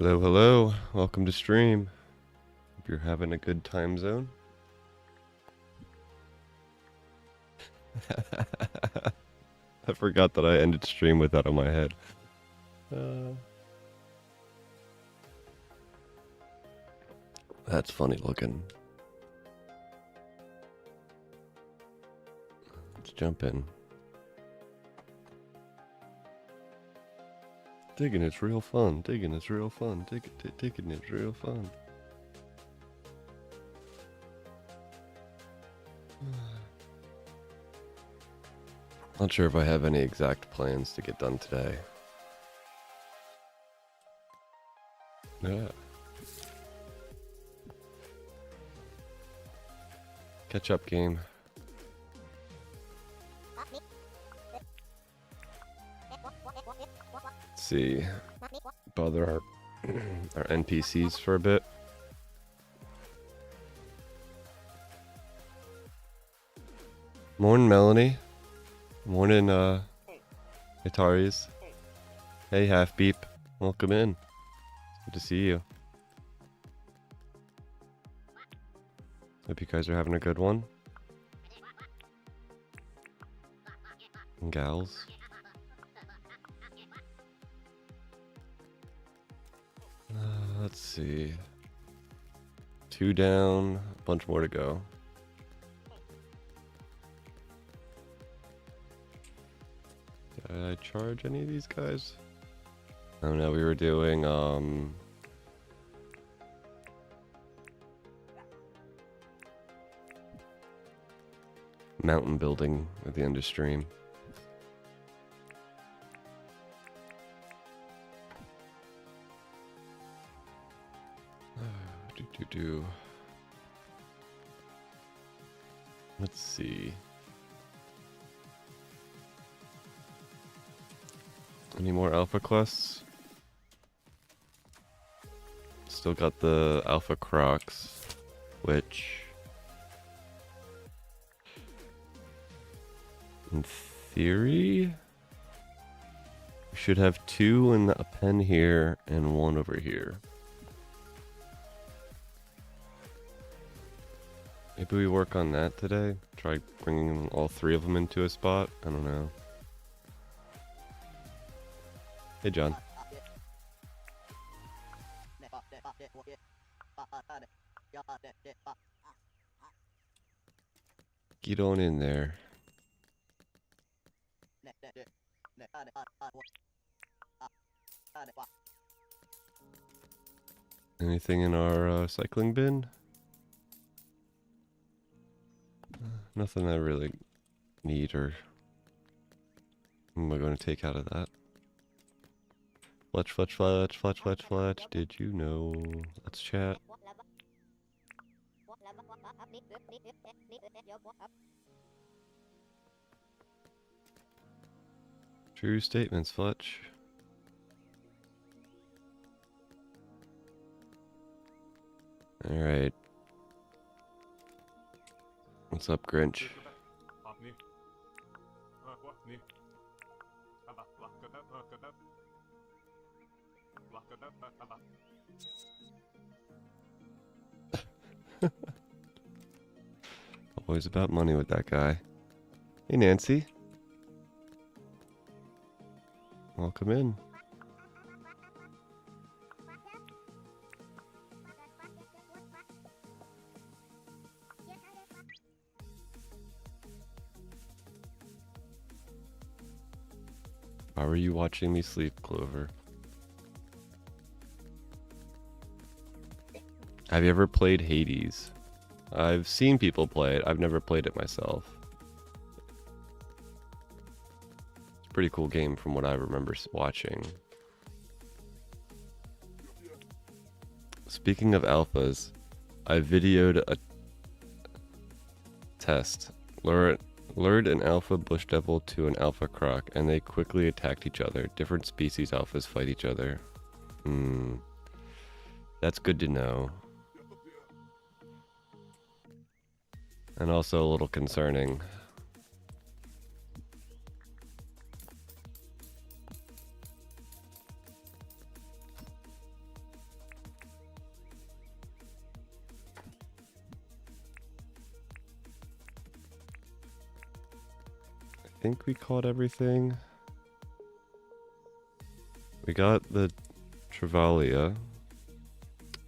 Hello, hello. Welcome to stream. Hope you're having a good time zone. I forgot that I ended stream with that on my head. That's funny looking. Let's jump in. Digging it's real fun. Digging it's real fun. Digging it's real fun. Not sure if I have any exact plans to get done today. Yeah. Catch up game. Let's see. Bother our NPCs for a bit. Morning, Melanie. Morning, Ataris. Hey, Half Beep. Welcome in. Good to see you. Hope you guys are having a good one. And gals. Let's see. 2 down, a bunch more to go. Did I charge any of these guys? Oh no, we were doing mountain building at the end of stream. Let's see. Any more alpha quests? Still got the alpha crocs, which in theory we should have 2 in a pen here and 1 over here. Maybe we work on that today. Try bringing all 3 of them into a spot. I don't know. Hey, John. Get on in there. Anything in our cycling bin? Nothing I really need or am I going to take out of that? Fletch, did you know? Let's chat. True statements, Fletch. Alright. What's up, Grinch? Always about money with that guy. Hey, Nancy. Welcome in. How are you watching me sleep, Clover? Have you ever played Hades? I've seen people play it. I've never played it myself. It's a pretty cool game from what I remember watching. Speaking of alphas, I videoed a test. Lured an alpha bush devil to an alpha croc, and they quickly attacked each other. Different species alphas fight each other. That's good to know. And also a little concerning. think we caught everything. We got the Travalia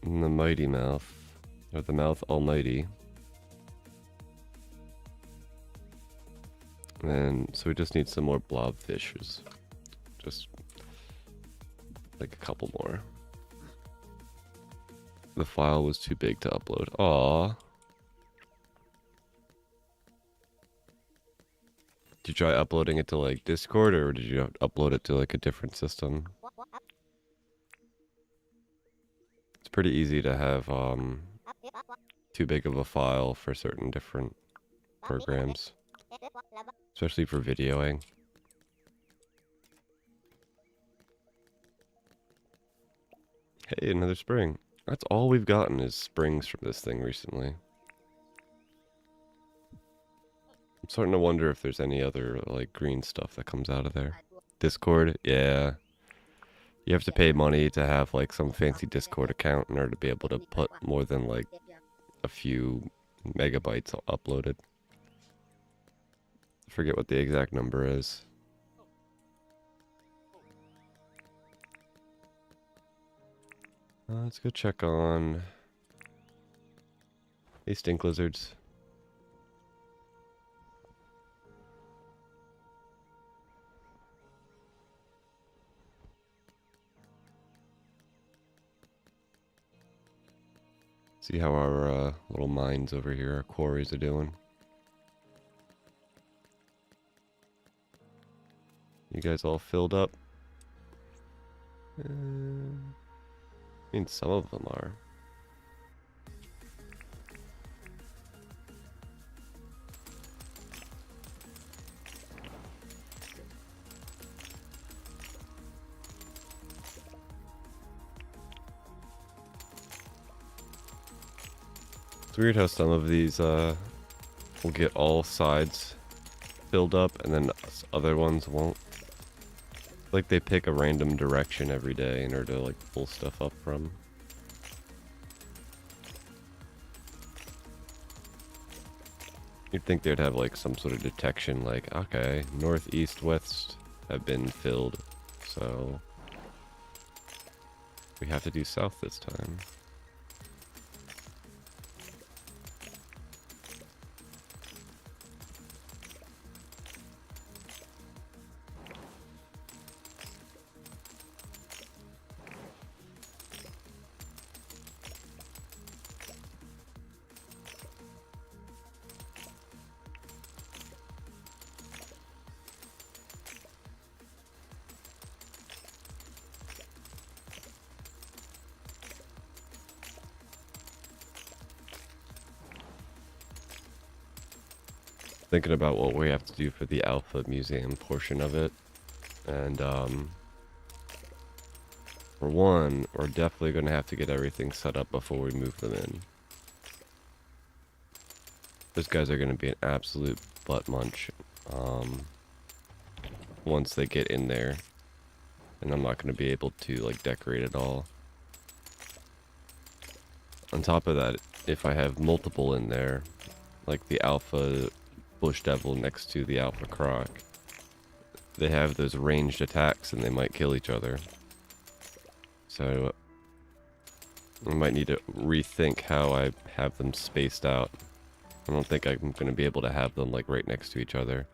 and the Mighty Mouth, or the Mouth Almighty. And so we just need some more blobfishes. Just like a couple more. The file was too big to upload. Aww. Did you try uploading it to like Discord, or did you upload it to like a different system? It's pretty easy to have too big of a file for certain different programs, especially for videoing. Hey, another spring. That's all we've gotten is springs from this thing recently. I'm starting to wonder if there's any other like green stuff that comes out of there. Discord, yeah. You have to pay money to have like some fancy Discord account in order to be able to put more than like a few megabytes uploaded. I forget what the exact number is. Let's go check on... Hey, stink lizards. See how our little mines over here, our quarries are doing. You guys all filled up? I mean, some of them are. It's weird how some of these will get all sides filled up and then other ones won't. Like they pick a random direction every day in order to like pull stuff up from. You'd think they'd have like some sort of detection like, okay, north, east, west have been filled, so we have to do south this time. Thinking about what we have to do for the Alpha Museum portion of it, and for one, we're definitely going to have to get everything set up before we move them in. Those guys are going to be an absolute butt munch once they get in there, and I'm not going to be able to like decorate it all. On top of that, if I have multiple in there, like the Alpha Bush Devil next to the Alpha Croc, they have those ranged attacks and they might kill each other. So I might need to rethink how I have them spaced out. I don't think I'm going to be able to have them like right next to each other.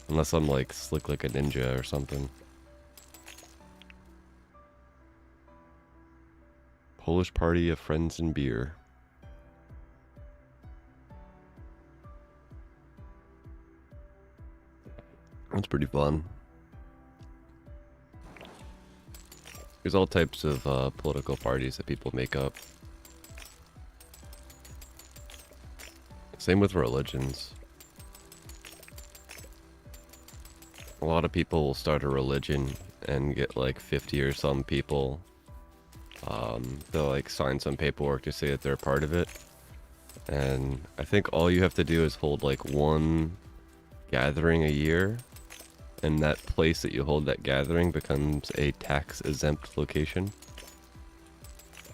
Unless I'm like slick like a ninja or something. Polish party of friends and beer. That's pretty fun. There's all types of political parties that people make up. Same with religions. A lot of people will start a religion and get like 50 or some people. They'll like sign some paperwork to say that they're a part of it. And I think all you have to do is hold like one gathering a year. And that place that you hold that gathering becomes a tax-exempt location.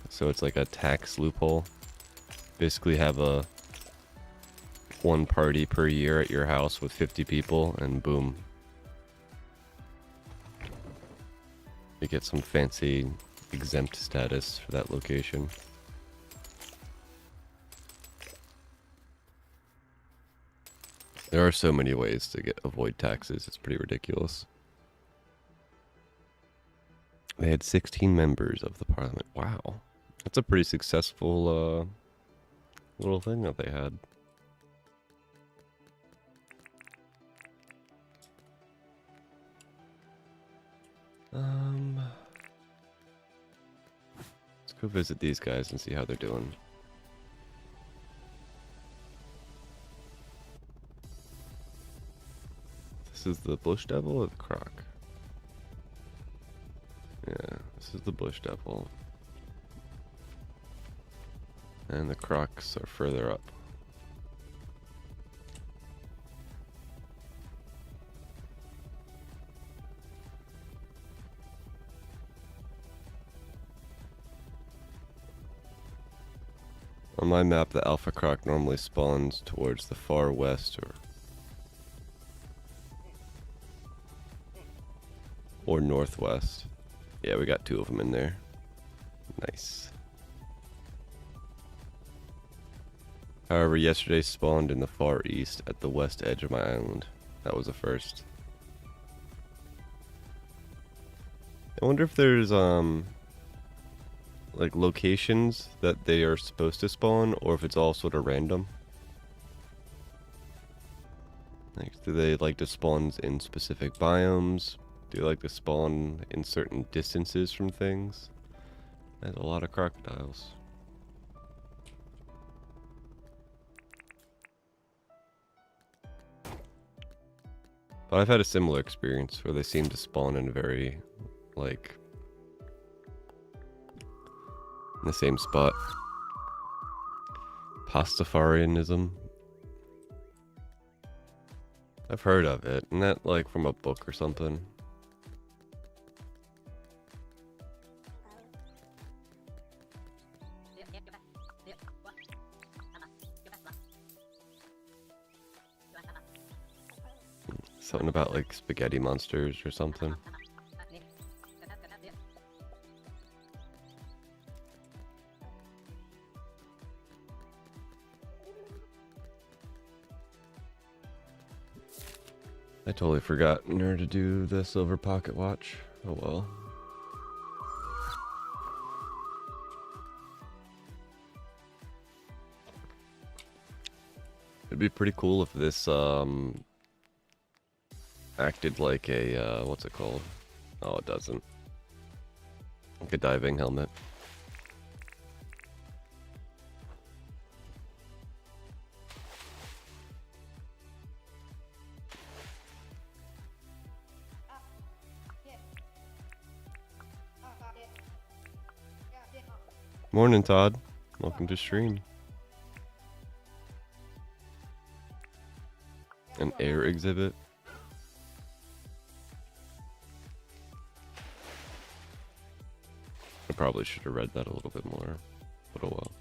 So it's like a tax loophole. Basically have one party per year at your house with 50 people, and boom. You get some fancy exempt status for that location. There are so many ways to avoid taxes, it's pretty ridiculous. They had 16 members of the parliament. Wow. That's a pretty successful little thing that they had. Let's go visit these guys and see how they're doing. This is the bush devil or the croc? Yeah, this is the bush devil. And the crocs are further up. On my map, the alpha croc normally spawns towards the far west or northwest. Yeah, we got 2 of them in there. Nice. However, yesterday spawned in the far east at the west edge of my island. That was a first. I wonder if there's like locations that they are supposed to spawn, or if it's all sort of random. Like, do they like to spawn in specific biomes? Do they like to spawn in certain distances from things? There's a lot of crocodiles. But I've had a similar experience where they seem to spawn in very, like, in the same spot. Pastafarianism. I've heard of it. Isn't that like from a book or something? Something about like spaghetti monsters or something. I totally forgot in order to do the silver pocket watch. Oh well. It'd be pretty cool if this acted like a what's it called? Oh, it doesn't. Like a diving helmet. Morning, Todd. Welcome to stream. An air exhibit. I probably should have read that a little bit more, but oh well.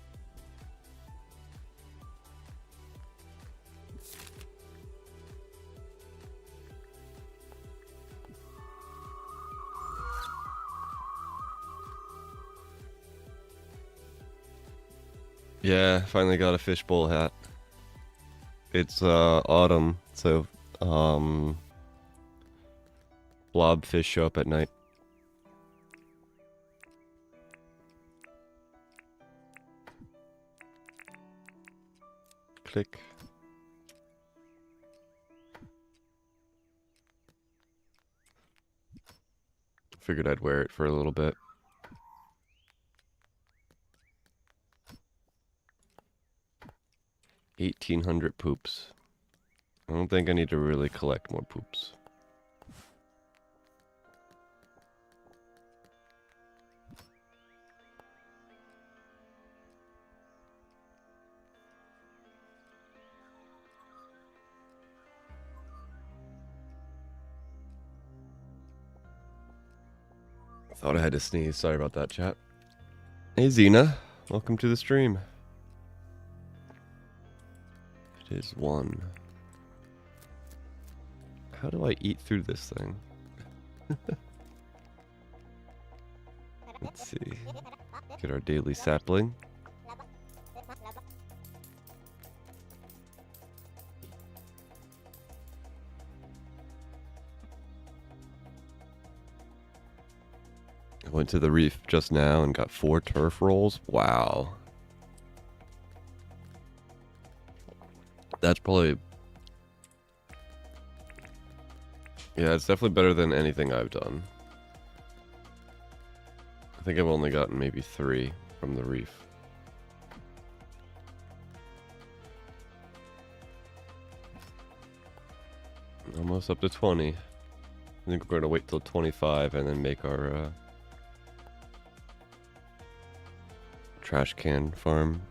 Yeah, finally got a fishbowl hat. It's autumn, so blobfish show up at night. Click. Figured I'd wear it for a little bit. $1,800 poops. I don't think I need to really collect more poops. Thought I had to sneeze. Sorry about that, chat. Hey, Xena. Welcome to the stream. It is 1. How do I eat through this thing? Let's see. Get our daily sapling. I went to the reef just now and got 4 turf rolls. Wow. That's probably... Yeah, it's definitely better than anything I've done. I think I've only gotten maybe 3 from the reef. Almost up to 20. I think we're going to wait till 25 and then make our trash can farm.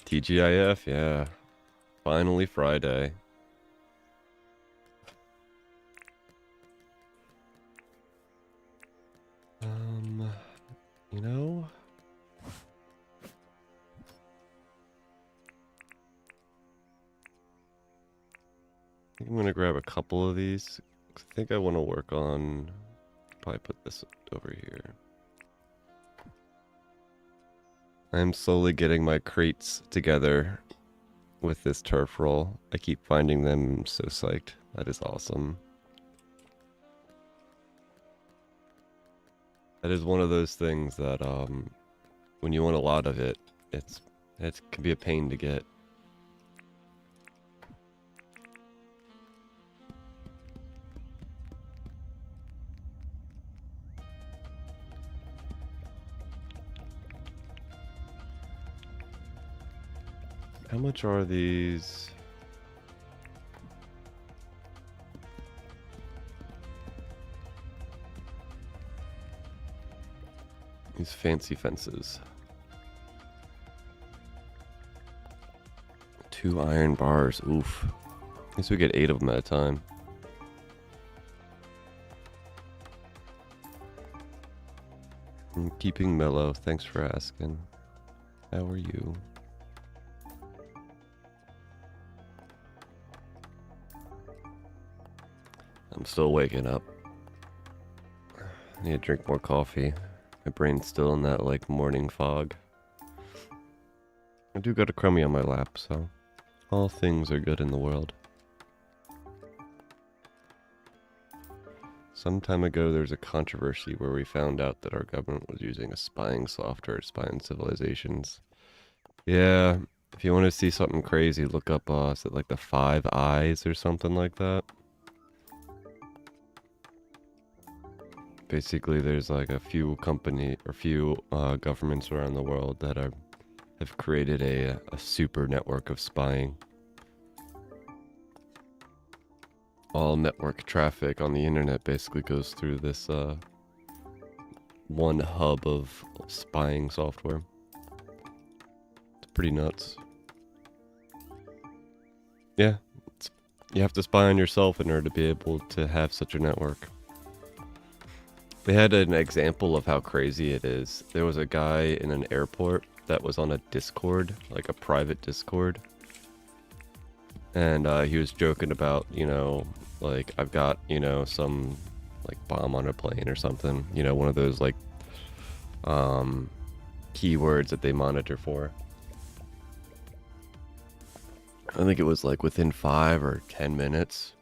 TGIF, yeah. Finally Friday. You know, I think I'm gonna grab a couple of these. I think I want to work on, probably put this over here. I'm slowly getting my crates together with this turf roll. I keep finding them, so psyched. That is awesome. That is one of those things that when you want a lot of it, it can be a pain to get. How much are these? These fancy fences. 2 iron bars. Oof. I guess we get 8 of them at a time. I'm keeping mellow. Thanks for asking. How are you? I'm still waking up. I need to drink more coffee. My brain's still in that, like, morning fog. I do got a crummy on my lap, so all things are good in the world. Some time ago, there was a controversy where we found out that our government was using a spying software to spy on civilizations. Yeah, if you want to see something crazy, look up, is it like the 5 Eyes or something like that? Basically, there's like a few governments around the world that have created a super network of spying. All network traffic on the internet basically goes through this one hub of spying software. It's pretty nuts. Yeah, you have to spy on yourself in order to be able to have such a network. They had an example of how crazy it is. There was a guy in an airport that was on a Discord, like a private Discord. And he was joking about, you know, like, I've got, you know, some, like, bomb on a plane or something. You know, one of those, like, keywords that they monitor for. I think it was, like, within 5 or 10 minutes,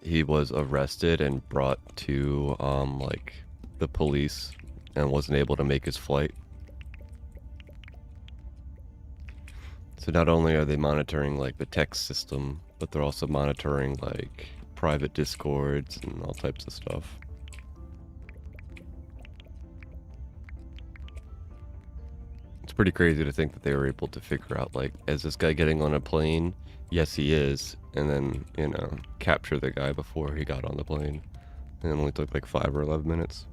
he was arrested and brought to, like, the police and wasn't able to make his flight. So not only are they monitoring like the text system, but they're also monitoring like private discords and all types of stuff. It's pretty crazy to think that they were able to figure out, like, is this guy getting on a plane? Yes, he is. And then, you know, capture the guy before he got on the plane. And it only took like 5 or 11 minutes.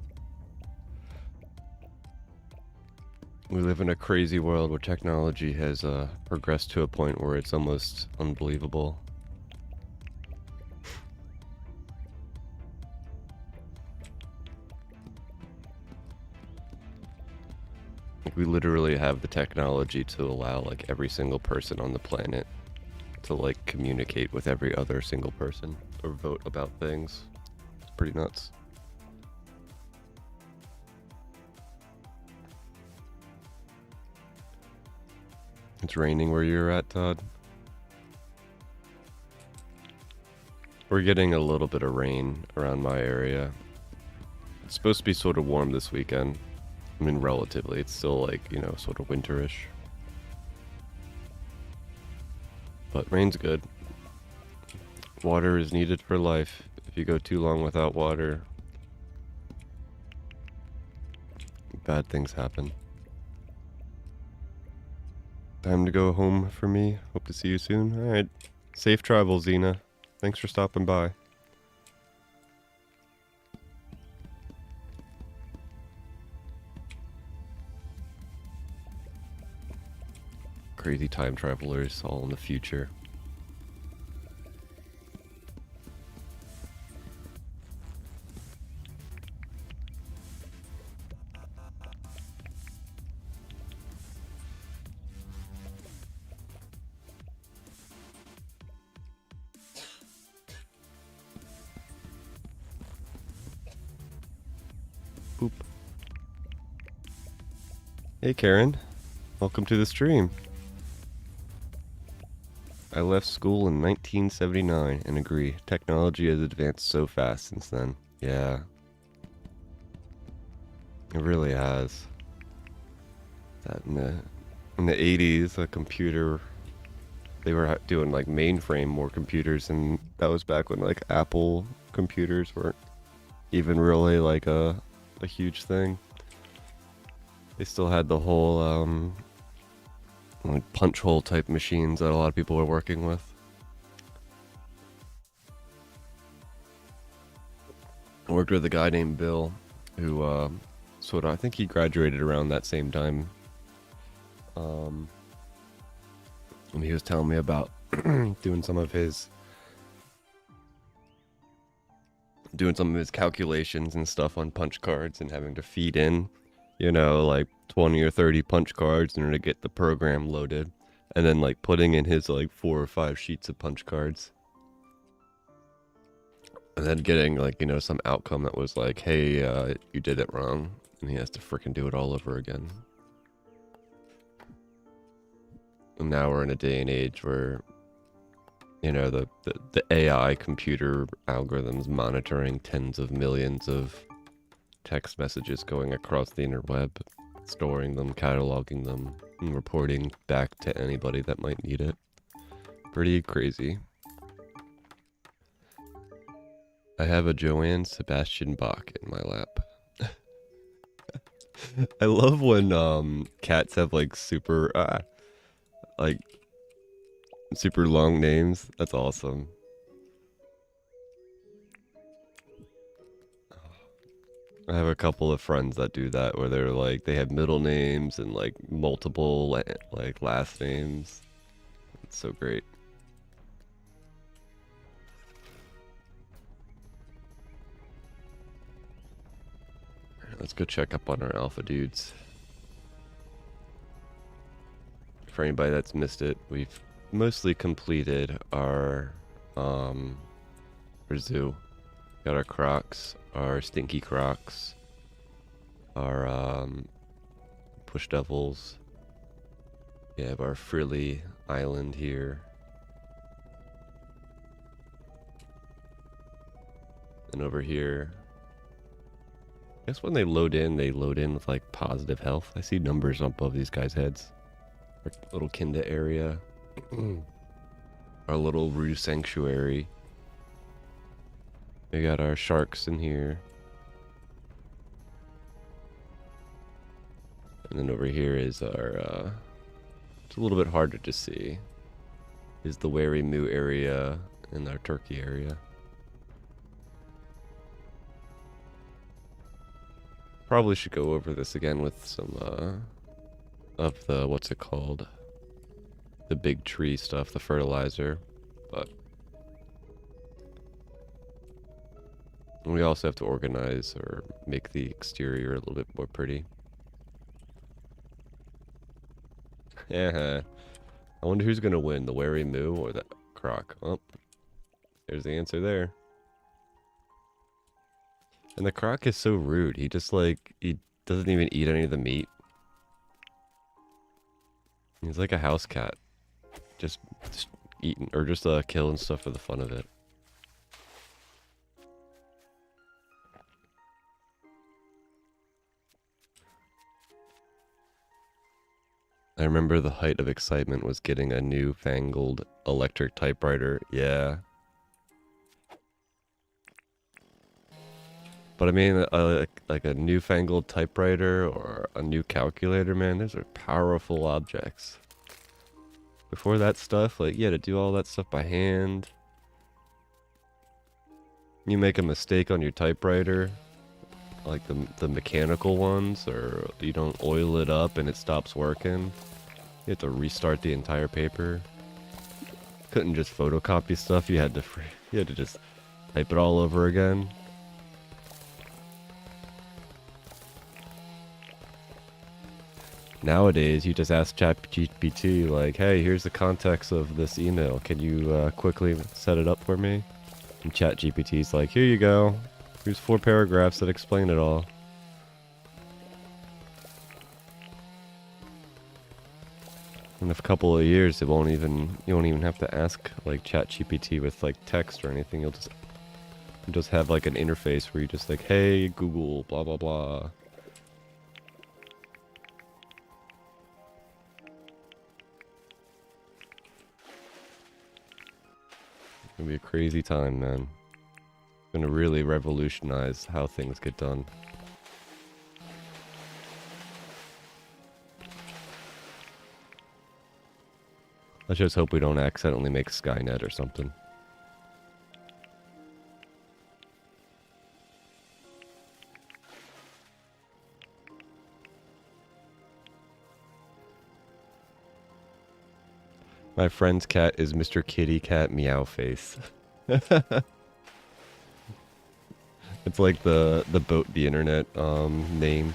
We live in a crazy world where technology has progressed to a point where it's almost unbelievable. Like, we literally have the technology to allow like every single person on the planet to like communicate with every other single person or vote about things. It's pretty nuts. It's raining where you're at, Todd. We're getting a little bit of rain around my area. It's supposed to be sort of warm this weekend. I mean, relatively. It's still like, you know, sort of winterish. But rain's good. Water is needed for life. If you go too long without water, bad things happen. Time to go home for me. Hope to see you soon. Alright. Safe travel, Xena. Thanks for stopping by. Crazy time travelers all in the future. Boop. Hey Karen, welcome to the stream. I left school in 1979 and agree, technology has advanced so fast since then. Yeah. It really has. That in the 80s, a computer, they were doing like mainframe more computers, and that was back when like Apple computers weren't even really like a huge thing. They still had the whole like punch hole type machines that a lot of people were working with. I worked with a guy named Bill who sort of, I think he graduated around that same time. And he was telling me about doing some of his calculations and stuff on punch cards and having to feed in, you know, like 20 or 30 punch cards in order to get the program loaded, and then like putting in his like 4 or 5 sheets of punch cards, and then getting like, you know, some outcome that was like, hey, you did it wrong, and he has to freaking do it all over again. And now we're in a day and age where, you know, the AI computer algorithms monitoring tens of millions of text messages going across the interweb, storing them, cataloging them, and reporting back to anybody that might need it. Pretty crazy. I have a Johann Sebastian Bach in my lap. I love when cats have like super long names. That's awesome. I have a couple of friends that do that, where they're like, they have middle names and like multiple like last names. It's so great. Let's go check up on our alpha dudes. For anybody that's missed it, we've mostly completed our zoo. Got our crocs, our stinky crocs, our push devils. We have our frilly island here. And over here, I guess when they load in with like positive health. I see numbers above these guys' heads. Our little Kinda area. Our little Rue Sanctuary. We got our sharks in here. And then over here is our, it's a little bit harder to see, is the Wary Moo area and our turkey area. Probably should go over this again with some, of the, what's it called? The big tree stuff, the fertilizer, but we also have to organize or make the exterior a little bit more pretty. Yeah. I wonder who's gonna win, the wary moo or the croc. Oh, there's the answer there. And the croc is so rude. He just like, he doesn't even eat any of the meat. He's like a house cat. Just eating, or just killing stuff for the fun of it. I remember the height of excitement was getting a newfangled electric typewriter. Yeah. But I mean, like a newfangled typewriter or a new calculator, man, those are powerful objects. Before that stuff, like, you had to do all that stuff by hand. You make a mistake on your typewriter, like the mechanical ones, or you don't oil it up and it stops working. You have to restart the entire paper. Couldn't just photocopy stuff. You had to just type it all over again. Nowadays, you just ask ChatGPT, like, hey, here's the context of this email. Can you quickly set it up for me? And ChatGPT's like, here you go. Here's 4 paragraphs that explain it all. In a couple of years, you won't even have to ask like ChatGPT with like text or anything. You'll just have like an interface where you just like, hey Google, blah blah blah. It's gonna be a crazy time, man. It's gonna really revolutionize how things get done. Let's just hope we don't accidentally make Skynet or something. My friend's cat is Mr. Kitty Cat Meow Face. It's like the internet named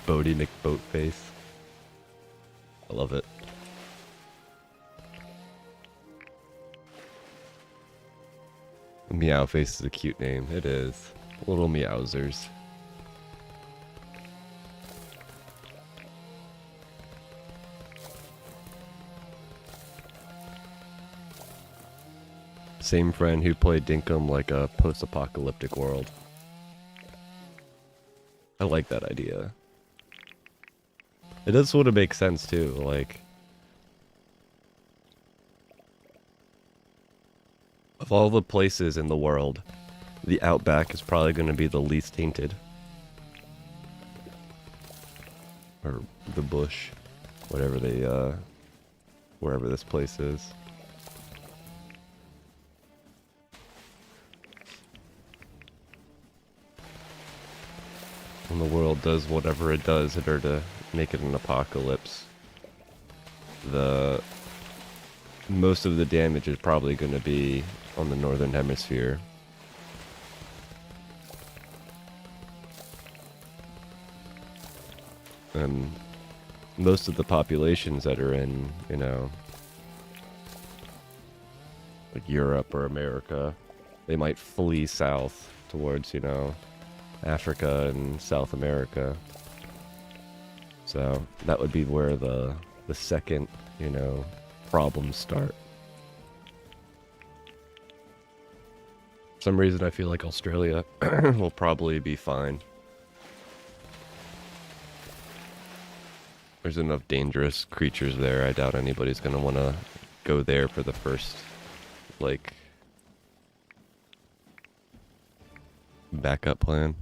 Bodie McBoatface. I love it. Meow Face is a cute name. It is. Little meowsers. Same friend who played Dinkum like a post-apocalyptic world. I like that idea. It does sort of make sense too, like... Of all the places in the world, the Outback is probably going to be the least tainted. Or the bush. Whatever they, wherever this place is. When the world does whatever it does in order to make it an apocalypse, most of the damage is probably going to be on the northern hemisphere. And most of the populations that are in, you know, like Europe or America, they might flee south towards, you know, Africa and South America. So that would be where the second, you know, problems start. For some reason I feel like Australia will probably be fine. There's enough dangerous creatures there. I doubt anybody's gonna want to go there for the first, like, backup plan.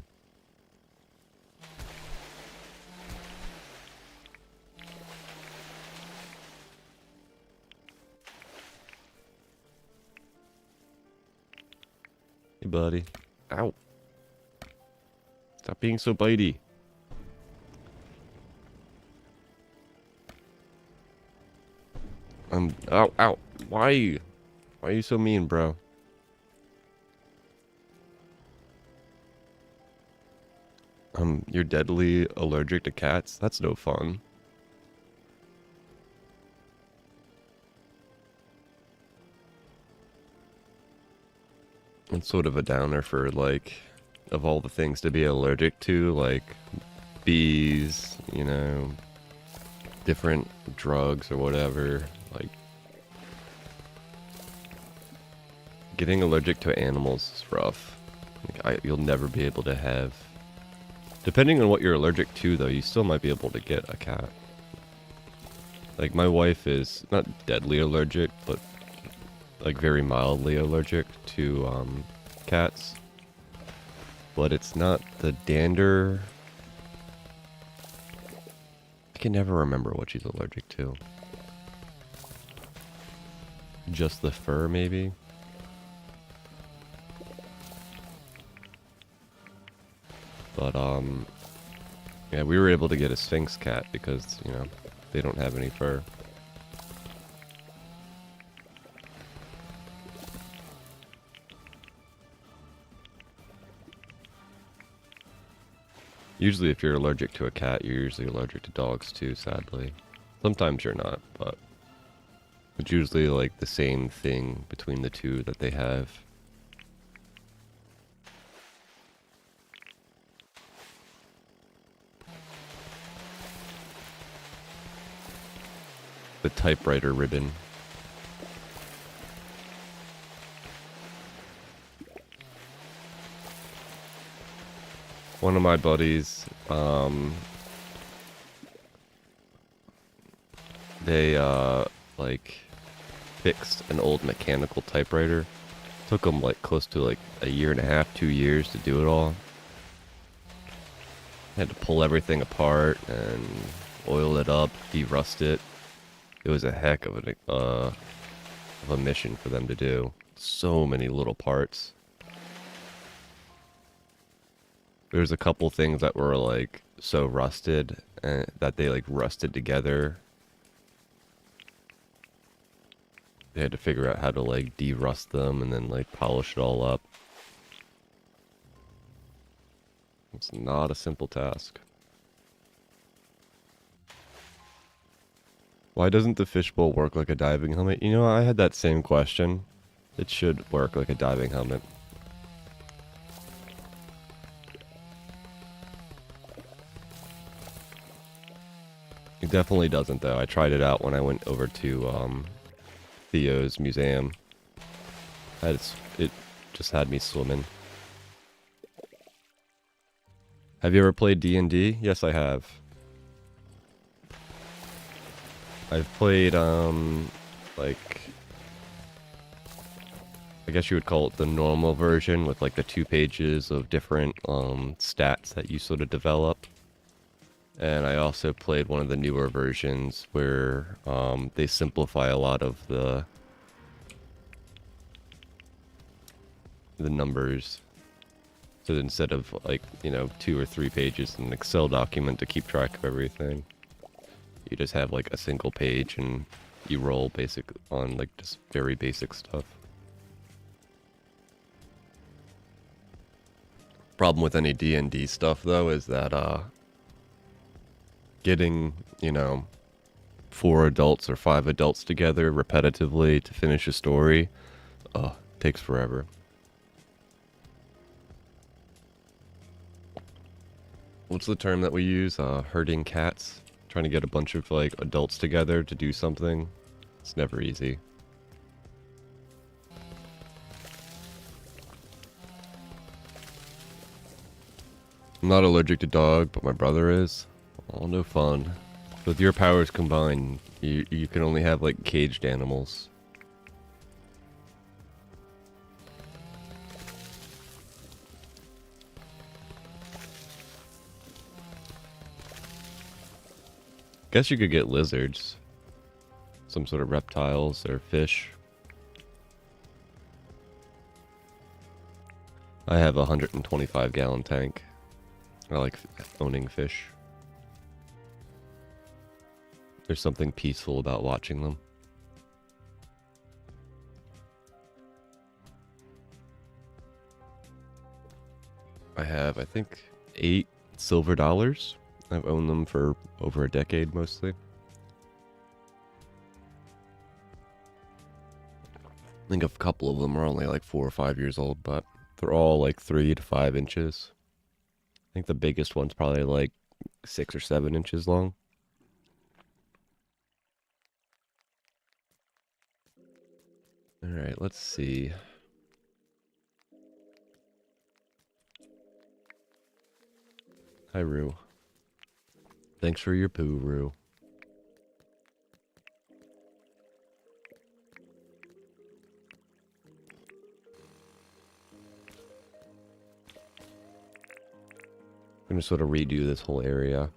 Hey, buddy. Ow. Stop being so bitey. Ow, ow. Why? Why are you so mean, bro? You're deadly allergic to cats? That's no fun. It's sort of a downer for, like, of all the things to be allergic to, like bees, you know, different drugs or whatever. Like, getting allergic to animals is rough. Like, you'll never be able to have... Depending on what you're allergic to, though, you still might be able to get a cat. Like, my wife is not deadly allergic, but, like, very mildly allergic to, cats. But it's not the dander... I can never remember what she's allergic to. Just the fur, maybe? But, yeah, we were able to get a Sphinx cat because, you know, they don't have any fur. Usually if you're allergic to a cat, you're usually allergic to dogs too, sadly. Sometimes you're not, but it's usually like the same thing between the two that they have. The typewriter ribbon. One of my buddies, they, like, fixed an old mechanical typewriter. Took them, like, close to, like, a year and a half, 2 years to do it all. Had to pull everything apart and oil it up, de-rust it. It was a heck of a mission for them to do. So many little parts. There's a couple things that were like so rusted and that they like rusted together. They had to figure out how to like de-rust them and then like polish it all up. It's not a simple task. Why doesn't the fishbowl work like a diving helmet? You know, I had that same question. It should work like a diving helmet. It definitely doesn't, though. I tried it out when I went over to Theo's museum. It just had me swimming. Have you ever played D&D? Yes, I have. I've played, like, I guess you would call it the normal version with, like, the 2 pages of different, stats that you sort of develop. And I also played one of the newer versions where, they simplify a lot of the numbers. So instead of, like, you know, 2 or 3 pages in an Excel document to keep track of everything, you just have like a single page and you roll basic on like just very basic stuff. Problem with any D&D stuff though is that getting, you know, 4 adults or 5 adults together repetitively to finish a story takes forever. What's the term that we use? Herding cats? Trying to get a bunch of like adults together to do something. It's never easy. I'm not allergic to dog, but my brother is. Oh, no fun. With your powers combined, you can only have like caged animals. Guess you could get lizards. Some sort of reptiles or fish. I have a 125-gallon tank. I like owning fish. There's something peaceful about watching them. I have, I think, 8 silver dollars. I've owned them for over a decade, mostly. I think a couple of them are only like 4 or 5 years old, but They're all like 3 to 5 inches. I think the biggest one's probably like 6 or 7 inches long. All right, let's see. Hi, Rue. Thanks for your poo, Rue. I'm gonna sort of redo this whole area.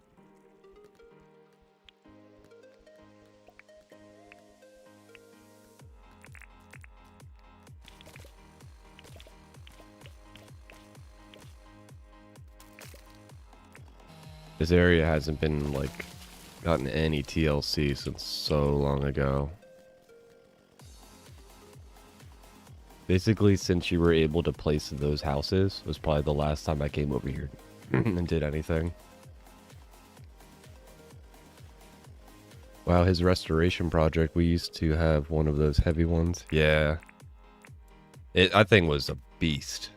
This area hasn't been, like, gotten any TLC since so long ago. Basically, since you were able to place those houses, was probably the last time I came over here and did anything. Wow, his restoration project, we used to have one of those heavy ones. Yeah. I think was a beast.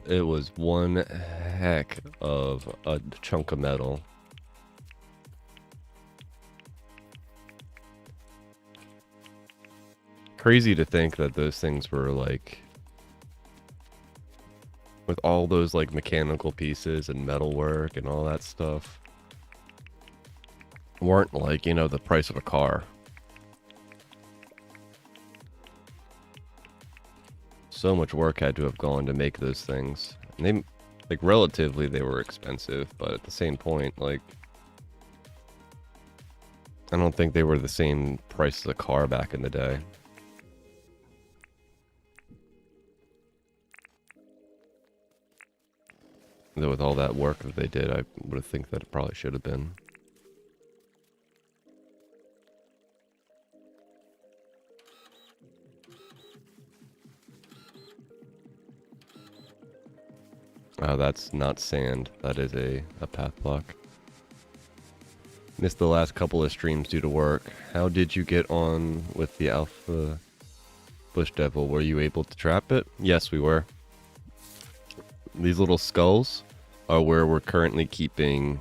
It was one heck of a chunk of metal. Crazy to think that those things were like, with all those like mechanical pieces and metalwork and all that stuff, weren't like, you know, the price of a car. So much work had to have gone to make those things. And they, like, relatively they were expensive, but at the same point, like, I don't think they were the same price as a car back in the day. Though with all that work that they did, I would have think that it probably should have been. Oh, that's not sand. That is a path block. Missed the last couple of streams due to work. How did you get on with the alpha bush devil? Were you able to trap it? Yes, we were. These little skulls are where we're currently keeping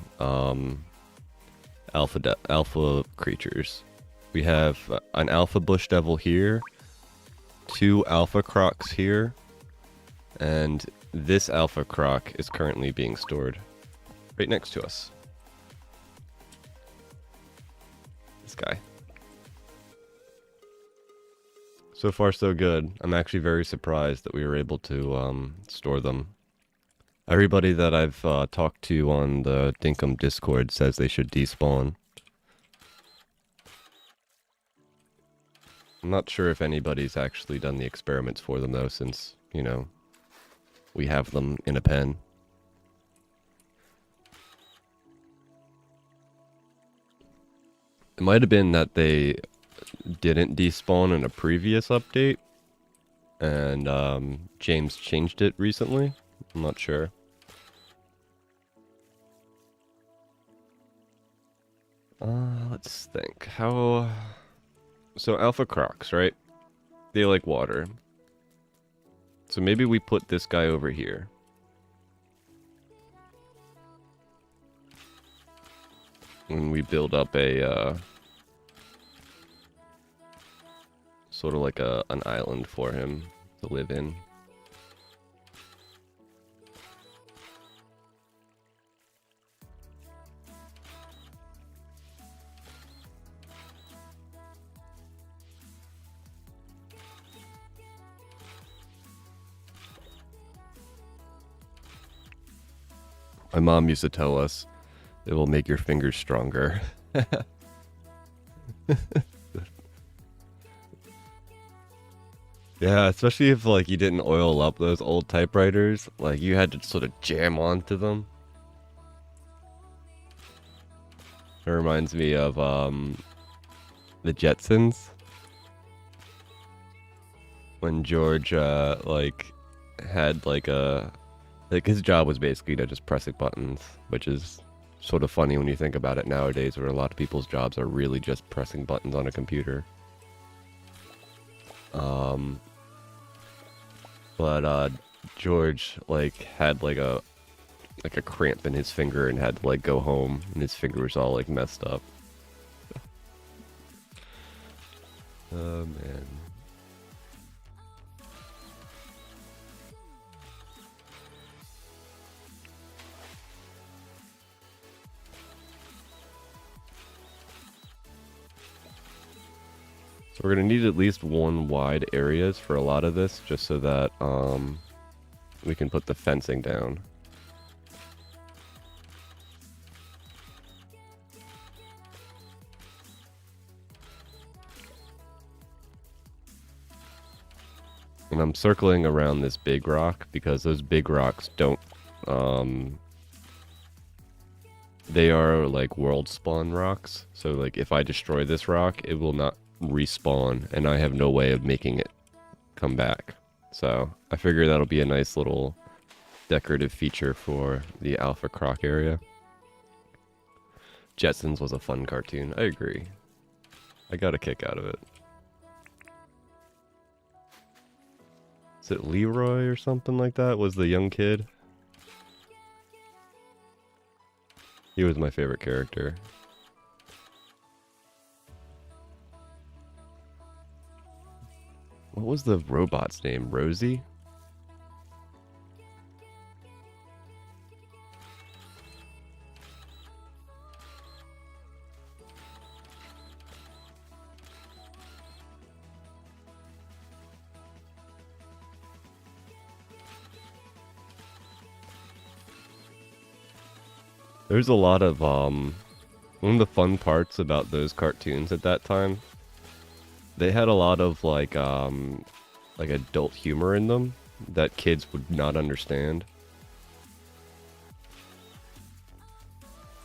alpha creatures. We have an alpha bush devil here, 2 alpha crocs here, and this alpha croc is currently being stored right next to us. This guy. So far, so good. I'm actually very surprised that we were able to store them. Everybody that I've talked to on the Dinkum Discord says they should despawn. I'm not sure if anybody's actually done the experiments for them, though, since, you know, we have them in a pen. It might have been that they didn't despawn in a previous update, and James changed it recently. I'm not sure. Let's think. How... So alpha crocs, right? They like water. So maybe we put this guy over here. And we build up a, sort of like an island for him to live in. My mom used to tell us, it will make your fingers stronger. Yeah, especially if, like, you didn't oil up those old typewriters. Like, you had to sort of jam onto them. It reminds me of, the Jetsons. When George, like, had, like, his job was basically to just pressing buttons, which is sort of funny when you think about it nowadays, where a lot of people's jobs are really just pressing buttons on a computer. But George like had like a cramp in his finger and had to like go home, and his finger was all like messed up. Oh man. So we're gonna need at least one wide areas for a lot of this, just so that we can put the fencing down. And I'm circling around this big rock because those big rocks don't, they are like world spawn rocks. So like if I destroy this rock, it will not respawn, and I have no way of making it come back. So I figure that'll be a nice little decorative feature for the Alpha Croc area. Jetsons was a fun cartoon. I agree. I got a kick out of it. Is it Leroy or something like that? Was the young kid? He was my favorite character. What was the robot's name? Rosie? There's a lot of, one of the fun parts about those cartoons at that time, they had a lot of, like adult humor in them that kids would not understand.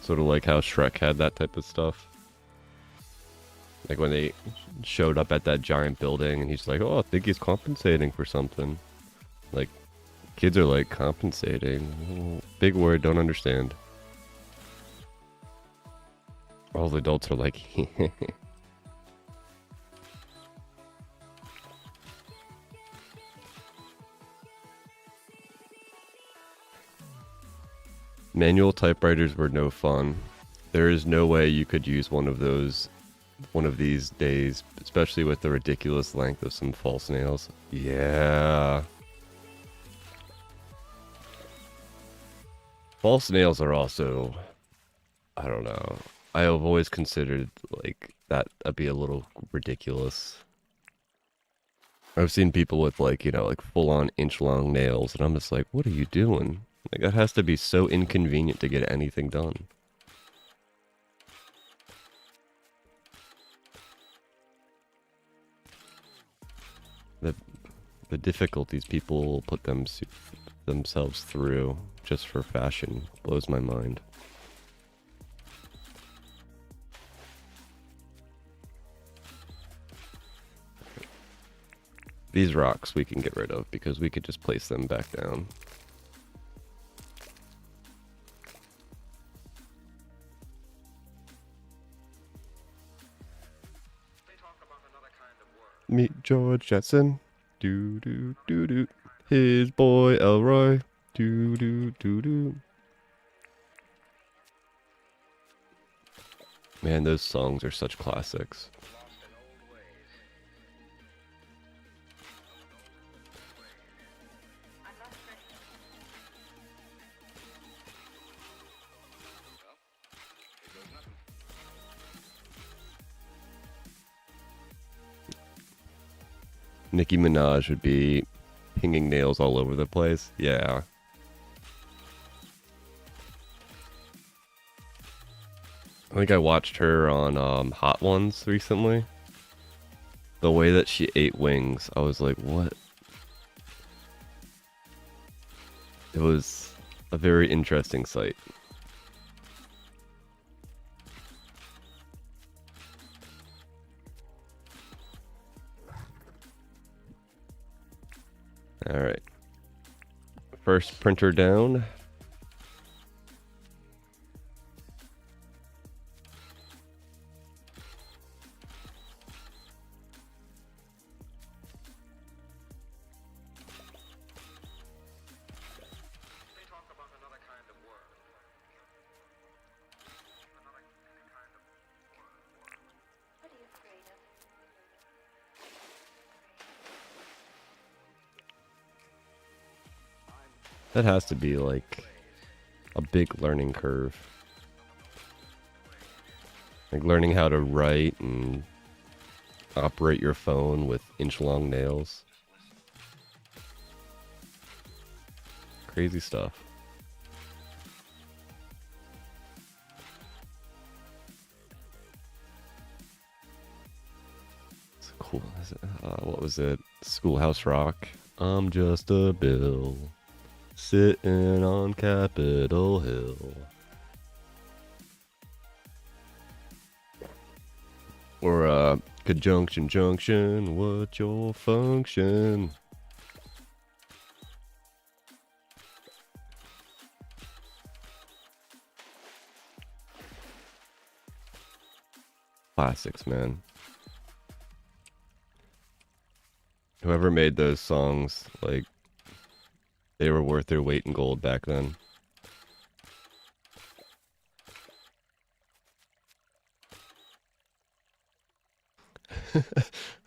Sort of like how Shrek had that type of stuff. Like when they showed up at that giant building and he's like, oh, I think he's compensating for something. Like, kids are like, compensating? Big word, don't understand. All the adults are like, manual typewriters were no fun. There is no way you could use one of these days, especially with the ridiculous length of some false nails. Yeah. False nails are also, I don't know. I have always considered like that would be a little ridiculous. I've seen people with like, like full on inch long nails, and I'm just like, what are you doing? Like that has to be so inconvenient to get anything done. The difficulties people put themselves through just for fashion blows my mind. These rocks we can get rid of because we could just place them back down. Meet George Jetson. Do do do do. His boy Elroy. Do do do do. Man, those songs are such classics. Nicki Minaj would be pinging nails all over the place. Yeah. I think I watched her on Hot Ones recently. The way that she ate wings, I was like, what? It was a very interesting sight. Alright. First printer down. That has to be like a big learning curve. Like learning how to write and operate your phone with inch-long nails. Crazy stuff. It's cool. What was it? Schoolhouse Rock. I'm just a bill sitting on Capitol Hill. Or conjunction junction, what's your function? Classics, man. Whoever made those songs, like, they were worth their weight in gold back then.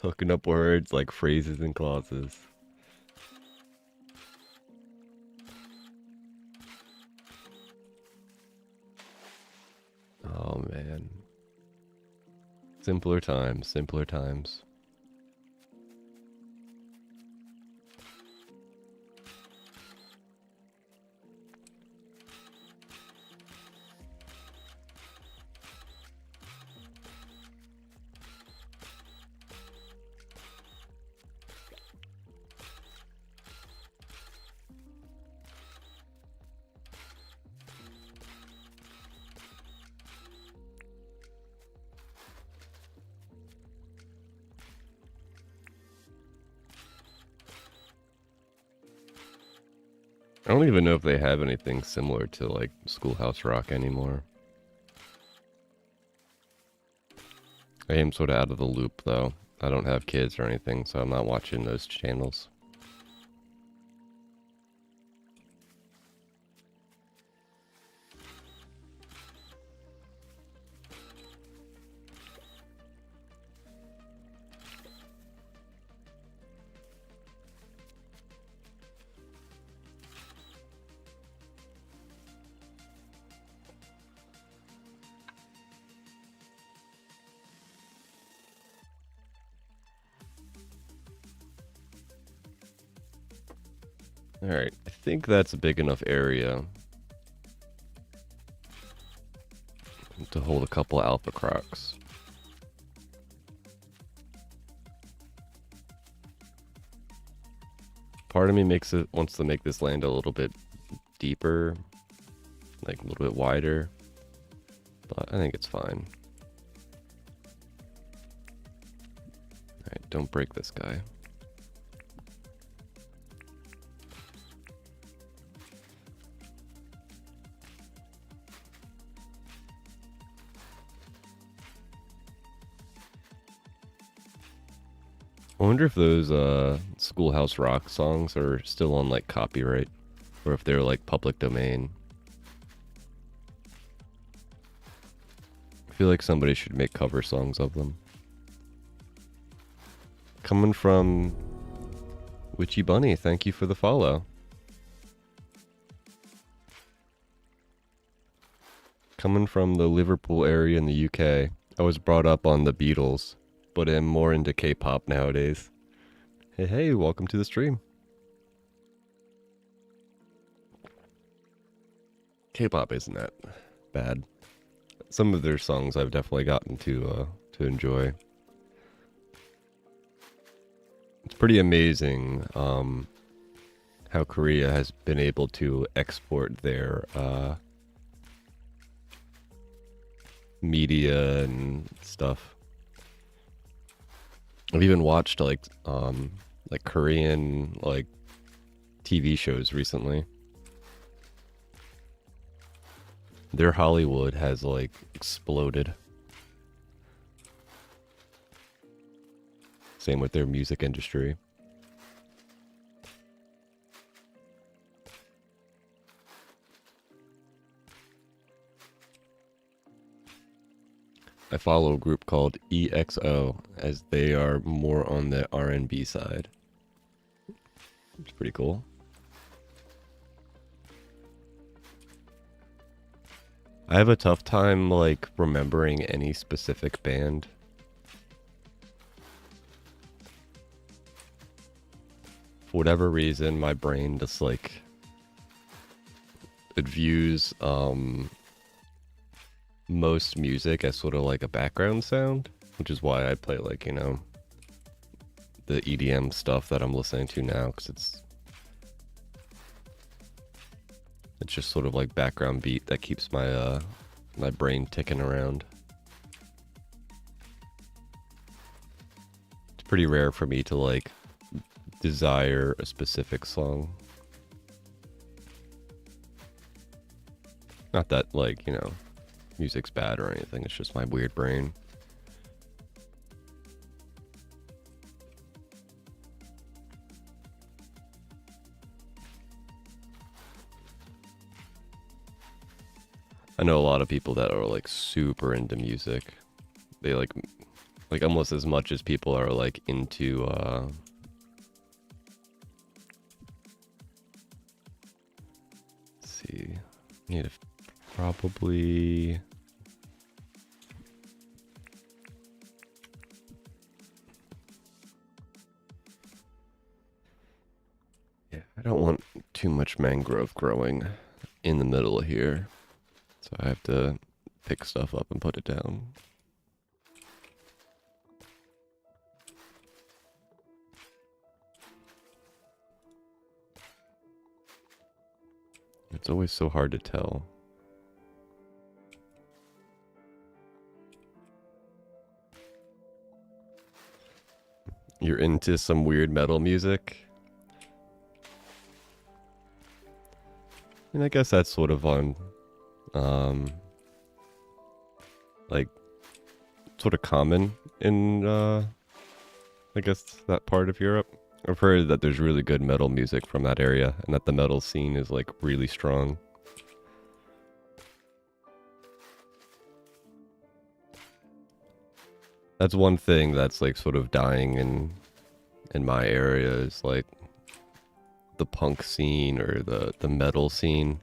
Hooking up words like phrases and clauses. Oh, man. Simpler times, simpler times. I don't even know if they have anything similar to like Schoolhouse Rock anymore. I am sort of out of the loop though. I don't have kids or anything, so I'm not watching those channels. Alright, I think that's a big enough area to hold a couple alpha crocs. Part of me wants to make this land a little bit deeper, like a little bit wider, but I think it's fine. Alright, don't break this guy. I wonder if those Schoolhouse Rock songs are still on like copyright, or if they're like public domain. I feel like somebody should make cover songs of them. Coming from Witchy Bunny, thank you for the follow. Coming from the Liverpool area in the UK, I was brought up on the Beatles, but am more into K-pop nowadays. Hey, welcome to the stream. K-pop isn't that bad. Some of their songs I've definitely gotten to enjoy. It's pretty amazing how Korea has been able to export their media and stuff. I've even watched like Korean like TV shows recently. Their Hollywood has like exploded. Same with their music industry. I follow a group called EXO, as they are more on the R&B side. It's pretty cool. I have a tough time, like, remembering any specific band. For whatever reason, my brain just, like, it views, most music as sort of like a background sound, which is why I play, like, you know, the EDM stuff that I'm listening to now, because it's just sort of like background beat that keeps my my brain ticking around. It's pretty rare for me to like desire a specific song. Not that, like, you know, music's bad or anything, it's just my weird brain. I know a lot of people that are like super into music. They like almost as much as people are like into let's see. Need to probably yeah, I don't want too much mangrove growing in the middle here. So I have to pick stuff up and put it down. It's always so hard to tell. You're into some weird metal music? And I guess that's sort of on, like, sort of common in, I guess, that part of Europe. I've heard that there's really good metal music from that area, and that the metal scene is, like, really strong. That's one thing that's, like, sort of dying in my area is, like, the punk scene or the metal scene.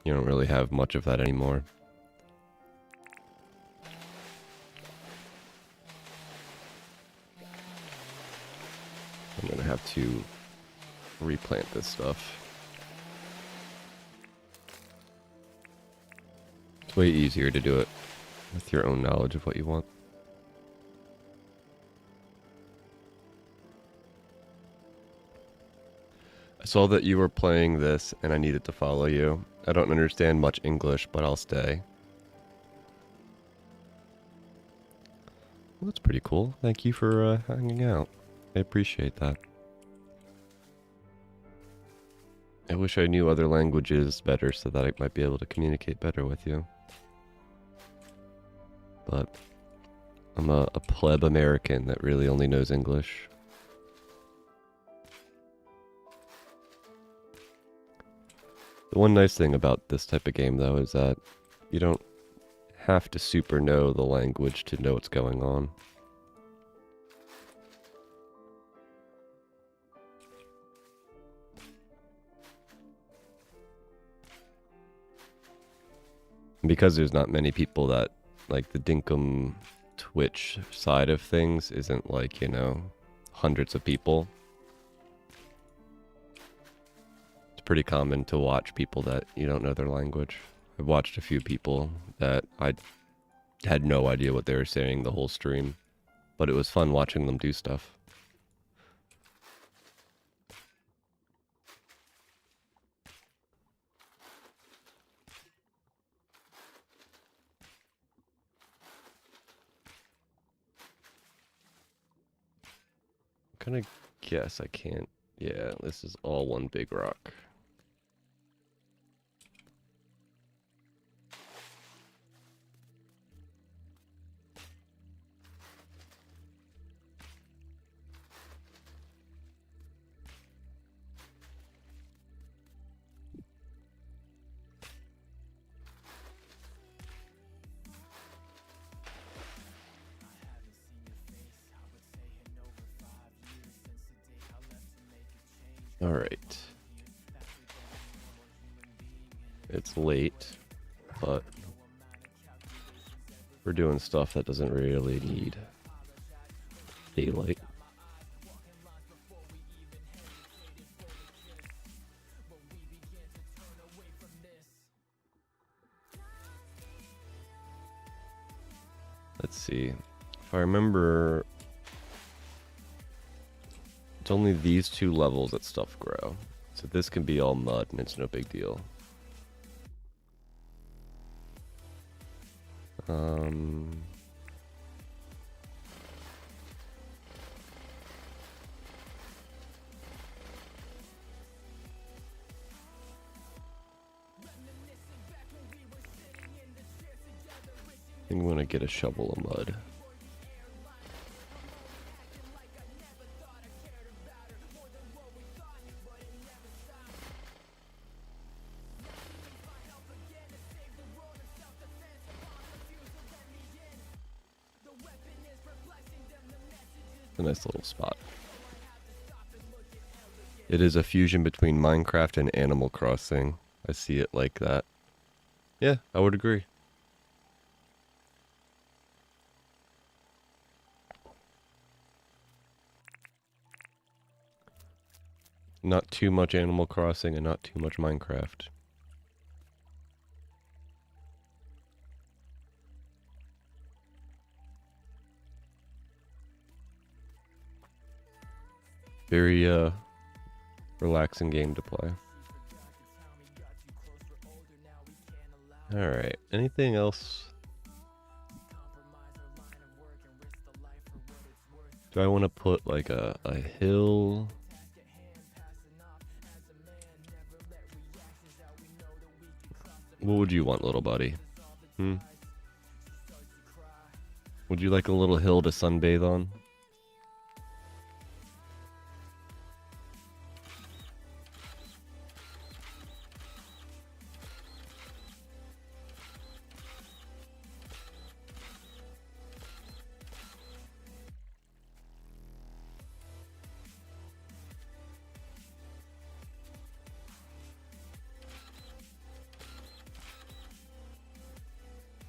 You don't really have much of that anymore. I'm gonna have to replant this stuff. It's way easier to do it with your own knowledge of what you want. I saw that you were playing this and I needed to follow you. I don't understand much English, but I'll stay. Well, that's pretty cool. Thank you for hanging out. I appreciate that. I wish I knew other languages better so that I might be able to communicate better with you. But I'm a pleb American that really only knows English. The one nice thing about this type of game, though, is that you don't have to super know the language to know what's going on. And because there's not many people that, like, the Dinkum Twitch side of things isn't like, you know, hundreds of people. It's pretty common to watch people that you don't know their language. I've watched a few people that I had no idea what they were saying the whole stream, but it was fun watching them do stuff. I'm gonna guess I can't. Yeah, this is all one big rock. All right. It's late, but we're doing stuff that doesn't really need daylight. Let's see. If I remember, it's only these 2 levels that stuff grow. So this can be all mud and it's no big deal. I think I'm gonna get a shovel of mud. A nice little spot. It is a fusion between Minecraft and Animal Crossing. I see it like that. Yeah, I would agree. Not too much Animal Crossing and not too much Minecraft. Very, relaxing game to play. Alright, anything else? Do I want to put like a hill? What would you want, little buddy? Would you like a little hill to sunbathe on?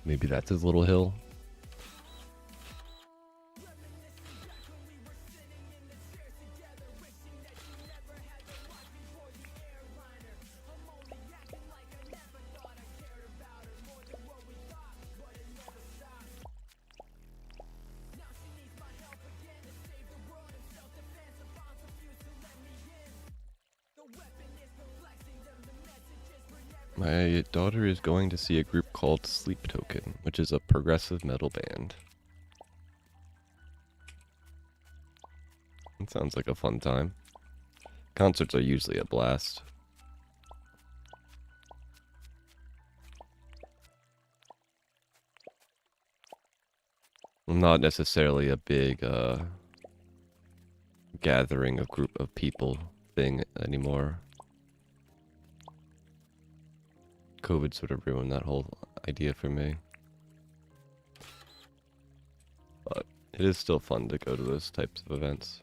Maybe that's his little hill. My daughter is going to see a group called Sleep Token, which is a progressive metal band. It sounds like a fun time. Concerts are usually a blast. I'm not necessarily a big gathering a group of people thing anymore. COVID sort of ruined that whole idea for me. But it is still fun to go to those types of events.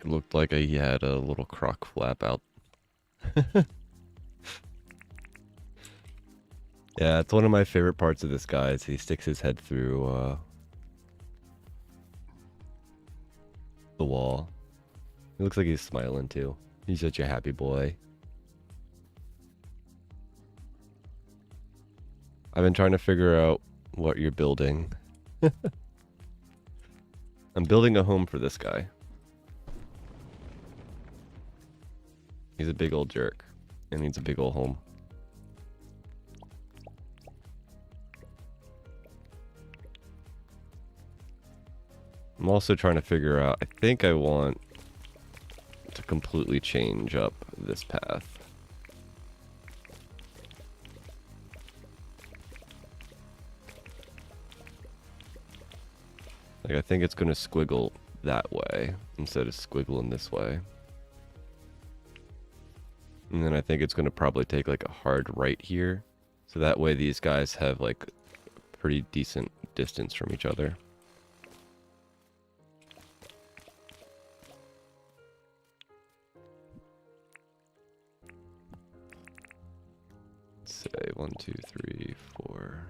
It looked like he had a little crock flap out. Yeah, it's one of my favorite parts of this guy is he sticks his head through the wall. He looks like he's smiling too. He's such a happy boy. I've been trying to figure out what you're building. I'm building a home for this guy. He's a big old jerk and needs a big old home. I'm also trying to figure out, I think I want to completely change up this path. Like, I think it's going to squiggle that way instead of squiggling this way. And then I think it's going to probably take like a hard right here. So that way these guys have like pretty decent distance from each other. Let's say 1, 2, 3, 4.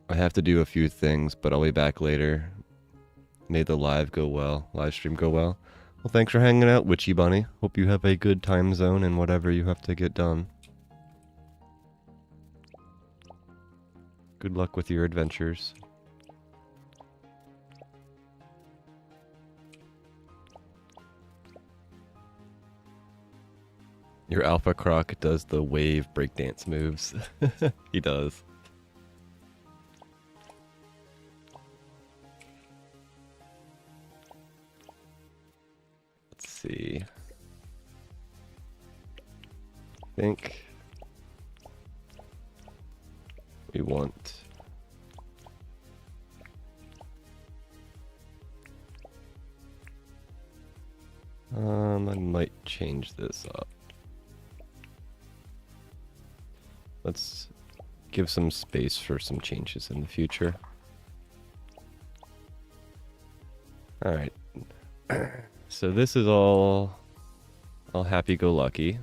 I have to do a few things, but I'll be back later. May the live stream go well. Well, thanks for hanging out, Witchy Bunny. Hope you have a good time zone and whatever you have to get done. Good luck with your adventures. Your Alpha Croc does the wave breakdance moves. He does. Let's see. I think we want I might change this up. Let's give some space for some changes in the future. Alright. So this is all happy-go-lucky.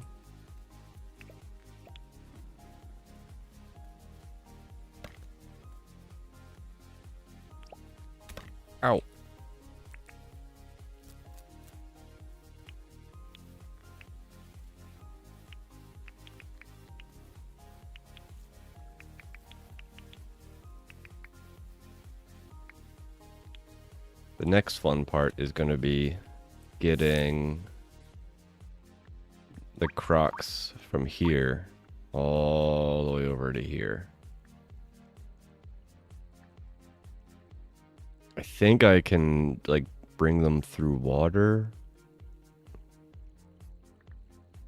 Ow. The next fun part is going to be getting the Crocs from here all the way over to here. I think I can like bring them through water,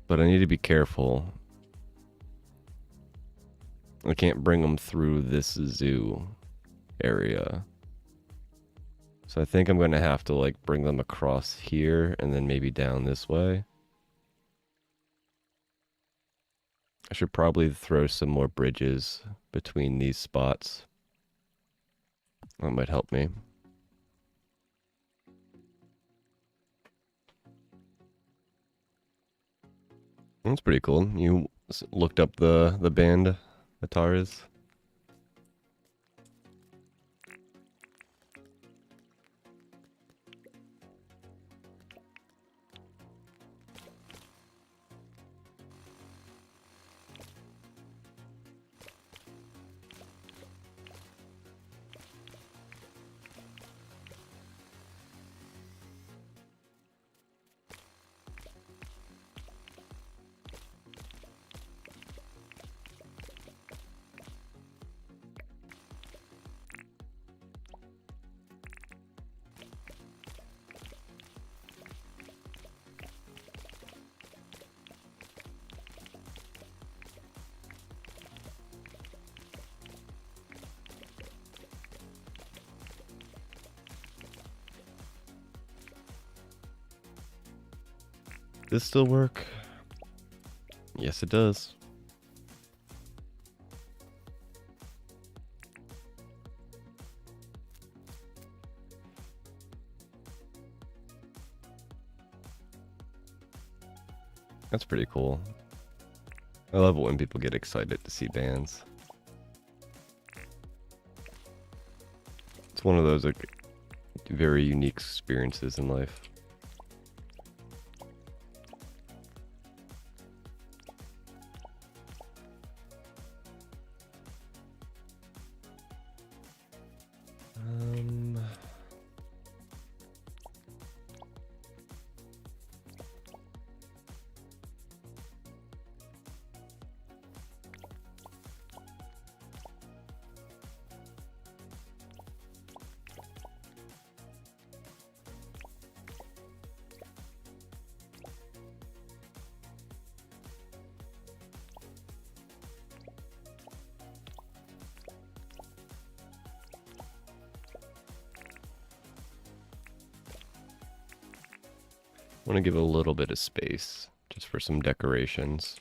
but I need to be careful. I can't bring them through this zoo area. So I think I'm going to have to like bring them across here and then maybe down this way. I should probably throw some more bridges between these spots. That might help me. That's pretty cool. You looked up the band Ataras? Does this still work? Yes, it does. That's pretty cool. I love it when people get excited to see bands. It's one of those like very unique experiences in life. Want to give it a little bit of space, just for some decorations.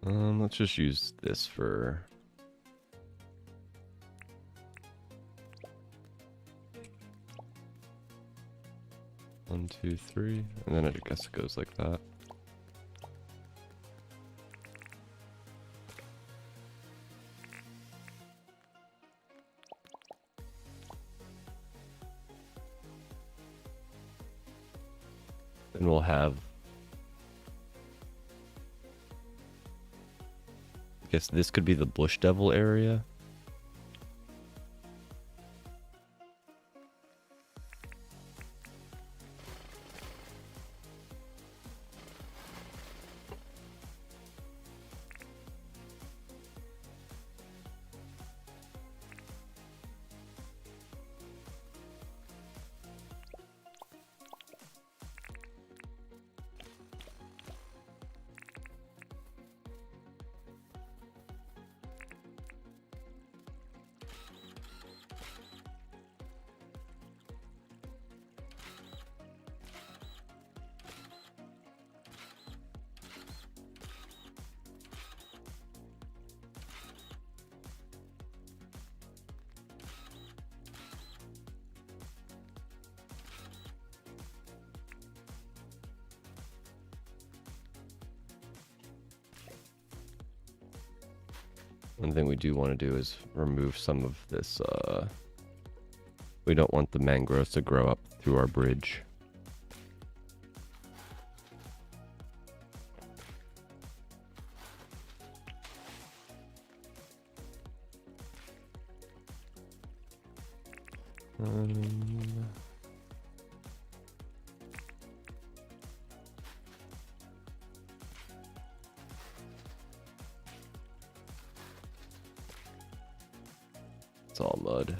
Let's just use this for... One, two, three, and then I guess it goes like that. Then we'll have... I guess this could be the bush devil area. One thing we do want to do is remove some of this, we don't want the mangroves to grow up through our bridge. It's all mud.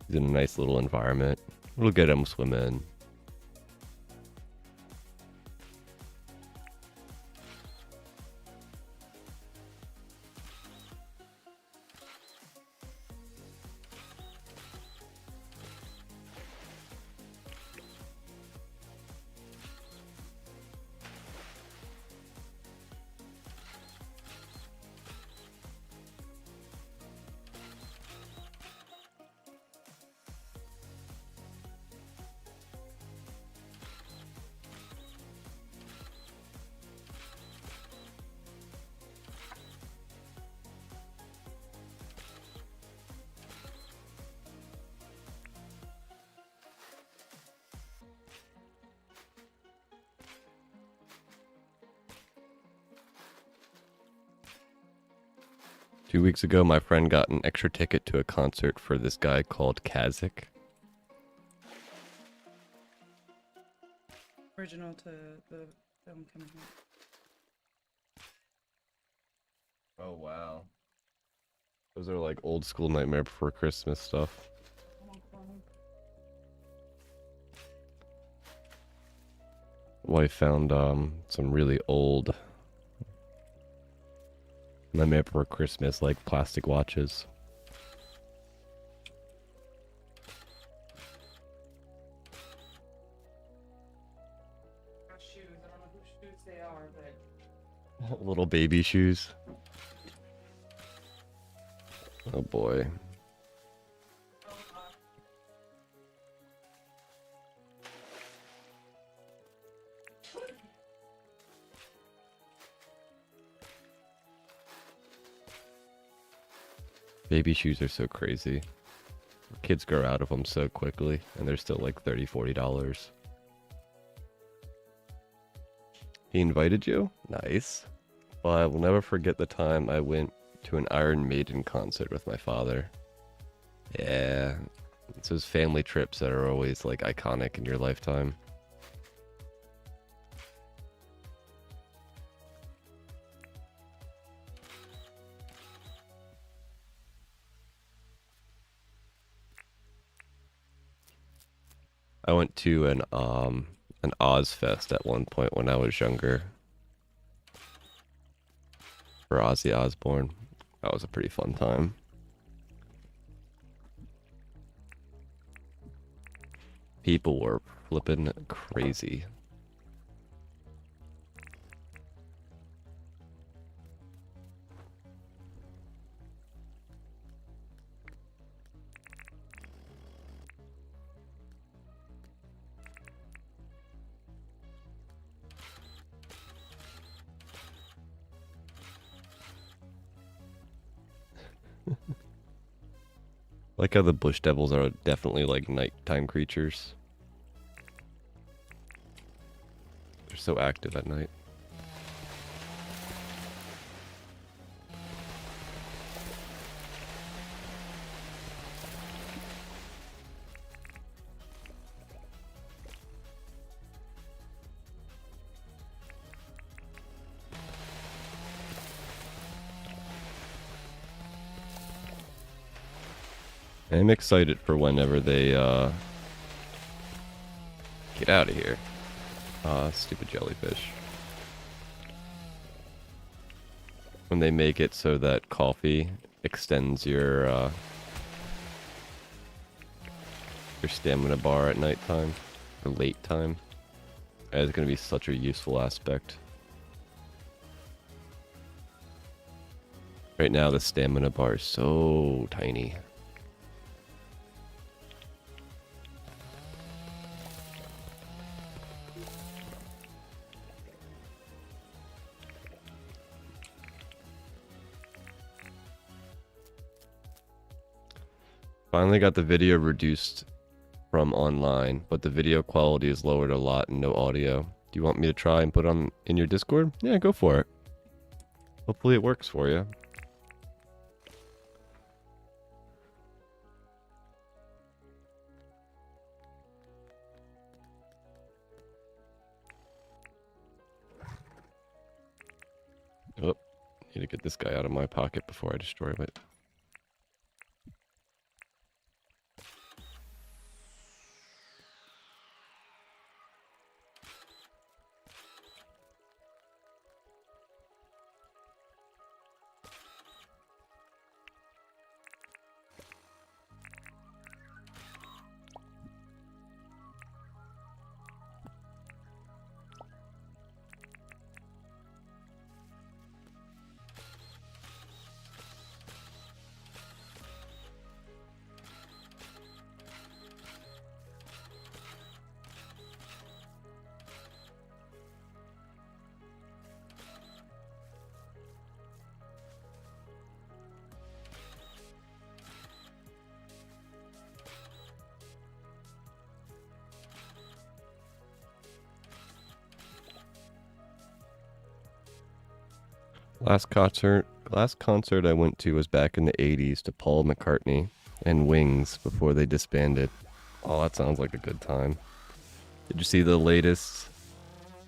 He's in a nice little environment. We'll get him swimming. Two weeks ago, my friend got an extra ticket to a concert for this guy called Kazik. Original to the film coming out. Oh, wow. Those are like old school Nightmare Before Christmas stuff. Wife found some really old Nightmare Before Christmas, like plastic watches. Got shoes. I don't know whose shoes they are, but Little baby shoes. Oh boy. Baby shoes are so crazy. Kids grow out of them so quickly, and they're still like $30, $40. He invited you? Nice. Well, I will never forget the time I went to an Iron Maiden concert with my father. Yeah. It's those family trips that are always like iconic in your lifetime. I went to an Ozfest at one point when I was younger for Ozzy Osbourne. That was a pretty fun time. People were flipping crazy. Like how the bush devils are definitely like nighttime creatures. They're so active at night. I'm excited for whenever they get out of here. Stupid jellyfish. When they make it so that coffee extends your stamina bar at nighttime or late time. It's gonna be such a useful aspect. Right now the stamina bar is so tiny. Finally got the video reduced from online, but the video quality is lowered a lot and no audio. Do you want me to try and put on in your Discord? Yeah, go for it. Hopefully it works for you. Oh, need to get this guy out of my pocket before I destroy it. Last concert I went to was back in the 80s to Paul McCartney and Wings before they disbanded. Oh, that sounds like a good time. Did you see the latest?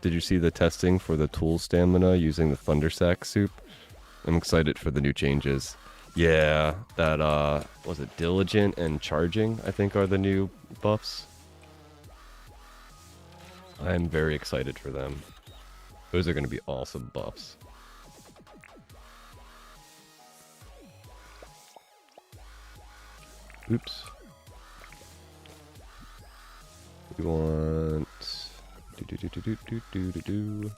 Did you see the testing for the tool stamina using the Thundersack soup? I'm excited for the new changes. Yeah, that was it Diligent and Charging, I think are the new buffs. I'm very excited for them. Those are going to be awesome buffs. Oops. We want do.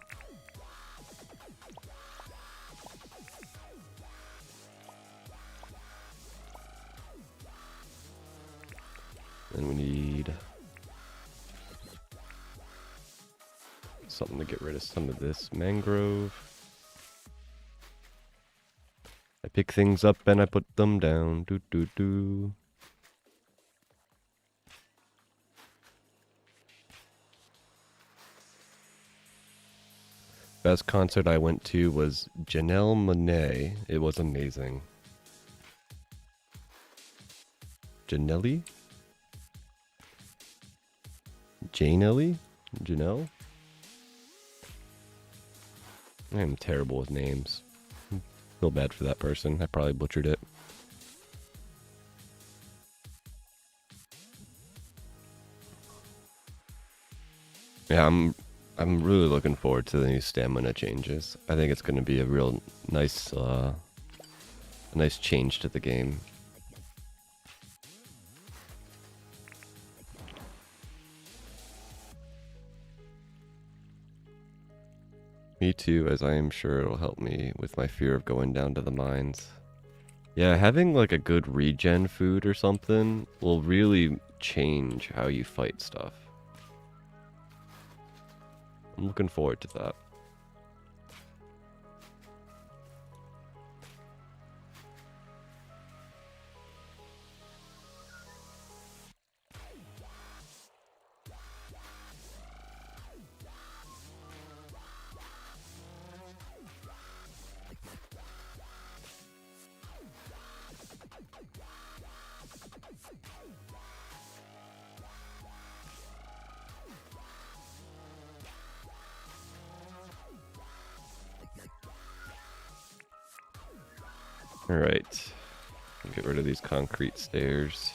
Then we need something to get rid of some of this mangrove. I pick things up and I put them down. Do. Best concert I went to was Janelle Monáe. It was amazing. Janelli? Janelli? Janelle? I am terrible with names. Feel bad for that person. I probably butchered it. Yeah, I'm really looking forward to the new stamina changes. I think it's going to be a real nice nice change to the game. Me too, as I am sure it'll help me with my fear of going down to the mines. Yeah, having like a good regen food or something will really change how you fight stuff. I'm looking forward to that. Alright. Get rid of these concrete stairs.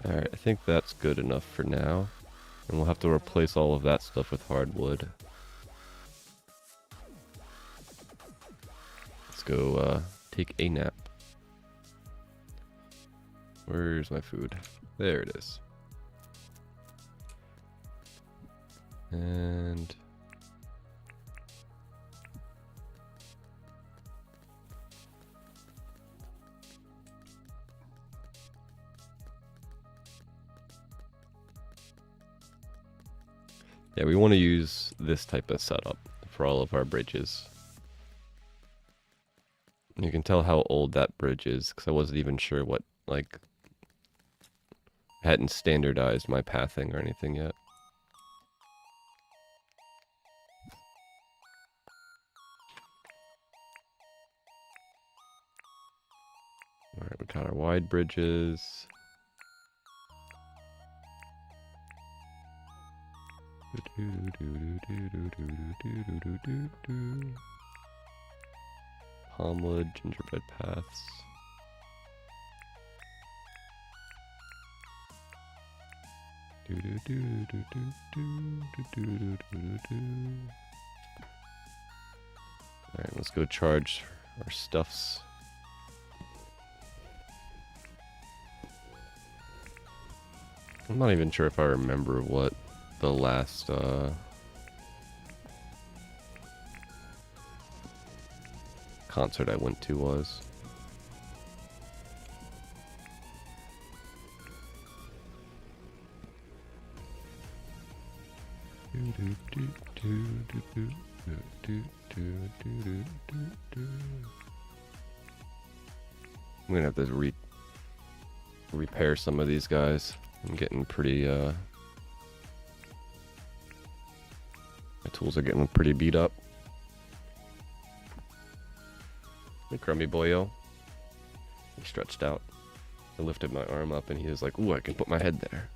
Alright, I think that's good enough for now. And we'll have to replace all of that stuff with hardwood. Let's go take a nap. Where's my food? There it is. And yeah, we want to use this type of setup for all of our bridges. You can tell how old that bridge is because I wasn't even sure what, like, I hadn't standardized my pathing or anything yet. Alright, we got our wide bridges. Palmwood, gingerbread paths. Alright, let's go charge our stuffs. I'm not even sure if I remember what the last concert I went to was. I'm gonna have to repair some of these guys. I'm getting pretty my tools are getting pretty beat up. Hey, crummy boyo. He stretched out. I lifted my arm up and he was like, ooh, I can put my head there.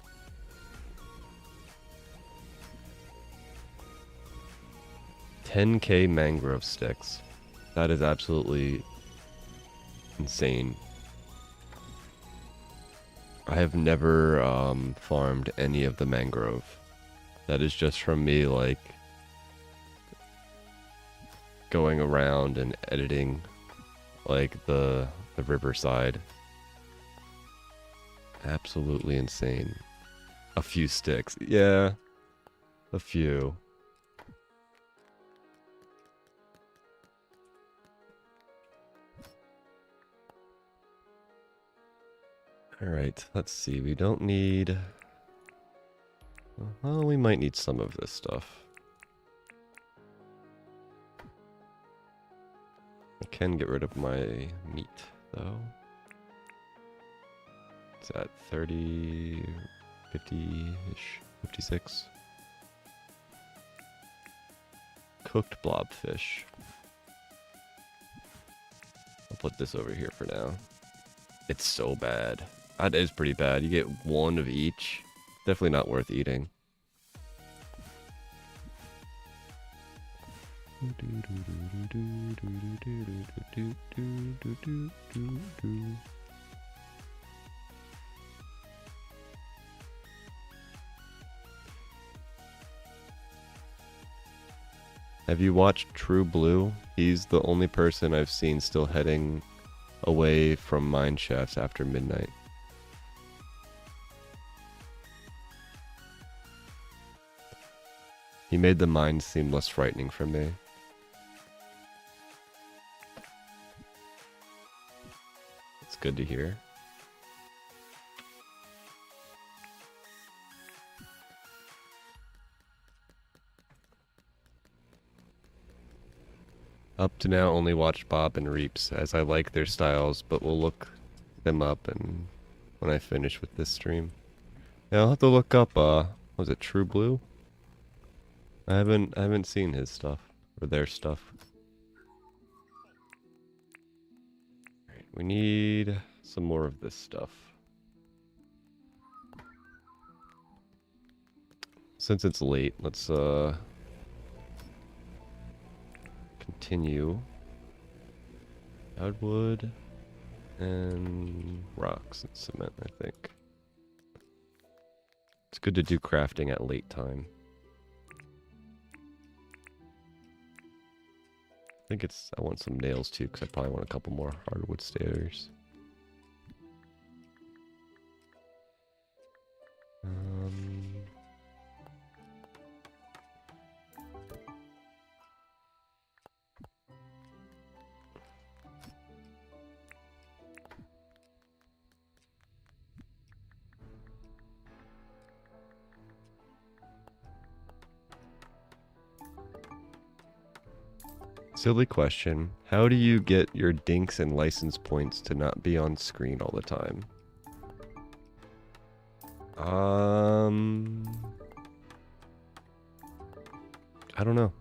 $10K mangrove sticks. That is absolutely insane. I have never farmed any of the mangrove. That is just from me, like, going around and editing, like, the riverside. Absolutely insane. A few sticks. Yeah, a few. Alright, let's see. We don't need... Well, we might need some of this stuff. I can get rid of my meat, though. It's at 30, 50-ish, 56. Cooked blobfish. I'll put this over here for now. It's so bad. That is pretty bad. You get one of each. Definitely not worth eating. Have you watched True Blue? He's the only person I've seen still heading away from mine shafts after midnight. He made the mines seem less frightening for me. It's good to hear. Up to now, only watched Bob and Reaps, as I like their styles, but we'll look them up and when I finish with this stream. Yeah, I'll have to look up, was it True Blue? I haven't seen his stuff, or their stuff. Right, we need some more of this stuff. Since it's late, let's, continue. Hardwood and rocks and cement, I think. It's good to do crafting at late time. I think I want some nails too, because I probably want a couple more hardwood stairs. Silly question. How do you get your dinks and license points to not be on screen all the time? I don't know.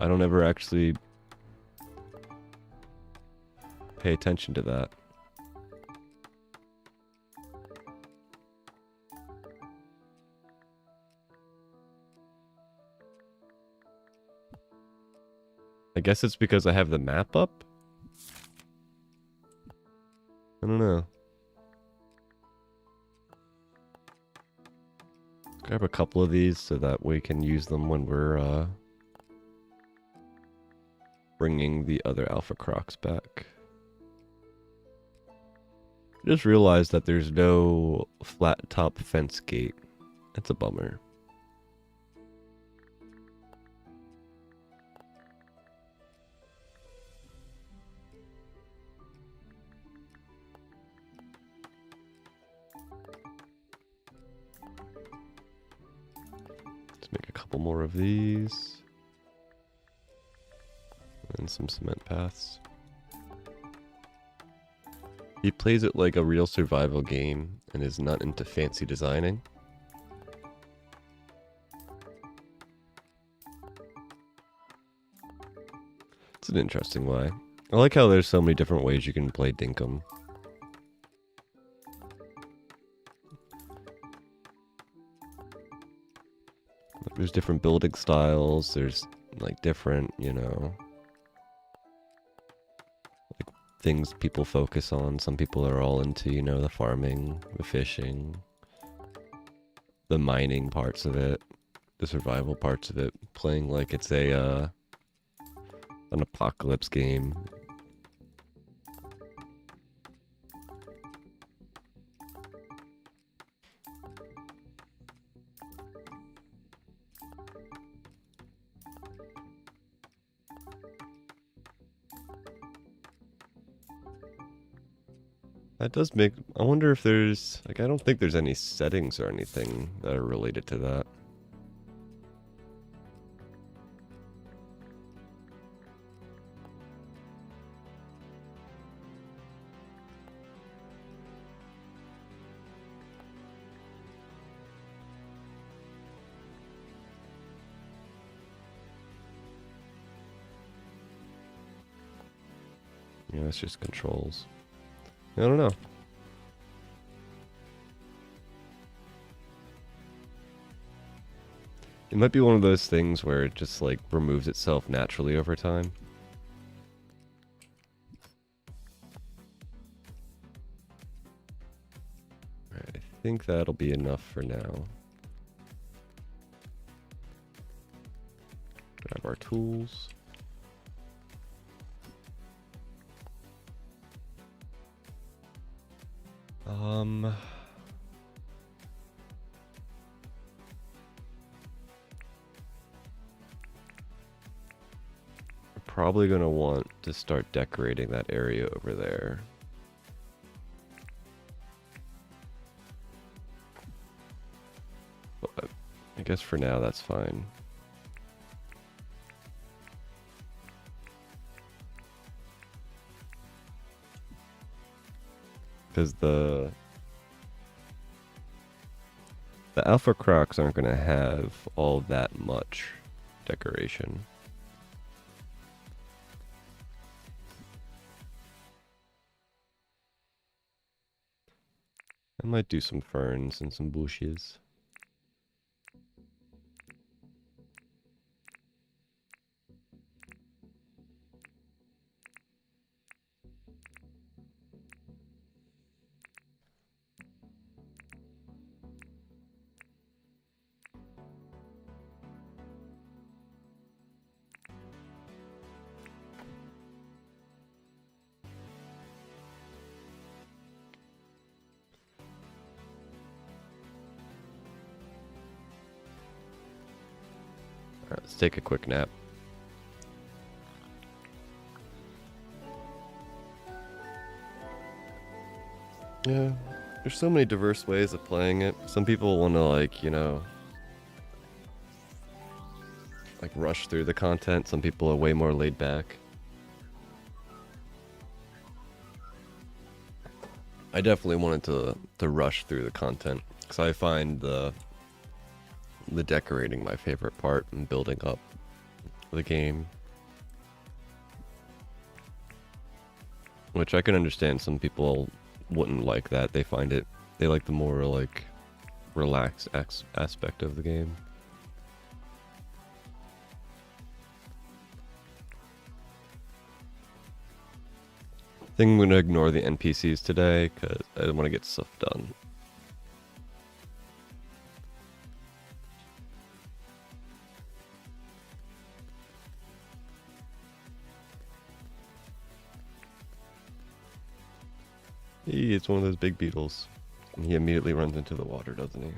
I don't ever actually pay attention to that. I guess it's because I have the map up? I don't know. Grab a couple of these so that we can use them when we're bringing the other Alpha Crocs back. Just realized that there's no flat top fence gate. That's a bummer. Let's make a couple more of these. And some cement paths. He plays it like a real survival game and is not into fancy designing. It's an interesting way. I like how there's so many different ways you can play Dinkum. There's different building styles, there's like different, you know, like things people focus on. Some people are all into, you know, the farming, the fishing, the mining parts of it, the survival parts of it, playing like it's an apocalypse game. That does make... I wonder if there's... Like, I don't think there's any settings or anything that are related to that. Yeah, it's just controls. I don't know. It might be one of those things where it just like removes itself naturally over time. Alright, I think that'll be enough for now. Grab our tools. Probably gonna want to start decorating that area over there. But I guess for now that's fine. Because the Alpha Crocs aren't gonna have all that much decoration. I might do some ferns and some bushes. Alright, let's take a quick nap. Yeah, there's so many diverse ways of playing it. Some people want to like, you know, like rush through the content. Some people are way more laid back. I definitely wanted to rush through the content because I find the decorating my favorite part and building up the game. Which I can understand some people wouldn't like that. They find it, they like the more like relaxed aspect of the game. I think I'm going to ignore the NPCs today because I want to get stuff done. It's one of those big beetles. And he immediately runs into the water, doesn't he?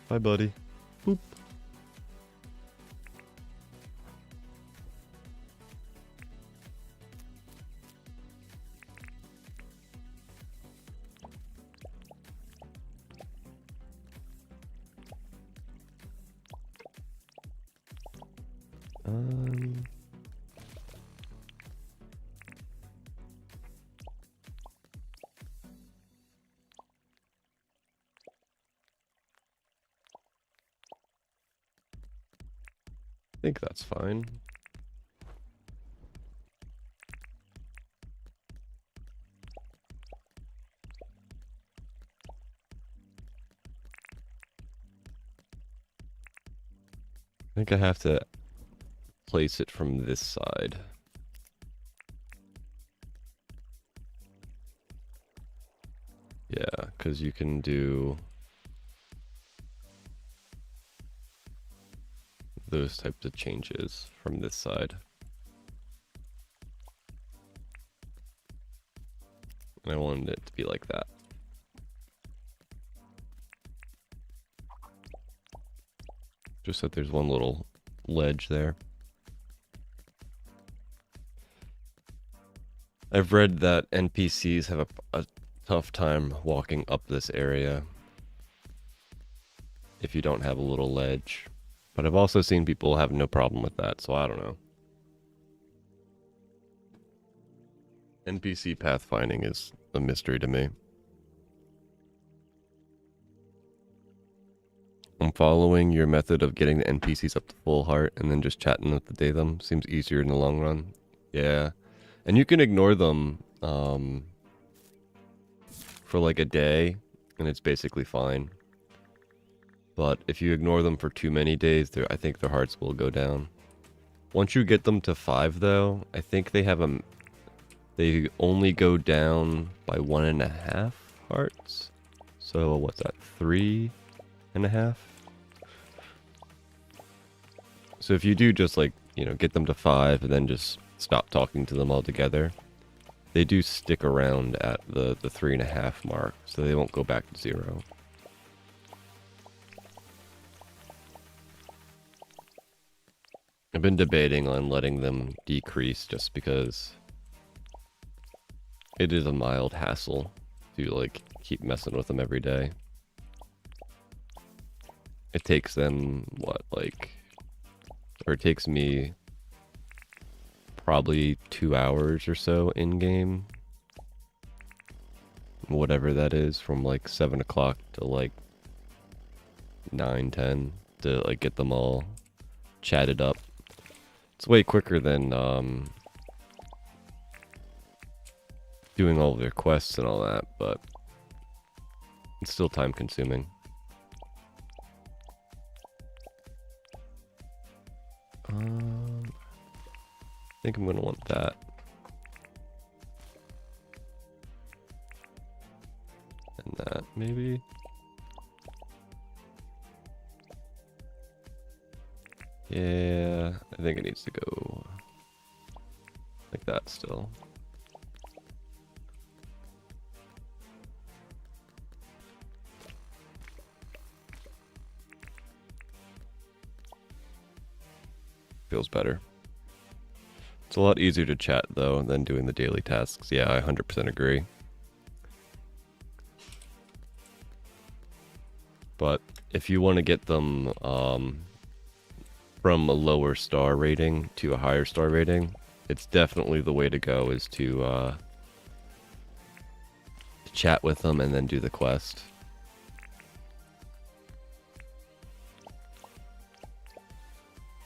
Bye, buddy. Boop. I think that's fine. I think I have to place it from this side. Yeah, because you can do those types of changes from this side. And I wanted it to be like that. Just that there's one little ledge there. I've read that NPCs have a tough time walking up this area if you don't have a little ledge. But I've also seen people have no problem with that, so I don't know. NPC pathfinding is a mystery to me. I'm following your method of getting the NPCs up to full heart and then just chatting with the Datham. Seems easier in the long run. Yeah. And you can ignore them for like a day, and it's basically fine. But if you ignore them for too many days, I think their hearts will go down. Once you get them to 5, though, I think they only go down by 1.5 hearts. So what's that? 3.5? So if you do just like, get them to 5 and then just stop talking to them altogether, they do stick around at the 3.5 mark, so they won't go back to 0. I've been debating on letting them decrease just because it is a mild hassle to like keep messing with them every day. It takes them or it takes me probably 2 hours or so in game, whatever that is, from like 7 o'clock to like 9-10 to like get them all chatted up. It's way quicker than doing all of their quests and all that, but it's still time consuming. I think I'm gonna want that. And that, maybe? Yeah, I think it needs to go like that still. Feels better. It's a lot easier to chat, though, than doing the daily tasks. Yeah, I 100% agree. But if you want to get them from a lower star rating to a higher star rating, it's definitely the way to go, is to chat with them and then do the quest.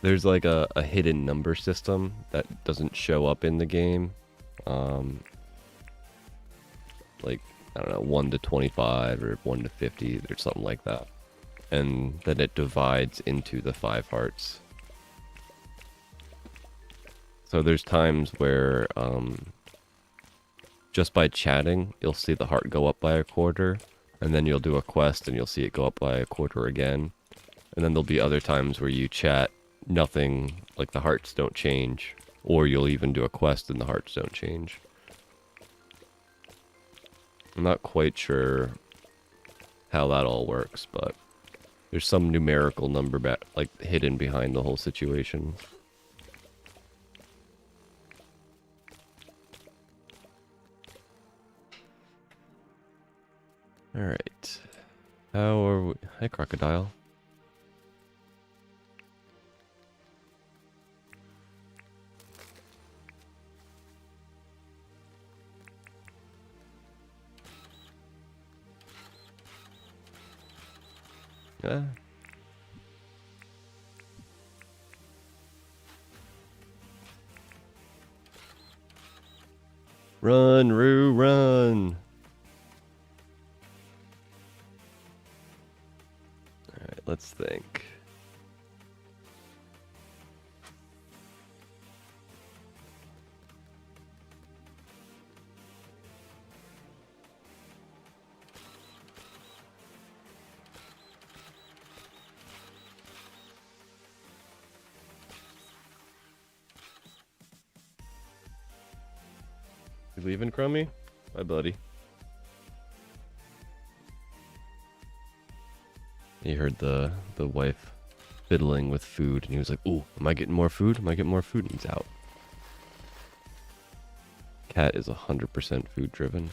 There's like a hidden number system that doesn't show up in the game. Like, I don't know, 1 to 25 or 1 to 50 or something like that. And then it divides into the 5 hearts. So there's times where just by chatting, you'll see the heart go up by a quarter, and then you'll do a quest and you'll see it go up by a quarter again. And then there'll be other times where you chat, nothing, like the hearts don't change, or you'll even do a quest and the hearts don't change. I'm not quite sure how that all works, but there's some numerical number hidden behind the whole situation. Alright. How are we? Hi, crocodile. Yeah. Run, Roo, run! Alright, let's think. You leaving, Crummy? Bye, buddy. He heard the wife fiddling with food, and he was like, "Ooh, am I getting more food? Am I getting more food?" And he's out. Cat is 100% food driven.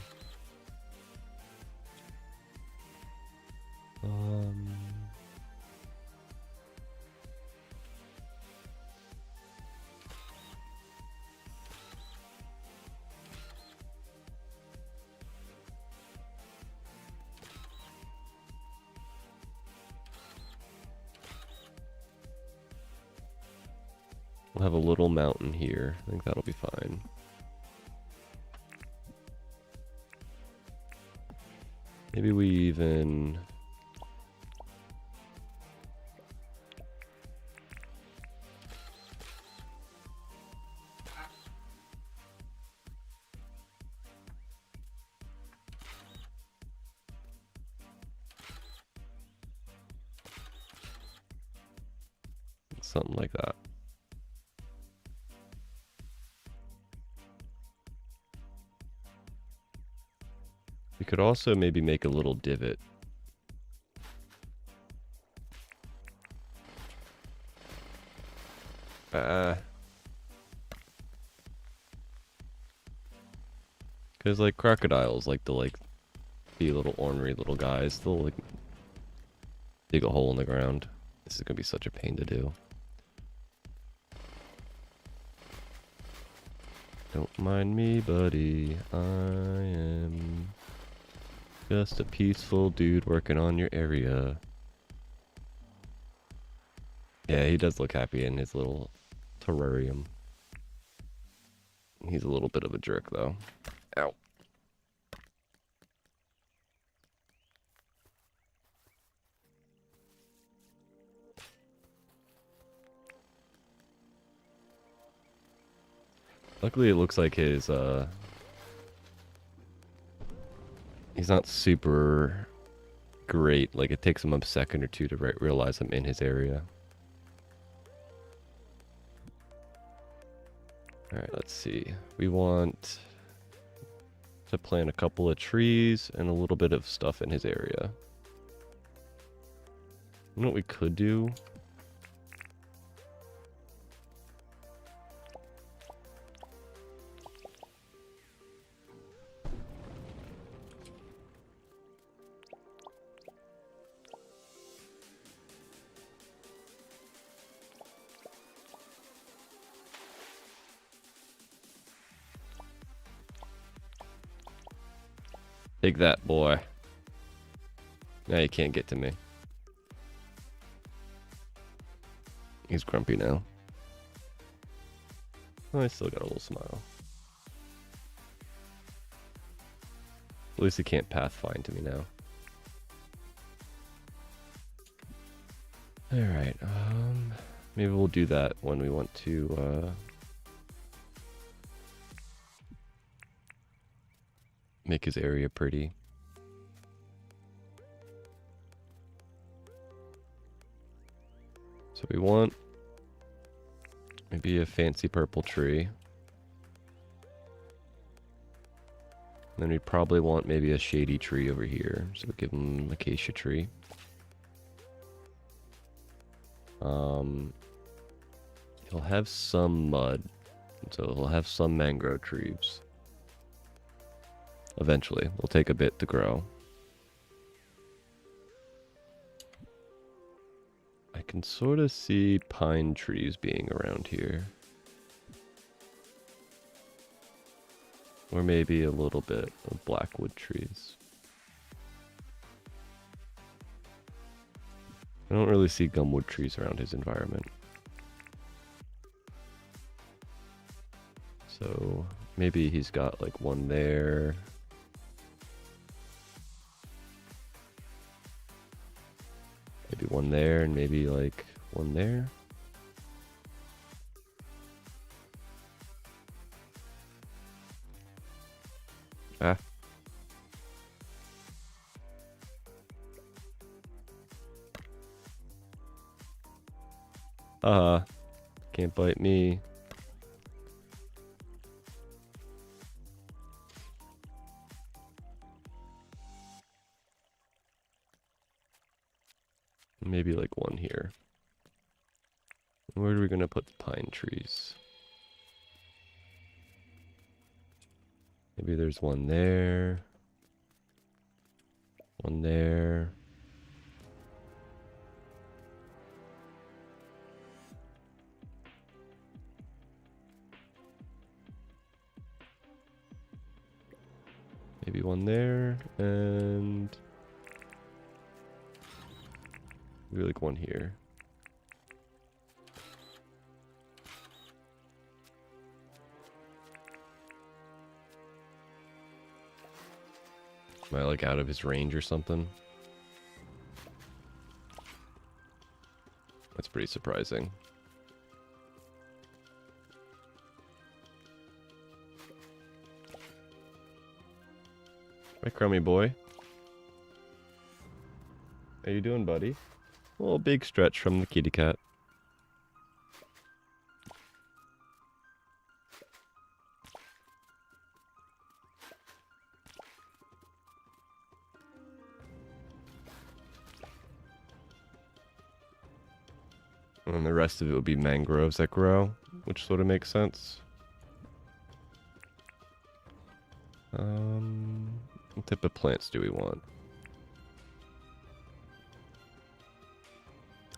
We'll have a little mountain here. I think that'll be fine. Maybe we even... something like that. We could also maybe make a little divot. Because like crocodiles like to like be little ornery little guys. They'll like dig a hole in the ground. This is gonna be such a pain to do. Don't mind me, buddy. I am just a peaceful dude working on your area. Yeah, he does look happy in his little terrarium. He's a little bit of a jerk, though. Ow. Luckily, it looks like his, he's not super great. Like, it takes him a second or two to realize I'm in his area. Alright, let's see. We want to plant a couple of trees and a little bit of stuff in his area. You know what we could do? Take that, boy. Now you can't get to me. He's grumpy now. Oh, I still got a little smile. At least he can't pathfind to me now. Alright, maybe we'll do that when we want to, make his area pretty. So we want maybe a fancy purple tree. And then we probably want maybe a shady tree over here. So we give him an acacia tree. He'll have some mud. So he'll have some mangrove trees. Eventually, they'll take a bit to grow. I can sort of see pine trees being around here. Or maybe a little bit of blackwood trees. I don't really see gumwood trees around his environment. So maybe he's got like one there. Maybe one there and maybe like one there. Ah. Can't bite me. Maybe like one here. Where are we gonna put the pine trees? Maybe there's one there. One there. Maybe one there, and maybe like one here. Am I like out of his range or something? That's pretty surprising. Hi, crummy boy. How you doing, buddy? A little big stretch from the kitty cat. And then the rest of it would be mangroves that grow, which sort of makes sense. What type of plants do we want?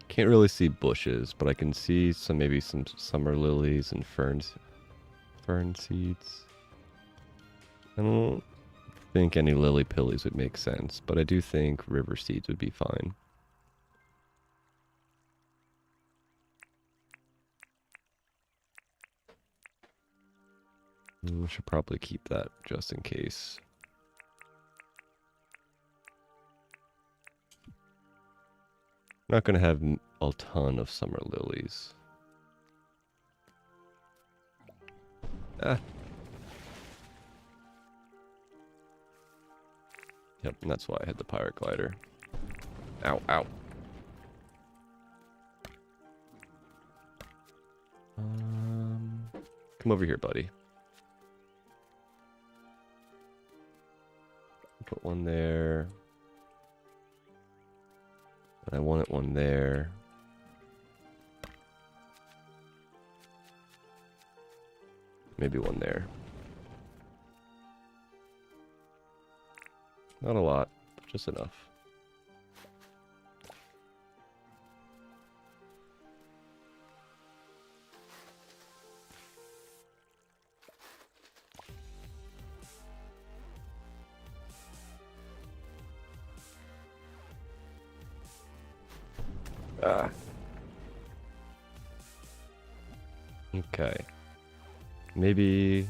Can't really see bushes, but I can see maybe some summer lilies and fern seeds. I don't think any lily pillies would make sense, but I do think river seeds would be fine. We should probably keep that just in case. Not going to have a ton of summer lilies. Ah. Yep, and that's why I had the pirate glider. Ow, ow. Come over here, buddy. Put one there. And I wanted one there. Maybe one there. Not a lot, but just enough. Ah. Okay. Maybe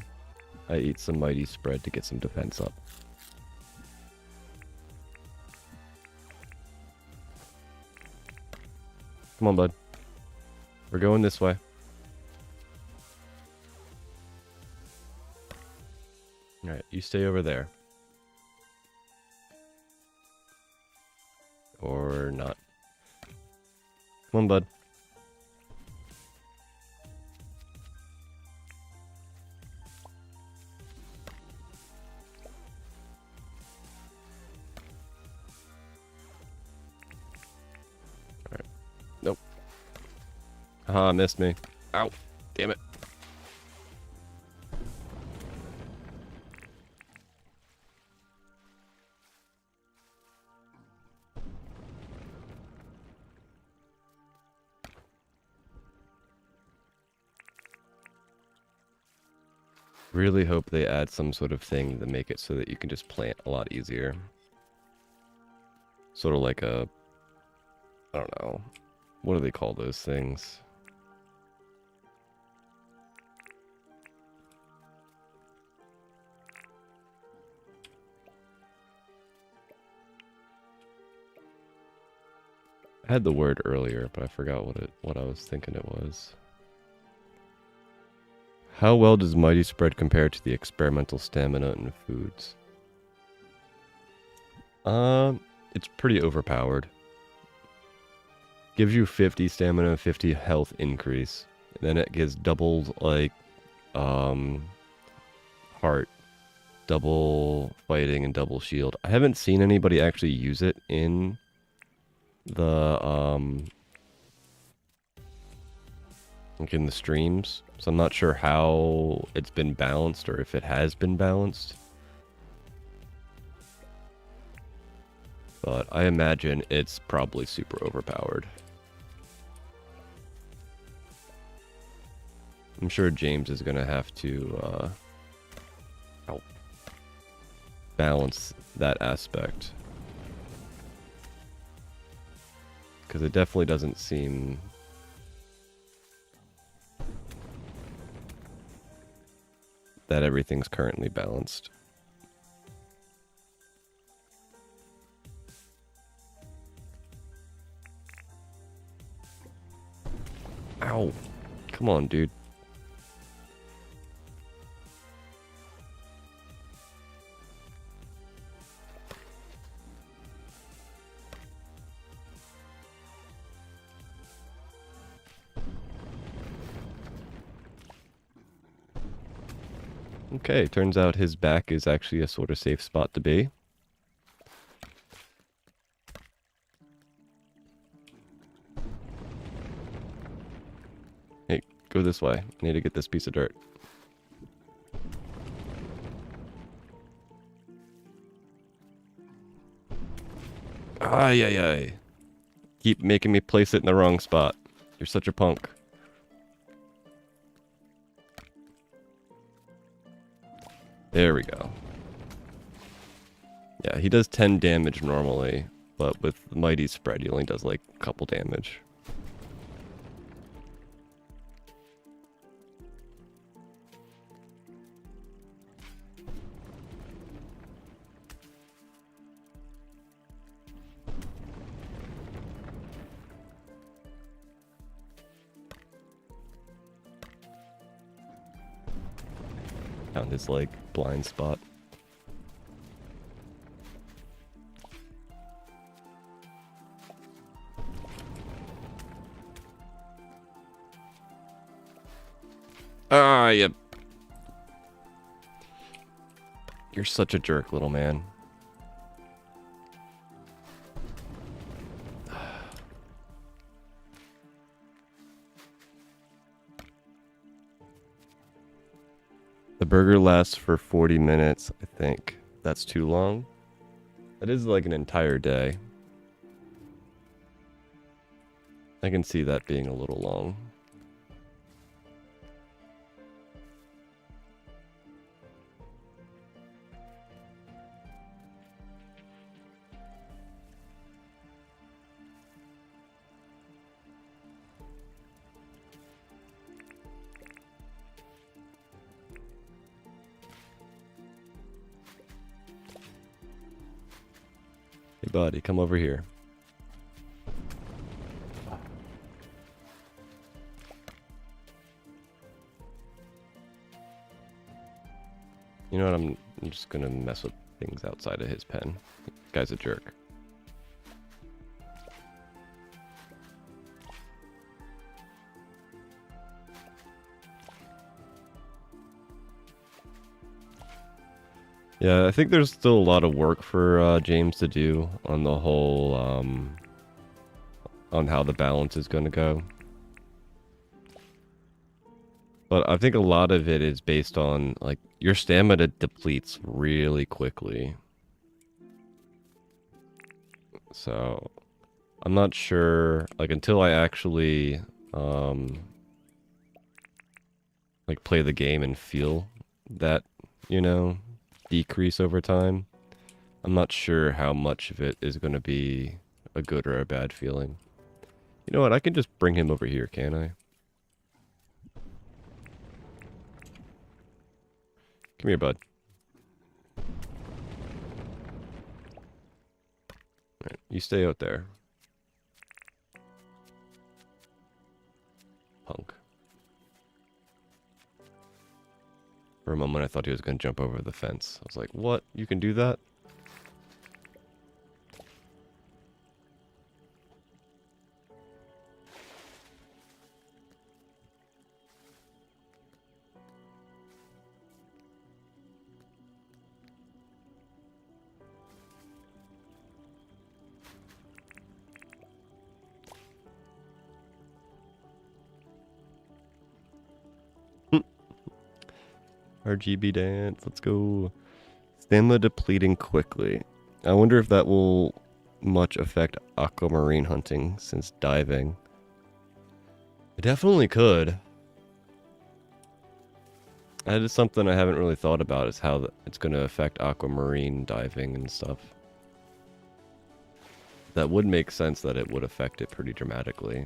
I eat some mighty spread to get some defense up. Come on, bud. We're going this way. Alright, you stay over there. Or not. Come on, bud. Alright. Nope. Haha, missed me. Ow. Damn it. Really hope they add some sort of thing to make it so that you can just plant a lot easier. Sort of like a... I don't know. What do they call those things? I had the word earlier, but I forgot what I was thinking it was. How well does Mighty Spread compare to the experimental stamina in foods? It's pretty overpowered. Gives you 50 stamina and 50 health increase. Then it gives double, like, heart, double fighting, and double shield. I haven't seen anybody actually use it in the, like in the streams. So I'm not sure how it's been balanced or if it has been balanced. But I imagine it's probably super overpowered. I'm sure James is going to have to balance that aspect. Because it definitely doesn't seem... that everything's currently balanced. Ow. Come on, dude. Okay, turns out his back is actually a sort of safe spot to be. Hey, go this way. I need to get this piece of dirt. Ay, ay, ay. Keep making me place it in the wrong spot. You're such a punk. There we go. Yeah, he does 10 damage normally, but with Mighty Spread, he only does like a couple damage. Found his like blind spot. Ah, yep. You're such a jerk, little man. The burger lasts for 40 minutes, I think. That's too long. That is like an entire day. I can see that being a little long. Hey buddy, come over here. You know what, I'm just gonna mess with things outside of his pen. Guy's a jerk. Yeah, I think there's still a lot of work for James to do on the whole, on how the balance is going to go. But I think a lot of it is based on, like, your stamina depletes really quickly. So, I'm not sure, like, until I actually, like, play the game and feel that, you know, decrease over time. I'm not sure how much of it is going to be a good or a bad feeling. You know what? I can just bring him over here, can't I? Come here, bud. Right, you stay out there. Punk. For a moment, I thought he was going to jump over the fence. I was like, what? You can do that? RGB dance, let's go. Stamina depleting quickly. I wonder if that will much affect aquamarine hunting since diving. It definitely could. That is something I haven't really thought about, is how it's going to affect aquamarine diving and stuff. That would make sense that it would affect it pretty dramatically.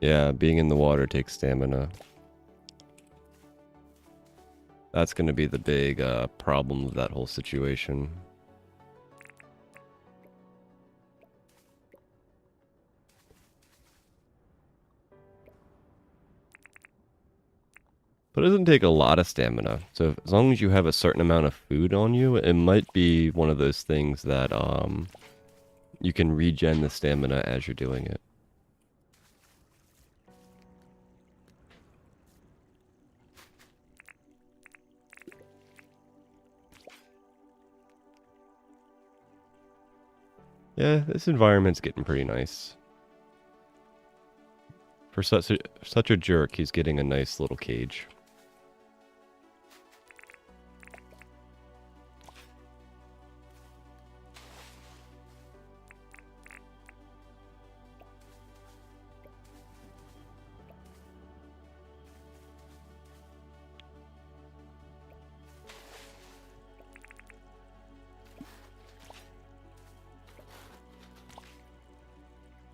Yeah, being in the water takes stamina. That's going to be the big problem of that whole situation. But it doesn't take a lot of stamina. So as long as you have a certain amount of food on you, it might be one of those things that you can regen the stamina as you're doing it. Yeah, this environment's getting pretty nice. For such a jerk, he's getting a nice little cage.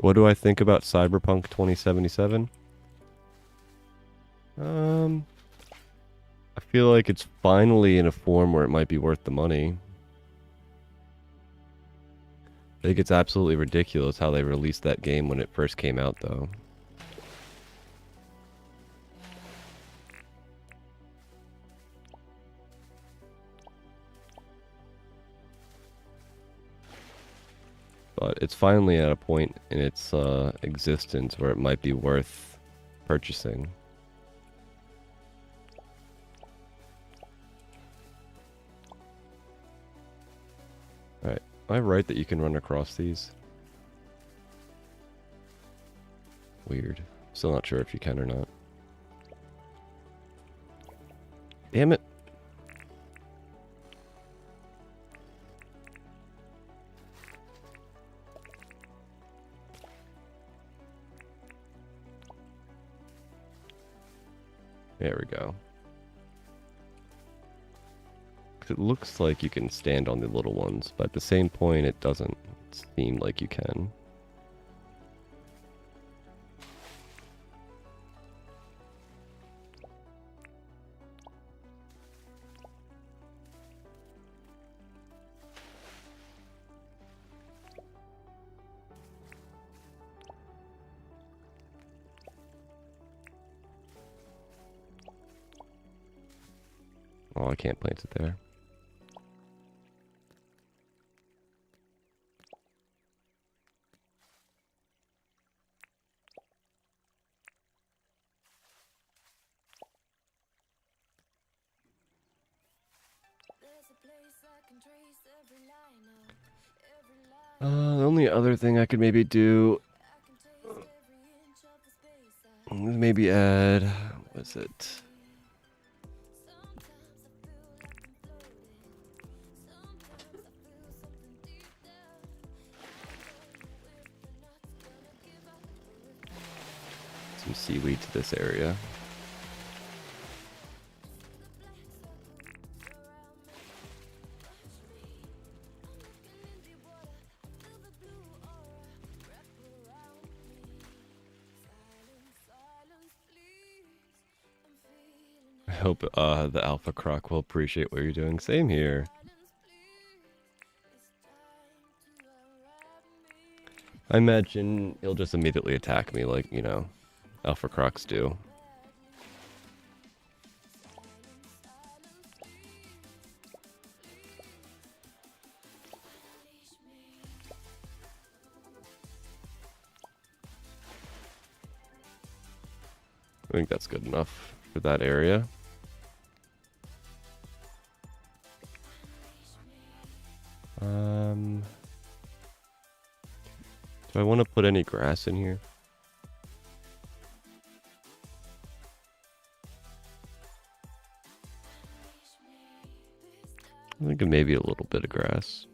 What do I think about Cyberpunk 2077? I feel like it's finally in a form where it might be worth the money. I think it's absolutely ridiculous how they released that game when it first came out, though. But it's finally at a point in its existence where it might be worth purchasing. Alright, am I right that you can run across these? Weird. Still not sure if you can or not. Damn it. There we go. It looks like you can stand on the little ones, but at the same point, it doesn't seem like you can. Oh, I can't plant it there. The only other thing I could maybe do, maybe add, what is it? Some seaweed to this area. I hope the Alpha Croc will appreciate what you're doing. Same here. I imagine he'll just immediately attack me like, you know, Alpha Crocs do. I think that's good enough for that area. Do I want to put any grass in here? I think maybe a little bit of grass.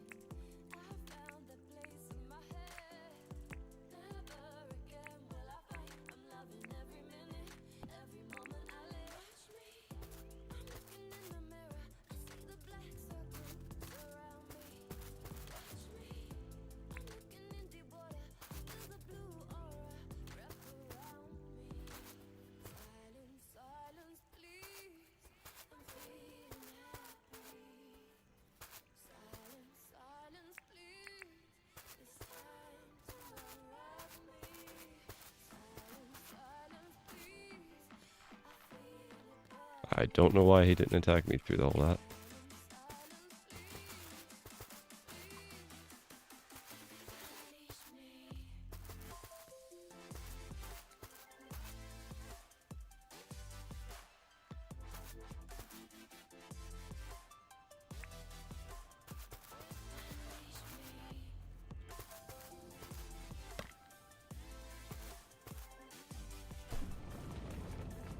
I don't know why he didn't attack me through all that.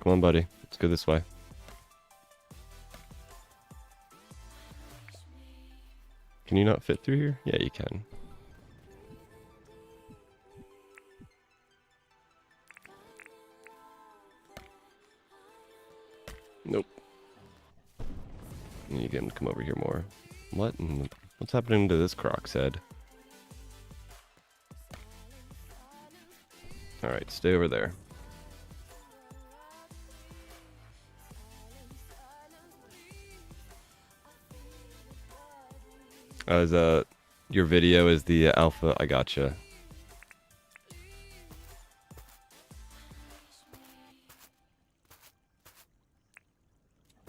Come on, buddy. Let's go this way. Can you not fit through here? Yeah, you can. Nope. You get him to come over here more. What's happening to this croc's head? Alright, stay over there. Your video is the alpha. I gotcha.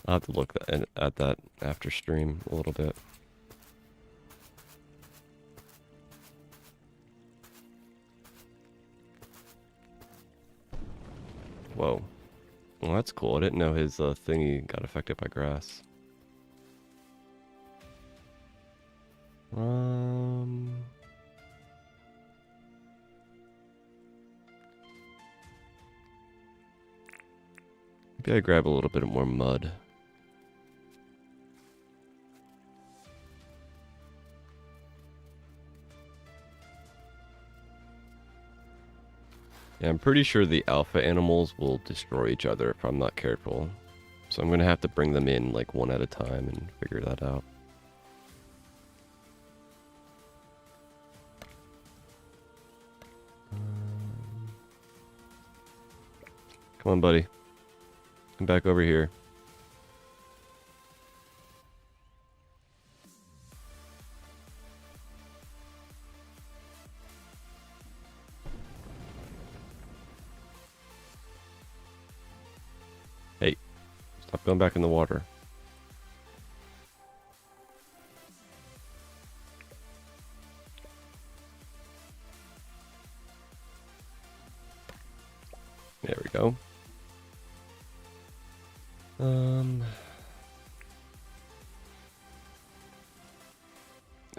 I'll have to look at that after stream a little bit. Whoa. Well, that's cool. I didn't know his thingy got affected by grass. Maybe I grab a little bit more mud. Yeah, I'm pretty sure the alpha animals will destroy each other if I'm not careful. So I'm gonna have to bring them in like one at a time and figure that out. Come on, buddy. Come back over here. Hey, stop going back in the water. There we go.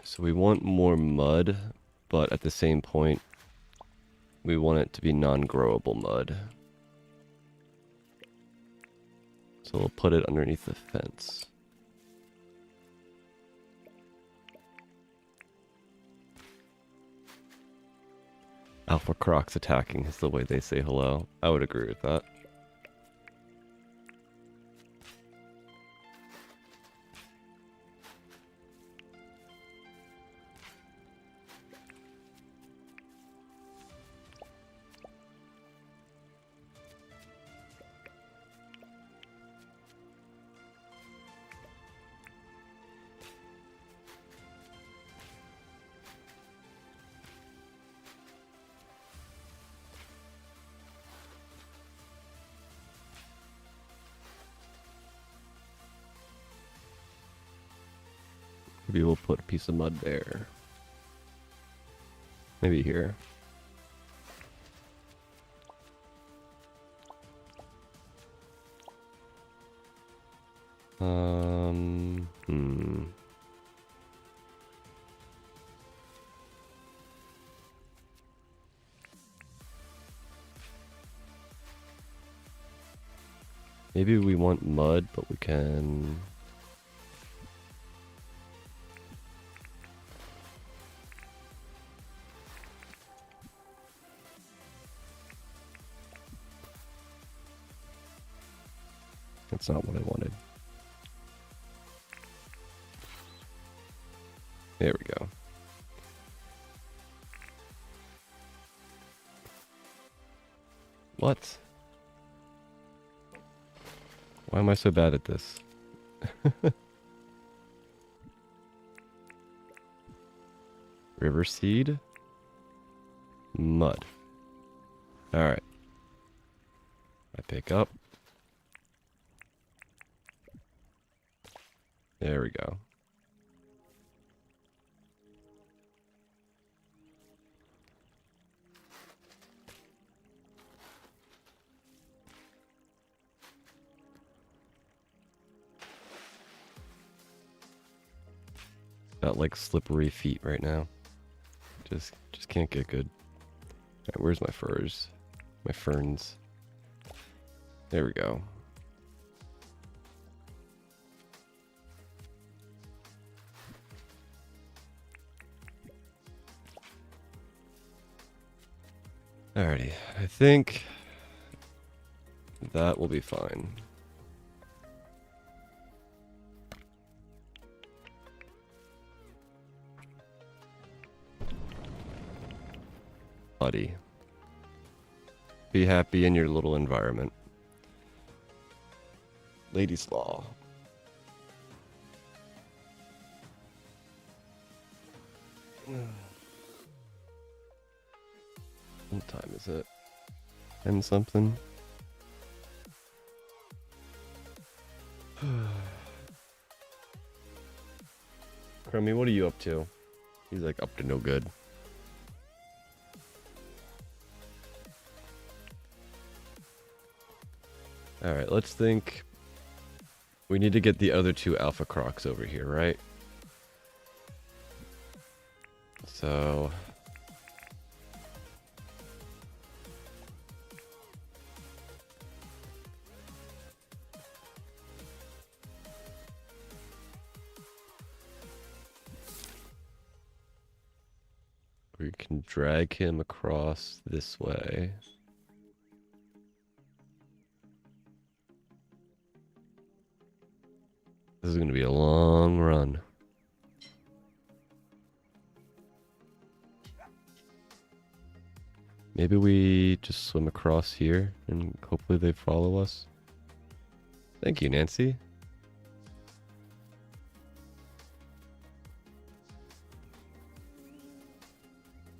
So we want more mud, but at the same point, we want it to be non-growable mud. So we'll put it underneath the fence. Alpha crocs attacking is the way they say hello. I would agree with that. Maybe we'll put a piece of mud there. Maybe here. Maybe we want mud, but we can... That's not what I wanted. There we go. What? Why am I so bad at this? River seed? Mud. Alright. I pick up. There we go. Got like slippery feet right now. Just can't get good. Alright, where's my furs? My ferns. There we go. Alrighty, I think that will be fine. Buddy. Be happy in your little environment. Ladies' Law. What time is it? 10 something? Crummy, what are you up to? He's like up to no good. Alright, let's think. We need to get the other two alpha crocs over here, right? So... we can drag him across this way. This is going to be a long run. Maybe we just swim across here and hopefully they follow us. Thank you, Nancy.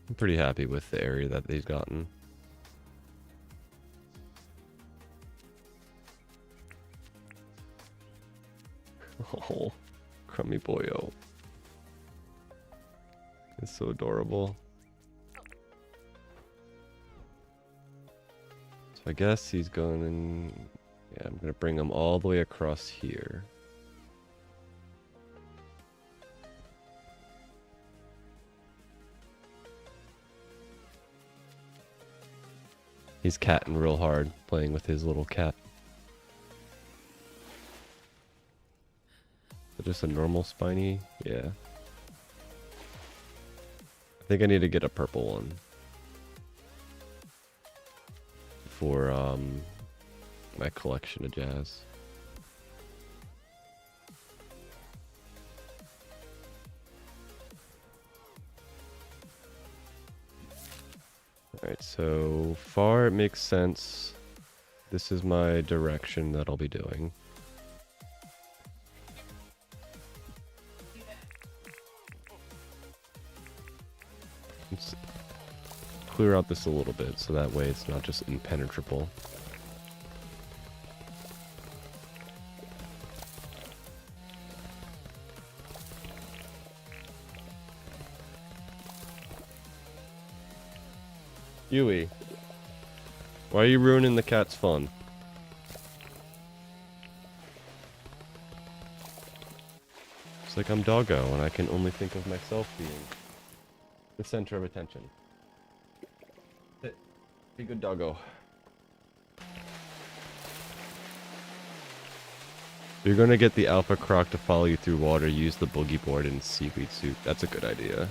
I'm pretty happy with the area that they've gotten. Oh, crummy boyo. It's so adorable. So I guess he's going in... Yeah, I'm going to bring him all the way across here. He's catting real hard, playing with his little cat. Is it just a normal spiny? Yeah. I think I need to get a purple one. For, my collection of jazz. Alright, so far it makes sense. This is my direction that I'll be doing. Let's clear out this a little bit so that way it's not just impenetrable. Yui, why are you ruining the cat's fun? It's like I'm doggo and I can only think of myself being the center of attention. Sit. Be good, doggo. If you're gonna get the alpha croc to follow you through water, use the boogie board and seaweed soup. That's a good idea.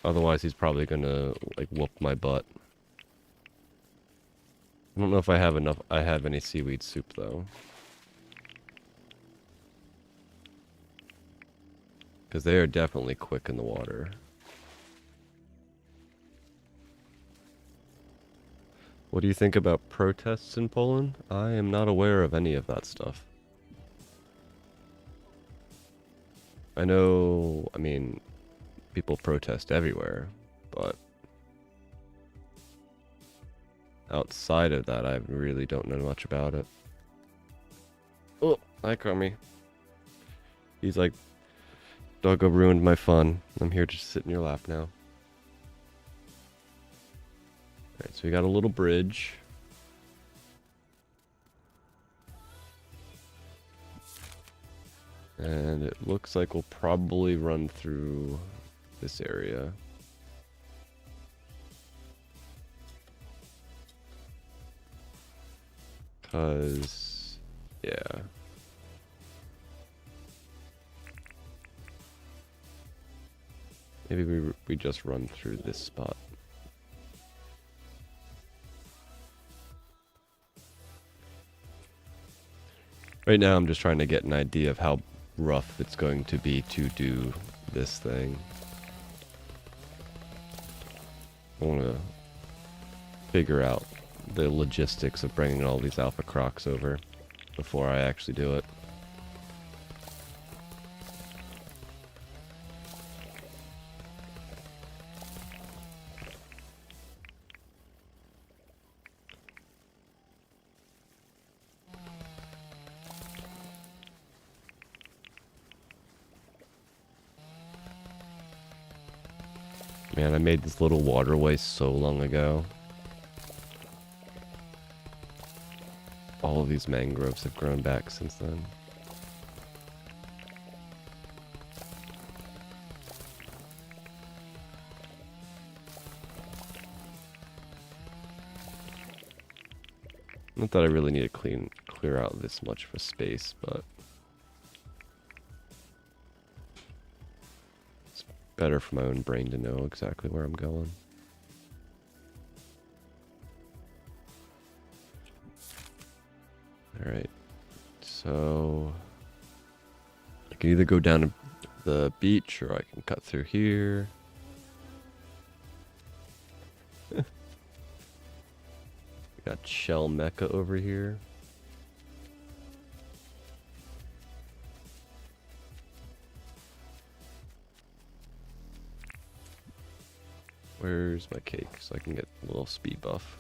Otherwise, he's probably gonna, like, whoop my butt. I don't know if I have enough. I have any seaweed soup, though. Because they are definitely quick in the water. What do you think about protests in Poland? I am not aware of any of that stuff. I know, I mean... people protest everywhere, but outside of that, I really don't know much about it. Oh. Hi, Crummy. He's like, Doggo ruined my fun. I'm here to sit in your lap now. Alright, so we got a little bridge. And it looks like we'll probably run through this area. Cause, yeah. Maybe we just run through this spot. Right now I'm just trying to get an idea of how rough it's going to be to do this thing. I want to figure out the logistics of bringing all these alpha crocs over before I actually do it. Man, I made this little waterway so long ago. All of these mangroves have grown back since then. Not that I really need to clear out this much of a space, but it's better for my own brain to know exactly where I'm going. Alright, so I can either go down to the beach or I can cut through here. We got Shell Mecca over here. Where's my cake so I can get a little speed buff?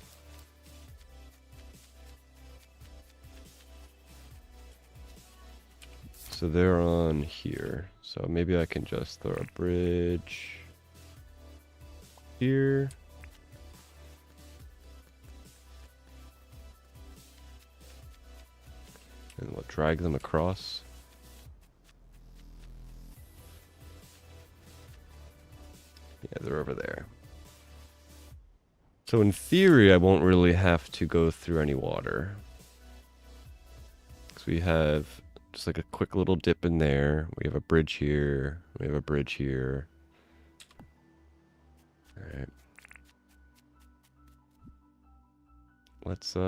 So they're on here. So maybe I can just throw a bridge here. And we'll drag them across. Yeah, they're over there. So in theory, I won't really have to go through any water. Because we have just like a quick little dip in there. We have a bridge here. We have a bridge here. Alright. Let's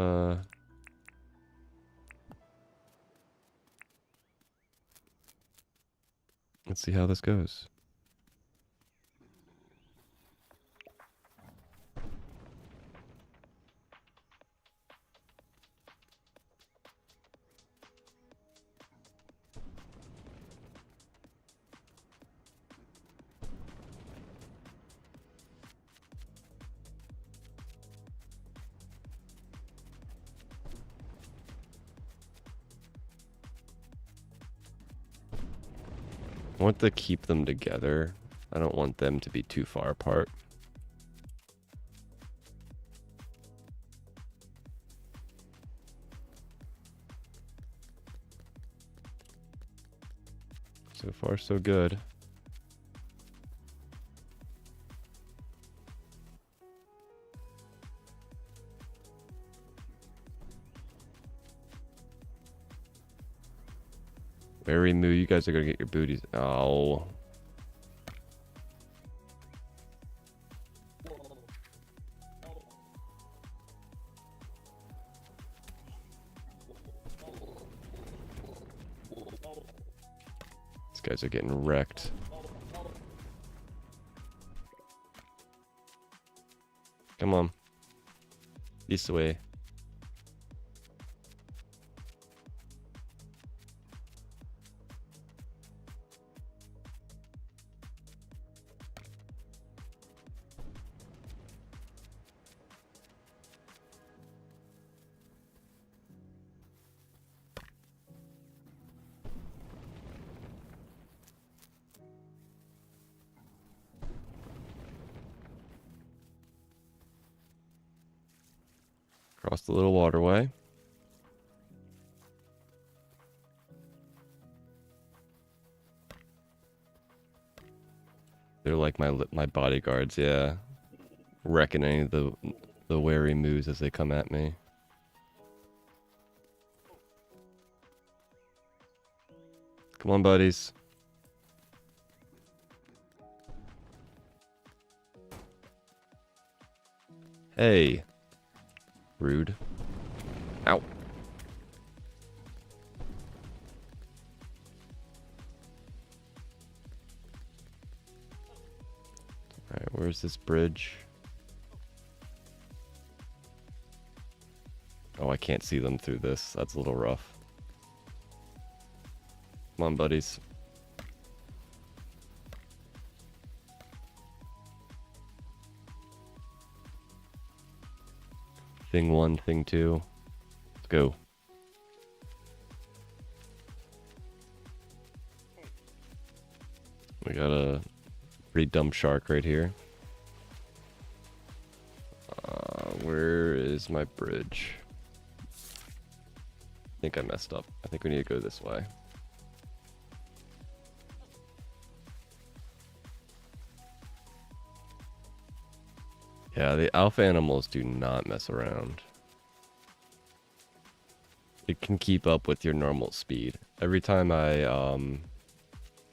see how this goes. I want to keep them together. I don't want them to be too far apart. So far, so good. Berry Moo, you guys are gonna get your booties. Oh. These guys are getting wrecked. Come on. This way. Across the little waterway. They're like my bodyguards, yeah. Wrecking any of the wary moves as they come at me. Come on, buddies. Hey. Rude. Ow. Alright, where's this bridge? Oh, I can't see them through this. That's a little rough. Come on, buddies. Thing 1, thing 2. Let's go. We got a pretty dumb shark right here. Where is my bridge? I think I messed up. I think we need to go this way. Yeah, the alpha animals do not mess around. It can keep up with your normal speed. Every time I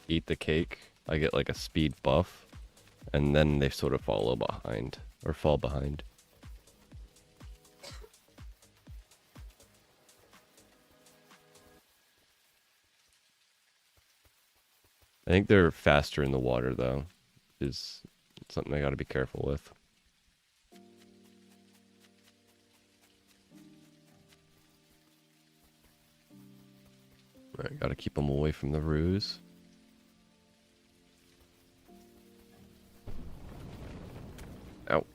eat the cake, I get like a speed buff, and then they sort of follow behind, or fall behind. I think they're faster in the water though, is something I gotta be careful with. Alright, gotta keep them away from the ruse. Ow.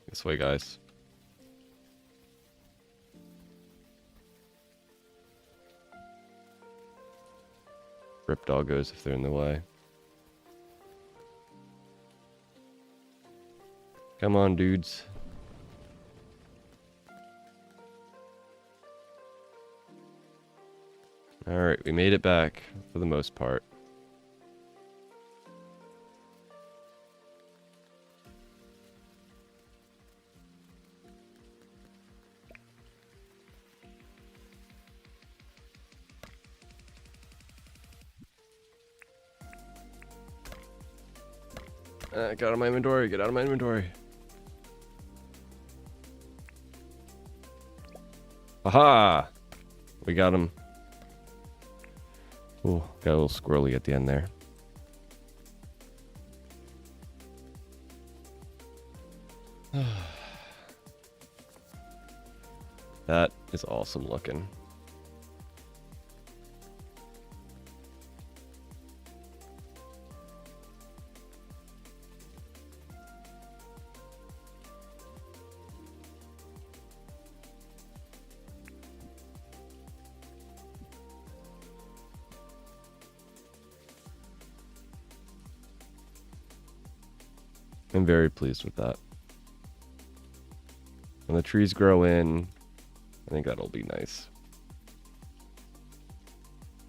This way, guys. Rip doggos if they're in the way. Come on, dudes. Alright, we made it back for the most part. Get out of my inventory, get out of my inventory. Aha! We got him. Ooh, got a little squirrely at the end there. That is awesome looking. I'm very pleased with that. When the trees grow in, I think that'll be nice.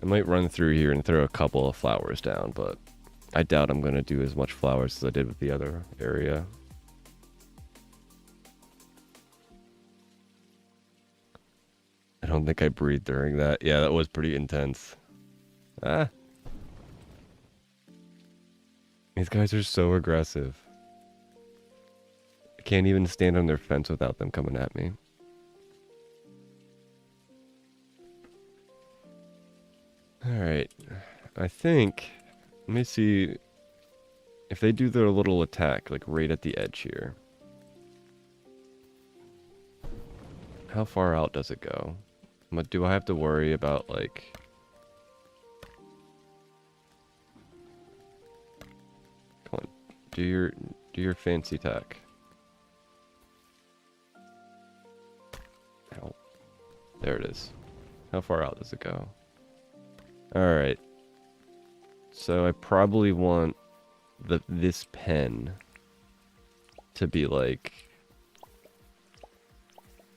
I might run through here and throw a couple of flowers down, but I doubt I'm going to do as much flowers as I did with the other area. I don't think I breathed during that. Yeah, that was pretty intense. Ah. These guys are so aggressive. I can't even stand on their fence without them coming at me. Alright. I think... Let me see if they do their little attack, like right at the edge here. How far out does it go? Do I have to worry about, like... Come on. Do your fancy attack. Ow. There it is. How far out does it go? Alright. So I probably want this pen to be like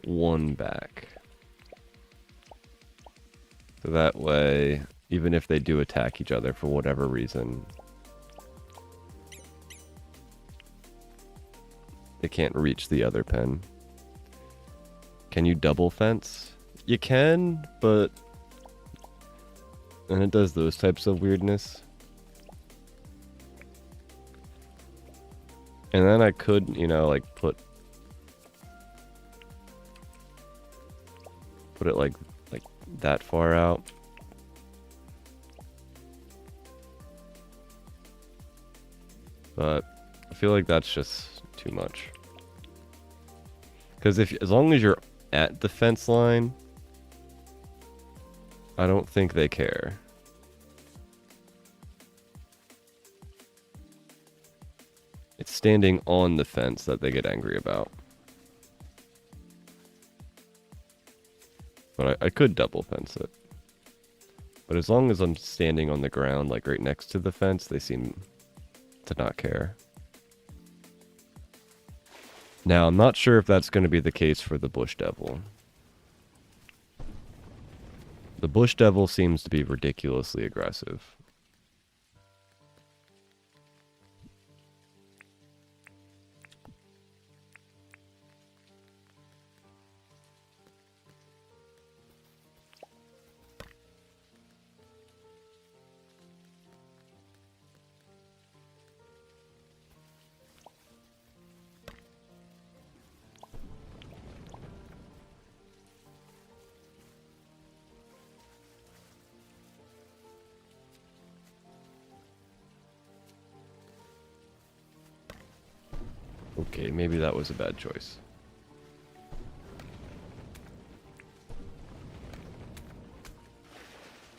one back. So that way, even if they do attack each other for whatever reason, they can't reach the other pen. Can you double fence? You can, but... And it does those types of weirdness. And then I could, you know, like put it like that far out. But I feel like that's just too much. Because as long as you're at the fence line, I don't think they care. It's standing on the fence that they get angry about. But I could double fence it. But as long as I'm standing on the ground, like right next to the fence, they seem to not care. Now, I'm not sure if that's going to be the case for the bush devil. The bush devil seems to be ridiculously aggressive. Okay, maybe that was a bad choice.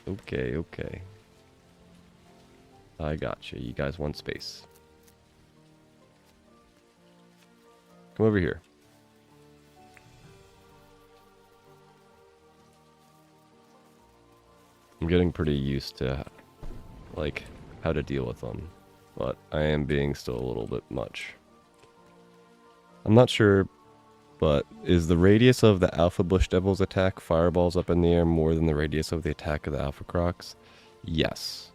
Okay, okay. I gotcha. You guys want space. Come over here. I'm getting pretty used to, like, how to deal with them. But I am being still a little bit much. I'm not sure, but is the radius of the Alpha Bush Devil's attack fireballs up in the air more than the radius of the attack of the Alpha Crocs? Yes.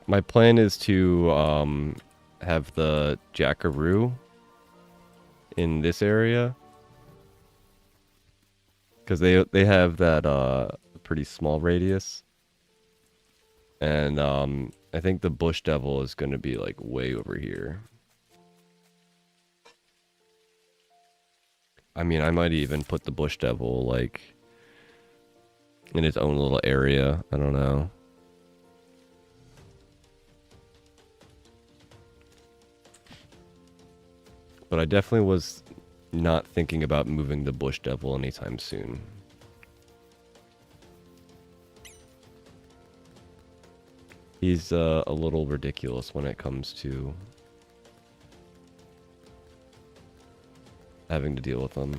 My plan is to have the Jackaroo in this area. Because they have that pretty small radius. And I think the Bush Devil is going to be like way over here. I mean, I might even put the Bush Devil, like, in its own little area. I don't know. But I definitely was not thinking about moving the Bush Devil anytime soon. He's a little ridiculous when it comes to having to deal with them.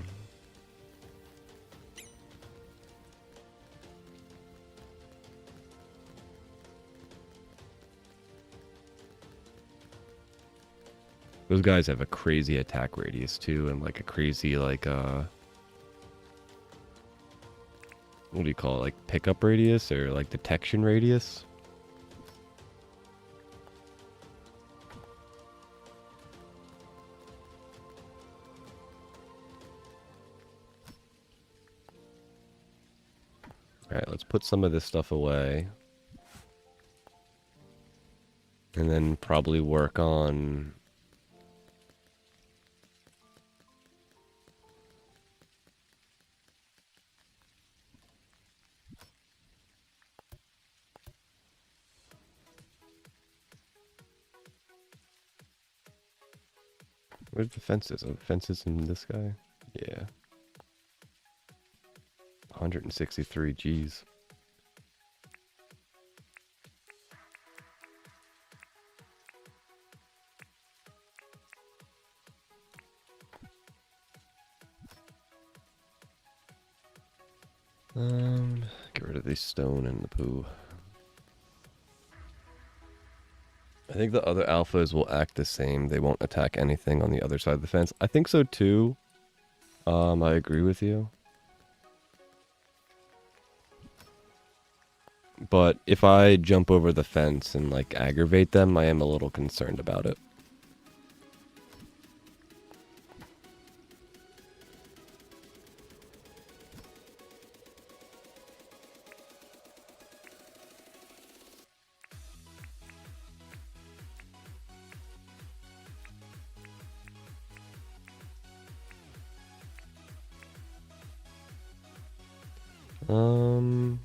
Those guys have a crazy attack radius too, and like a crazy like what do you call it? Like pickup radius or like detection radius? Alright, let's put some of this stuff away. And then probably work on... Where's the fences? Are the fences in this guy? Yeah. 163 Gs. Get rid of the stone and the poo. I think the other alphas will act the same. They won't attack anything on the other side of the fence. I think so too. I agree with you. But if I jump over the fence and like aggravate them, I am a little concerned about it. Um,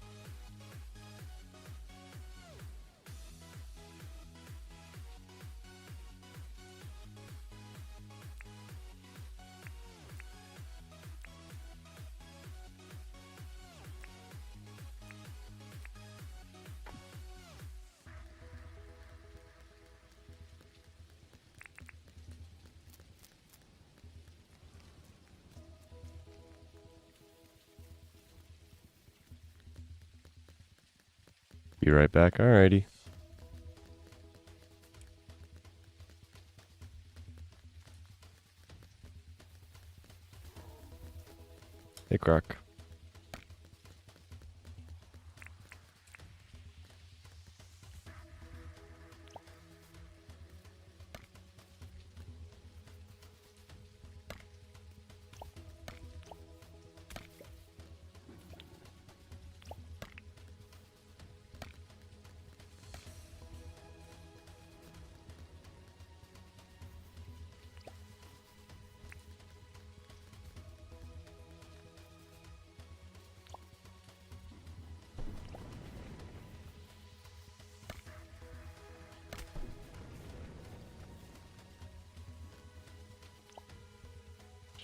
be right back. Alrighty. Hey, Croc.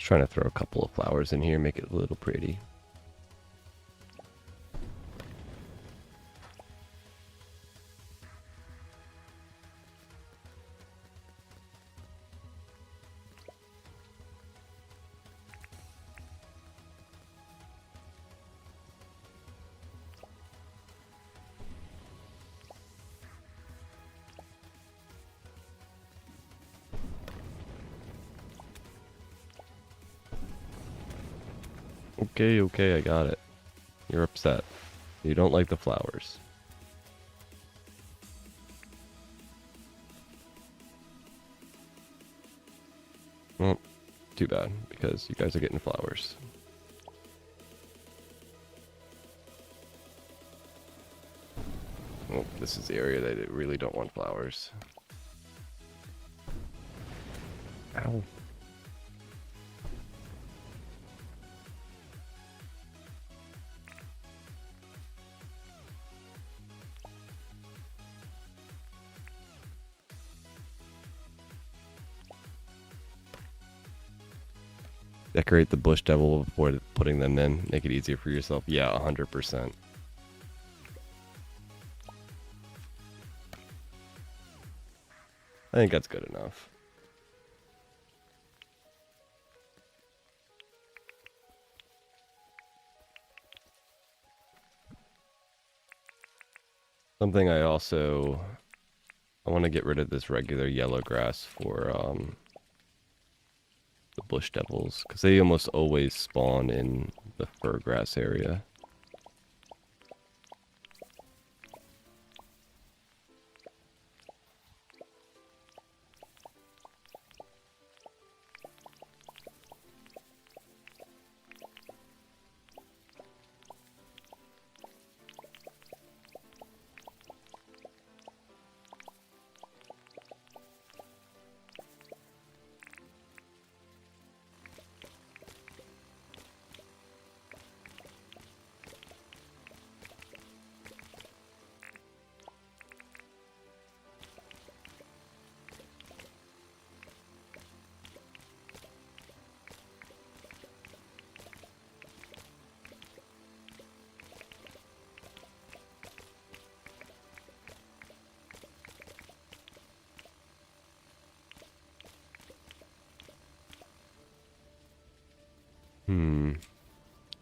Just trying to throw a couple of flowers in here, make it a little pretty. Okay, okay, I got it. You're upset. You don't like the flowers. Well, too bad, because you guys are getting flowers. Oh, this is the area that I really don't want flowers. Ow. Decorate the bush devil before putting them in. Make it easier for yourself. Yeah, 100%. I think that's good enough. Something I want to get rid of this regular yellow grass for the bush devils, because they almost always spawn in the fir grass area.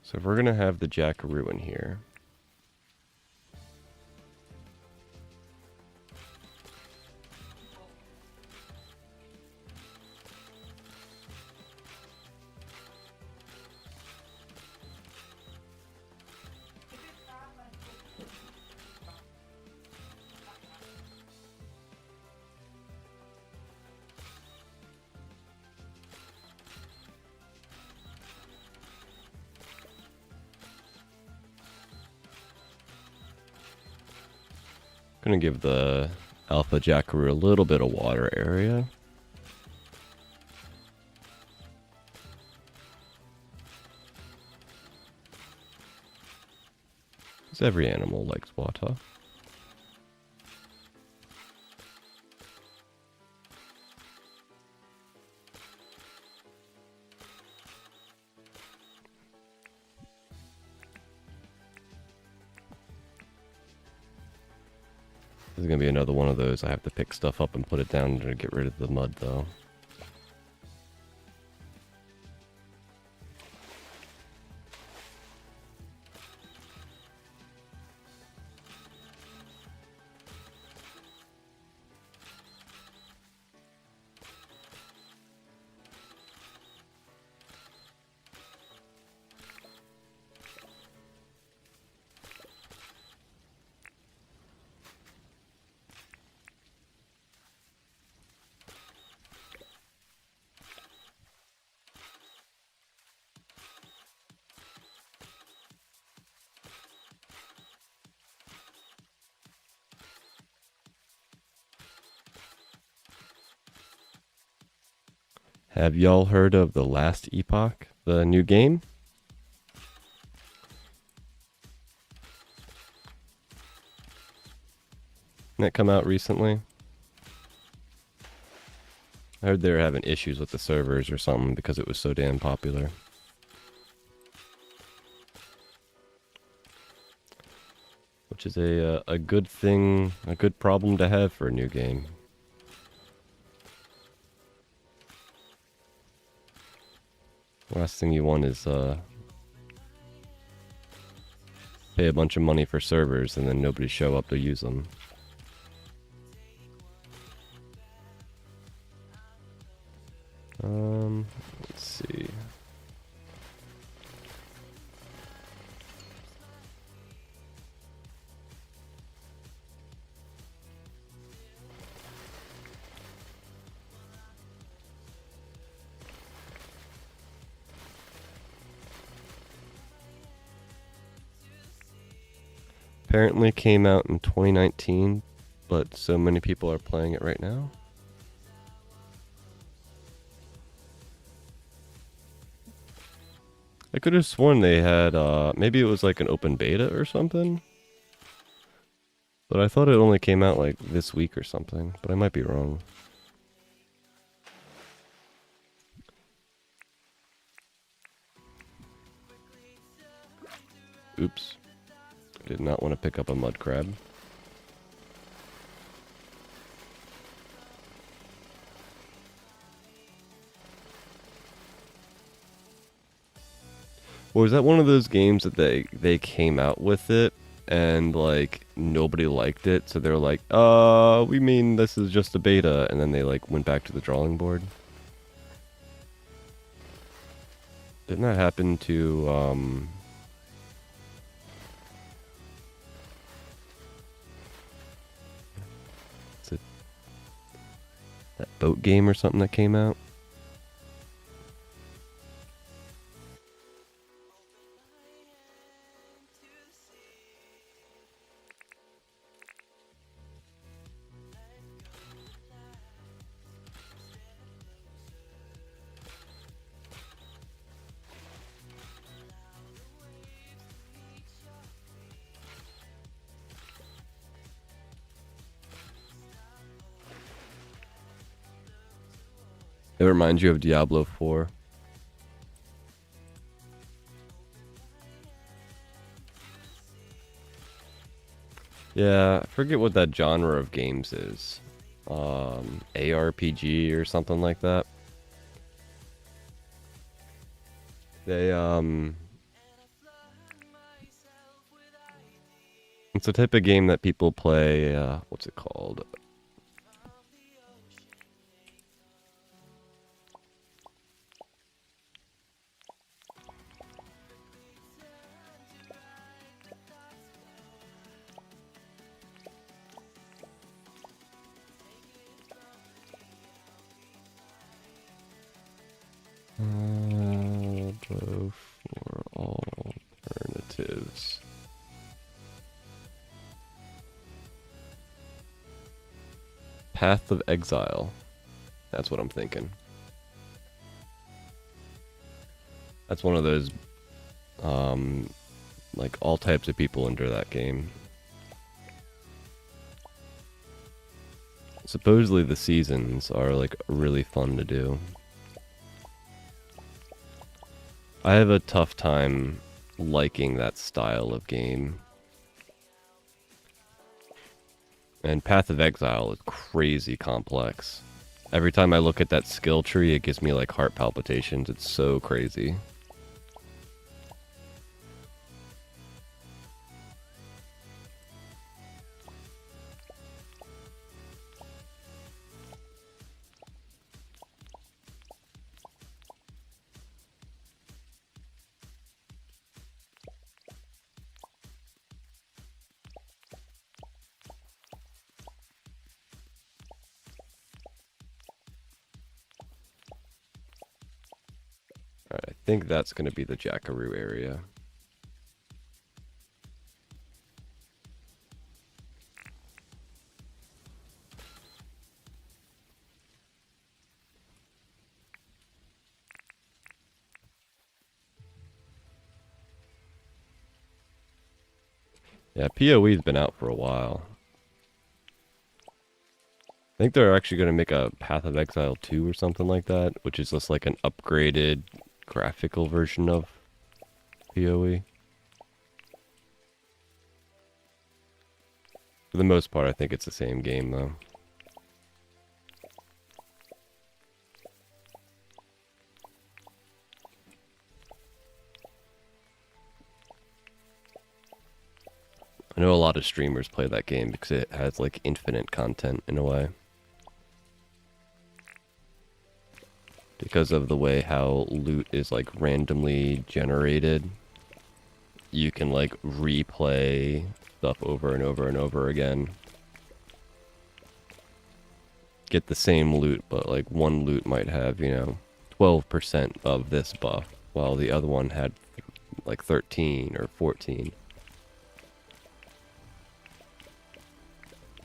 So if we're gonna have the jackaroo in here, gonna give the alpha jackaroo a little bit of water area. Because every animal likes water. This is gonna be another one of those. I have to pick stuff up and put it down to get rid of the mud, though. Have y'all heard of The Last Epoch, the new game? That come out recently? I heard they were having issues with the servers or something because it was so damn popular. Which is a good thing, a good problem to have for a new game. Last thing you want is pay a bunch of money for servers and then nobody show up to use them. Let's see. Apparently came out in 2019, but so many people are playing it right now. I could have sworn they had, maybe it was like an open beta or something. But I thought it only came out like this week or something, but I might be wrong. Oops. Did not want to pick up a mud crab. Or was that one of those games that they came out with it and like nobody liked it, so they're like, we mean this is just a beta, and then they like went back to the drawing board? Didn't that happen to is it that boat game or something that came out? It reminds you of Diablo 4. Yeah, I forget what that genre of games is. ARPG or something like that. They, it's a type of game that people play, what's it called? Go for alternatives. Path of Exile. That's what I'm thinking. That's one of those, like all types of people enter that game. Supposedly the seasons are like really fun to do. I have a tough time liking that style of game. And Path of Exile is crazy complex. Every time I look at that skill tree, it gives me like heart palpitations. It's so crazy. Alright, I think that's going to be the Jackaroo area. Yeah, PoE's been out for a while. I think they're actually going to make a Path of Exile 2 or something like that, which is just like an upgraded graphical version of PoE. For the most part, I think it's the same game, though. I know a lot of streamers play that game because it has like infinite content in a way. Because of the way how loot is like randomly generated, you can like replay stuff over and over and over again. Get the same loot, but like one loot might have, 12% of this buff, while the other one had like 13 or 14.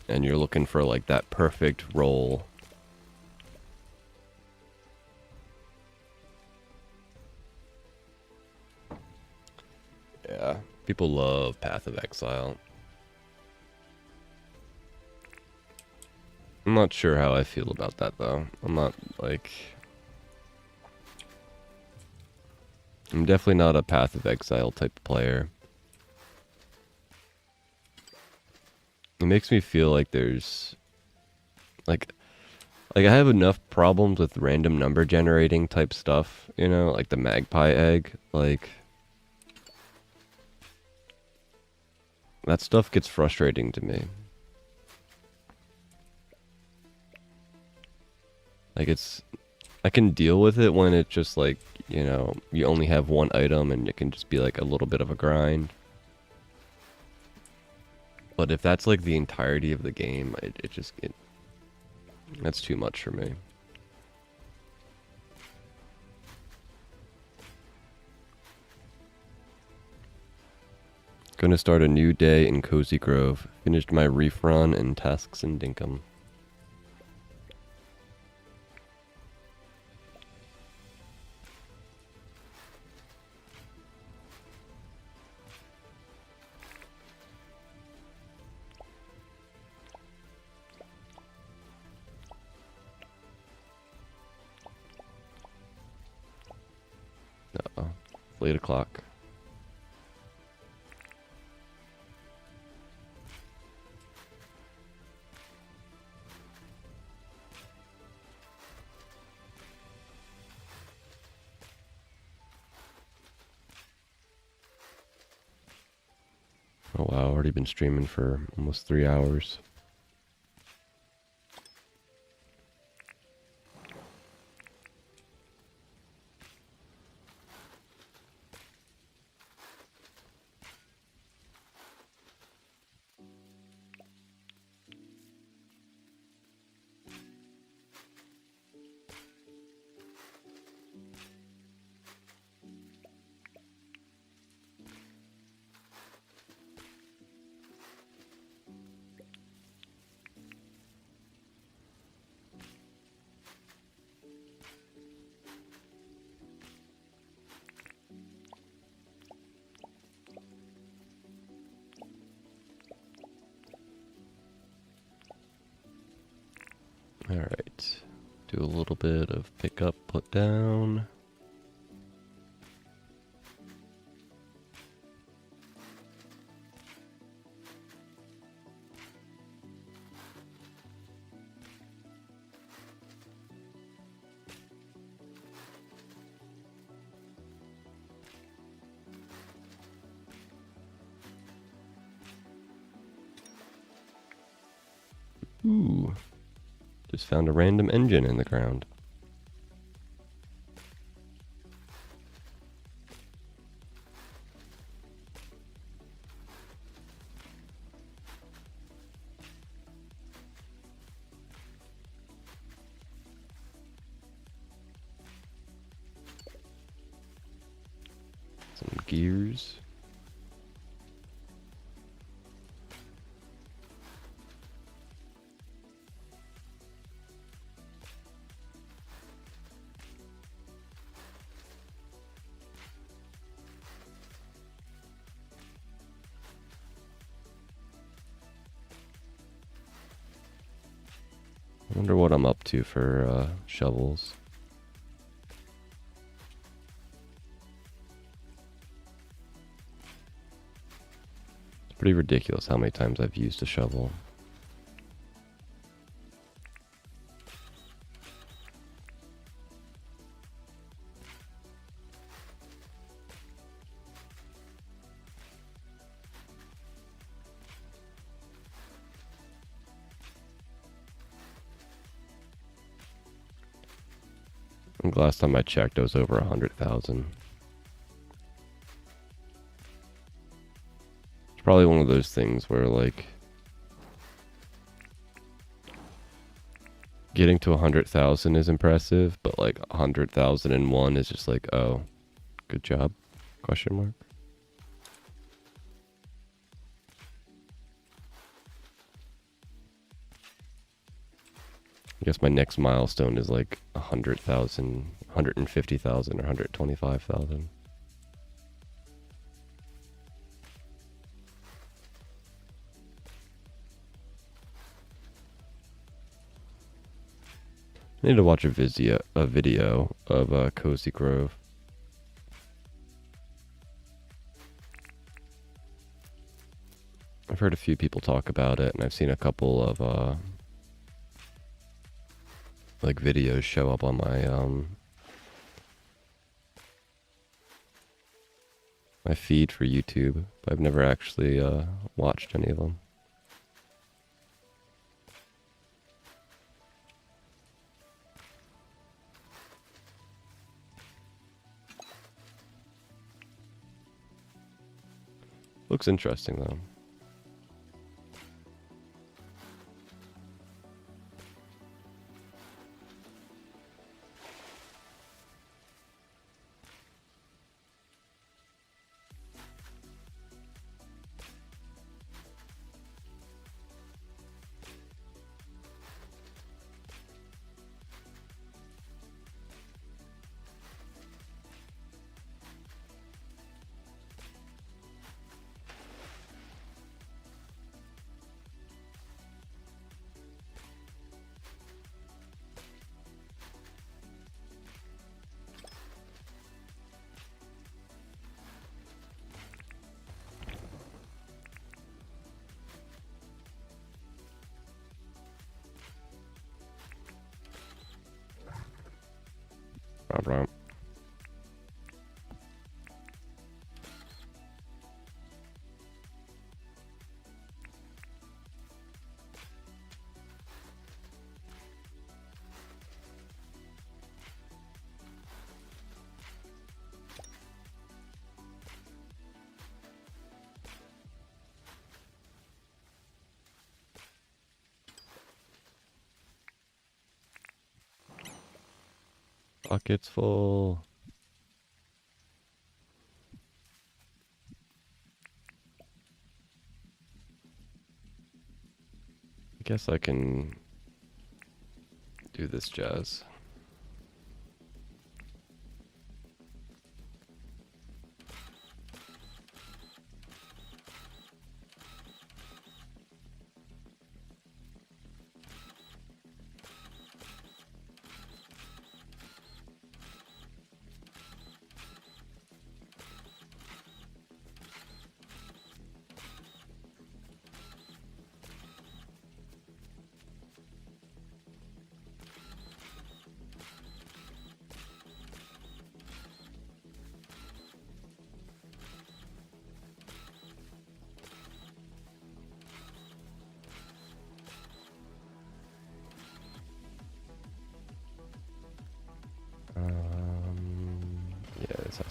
And you're looking for like that perfect roll. Yeah, people love Path of Exile. I'm not sure how I feel about that though. I'm definitely not a Path of Exile type of player. It makes me feel like there's like I have enough problems with random number generating type stuff, like the magpie egg, like that stuff gets frustrating to me. Like I can deal with it when it's just like, you only have one item and it can just be like a little bit of a grind. But if that's like the entirety of the game, that's too much for me. Gonna start a new day in Cozy Grove. Finished my reef run and tasks in Dinkum. Uh-oh. 8 o'clock. Oh wow, already been streaming for almost 3 hours. Do a little bit of pick up, put down. Ooh, just found a random engine in the ground. Some gears. I wonder what I'm up to for shovels. It's pretty ridiculous how many times I've used a shovel. I think last time I checked, it was over 100,000. It's probably one of those things where, like, getting to 100,000 is impressive, but like 100,001 is just like, oh, good job? Question mark. I guess my next milestone is like 100,000, 150,000, or 125,000. I need to watch a video of Cozy Grove. I've heard a few people talk about it, and I've seen a couple of like videos show up on my my feed for YouTube, but I've never actually watched any of them. Looks interesting though. Blah. Bucket's full. I guess I can do this jazz.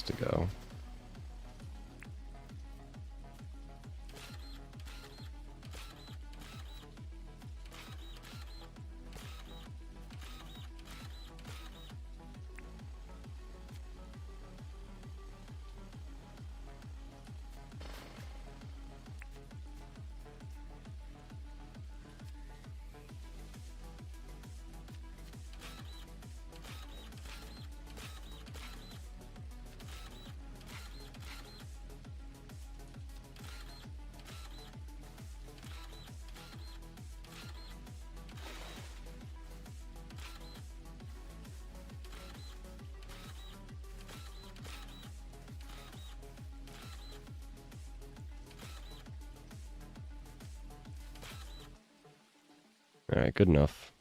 has to go. Alright, good enough.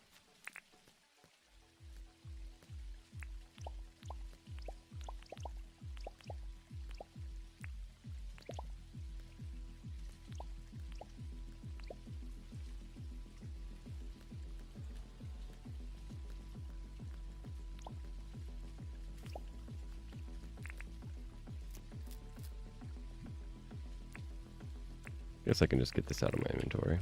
Guess I can just get this out of my inventory.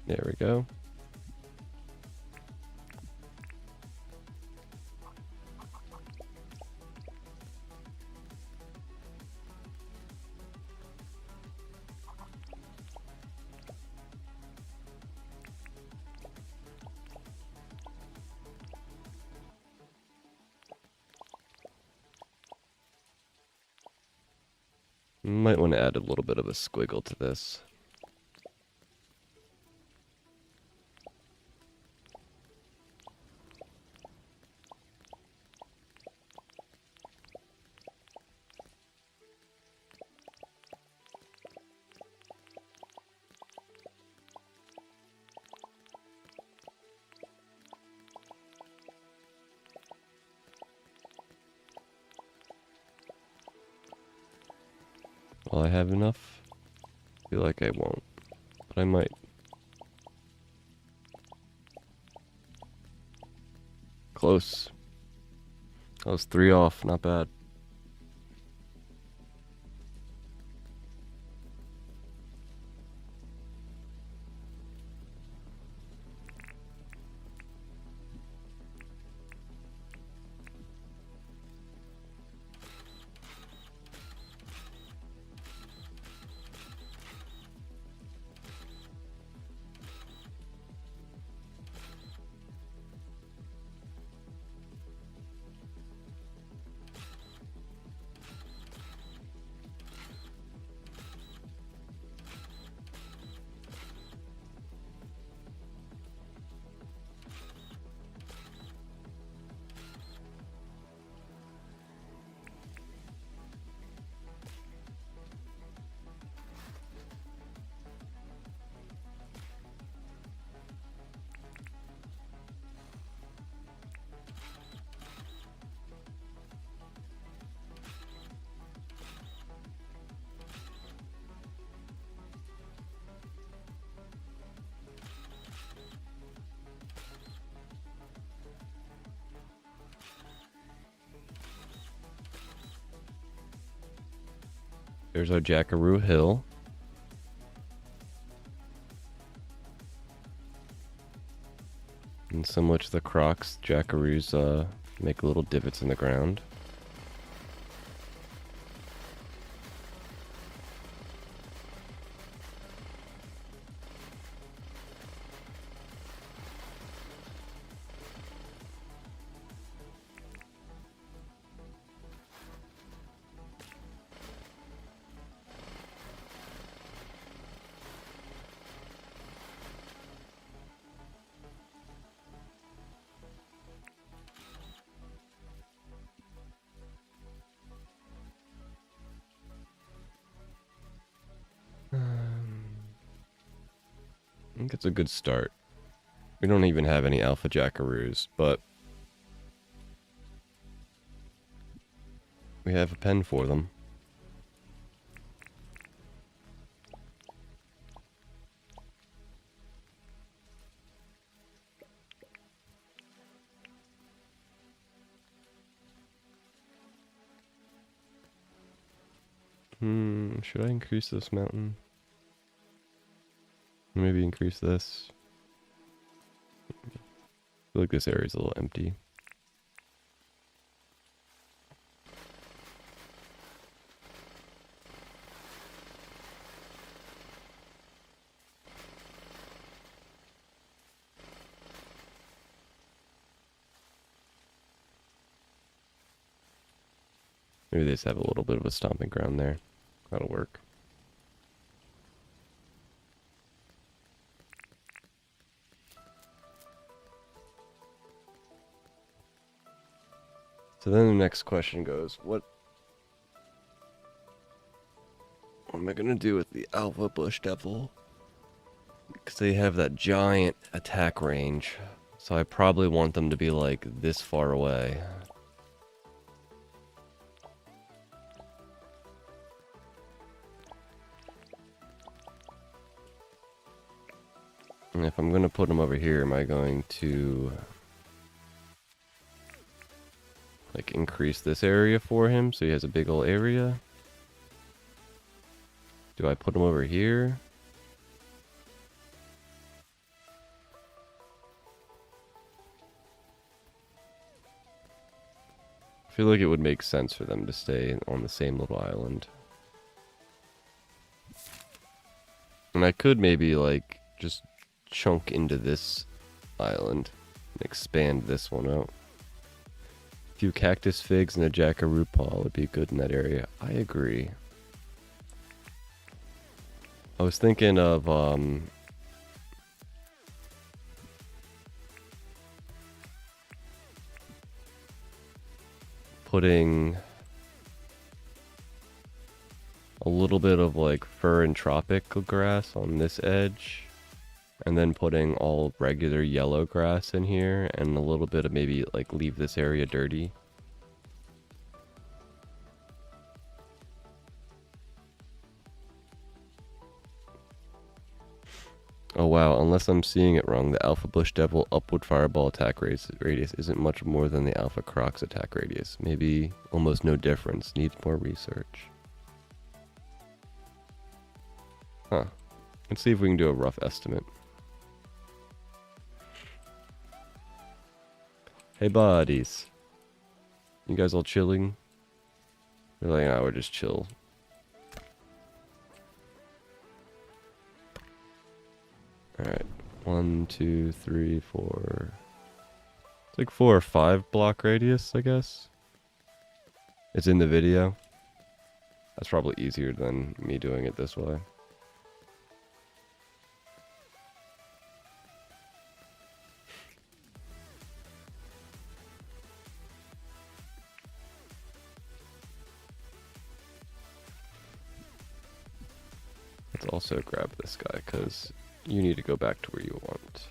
There we go. Might want to add a little bit of a squiggle to this. Will I have enough? I feel like I won't, but I might. Close. I was 3 off, not bad. There's our Jackaroo Hill. And similar to the crocs, jackaroos make little divots in the ground. I think it's a good start. We don't even have any alpha jackaroos, but we have a pen for them. Should I increase this mountain? Maybe increase this. I feel like this area is a little empty. Maybe they just have a little bit of a stomping ground there. That'll work. So then the next question goes, what am I going to do with the alpha bush devil? Because they have that giant attack range. So I probably want them to be like this far away. And if I'm going to put them over here, am I going to like increase this area for him so he has a big old area? Do I put him over here? I feel like it would make sense for them to stay on the same little island. And I could maybe like just chunk into this island and expand this one out. A few cactus figs and a jackaroo paw would be good in that area. I agree. I was thinking of putting a little bit of like fir and tropical grass on this edge, and then putting all regular yellow grass in here, and a little bit of maybe like leave this area dirty. Oh wow, unless I'm seeing it wrong, the Alpha Bush Devil upward fireball attack radius isn't much more than the Alpha Croc's attack radius. Maybe almost no difference. Needs more research. Huh. Let's see if we can do a rough estimate. Hey buddies. You guys all chilling? We're like, nah, we're just chill. Alright. 1, 2, 3, 4. It's like 4 or 5 block radius, I guess. It's in the video. That's probably easier than me doing it this way. Let's also grab this guy, because you need to go back to where you want.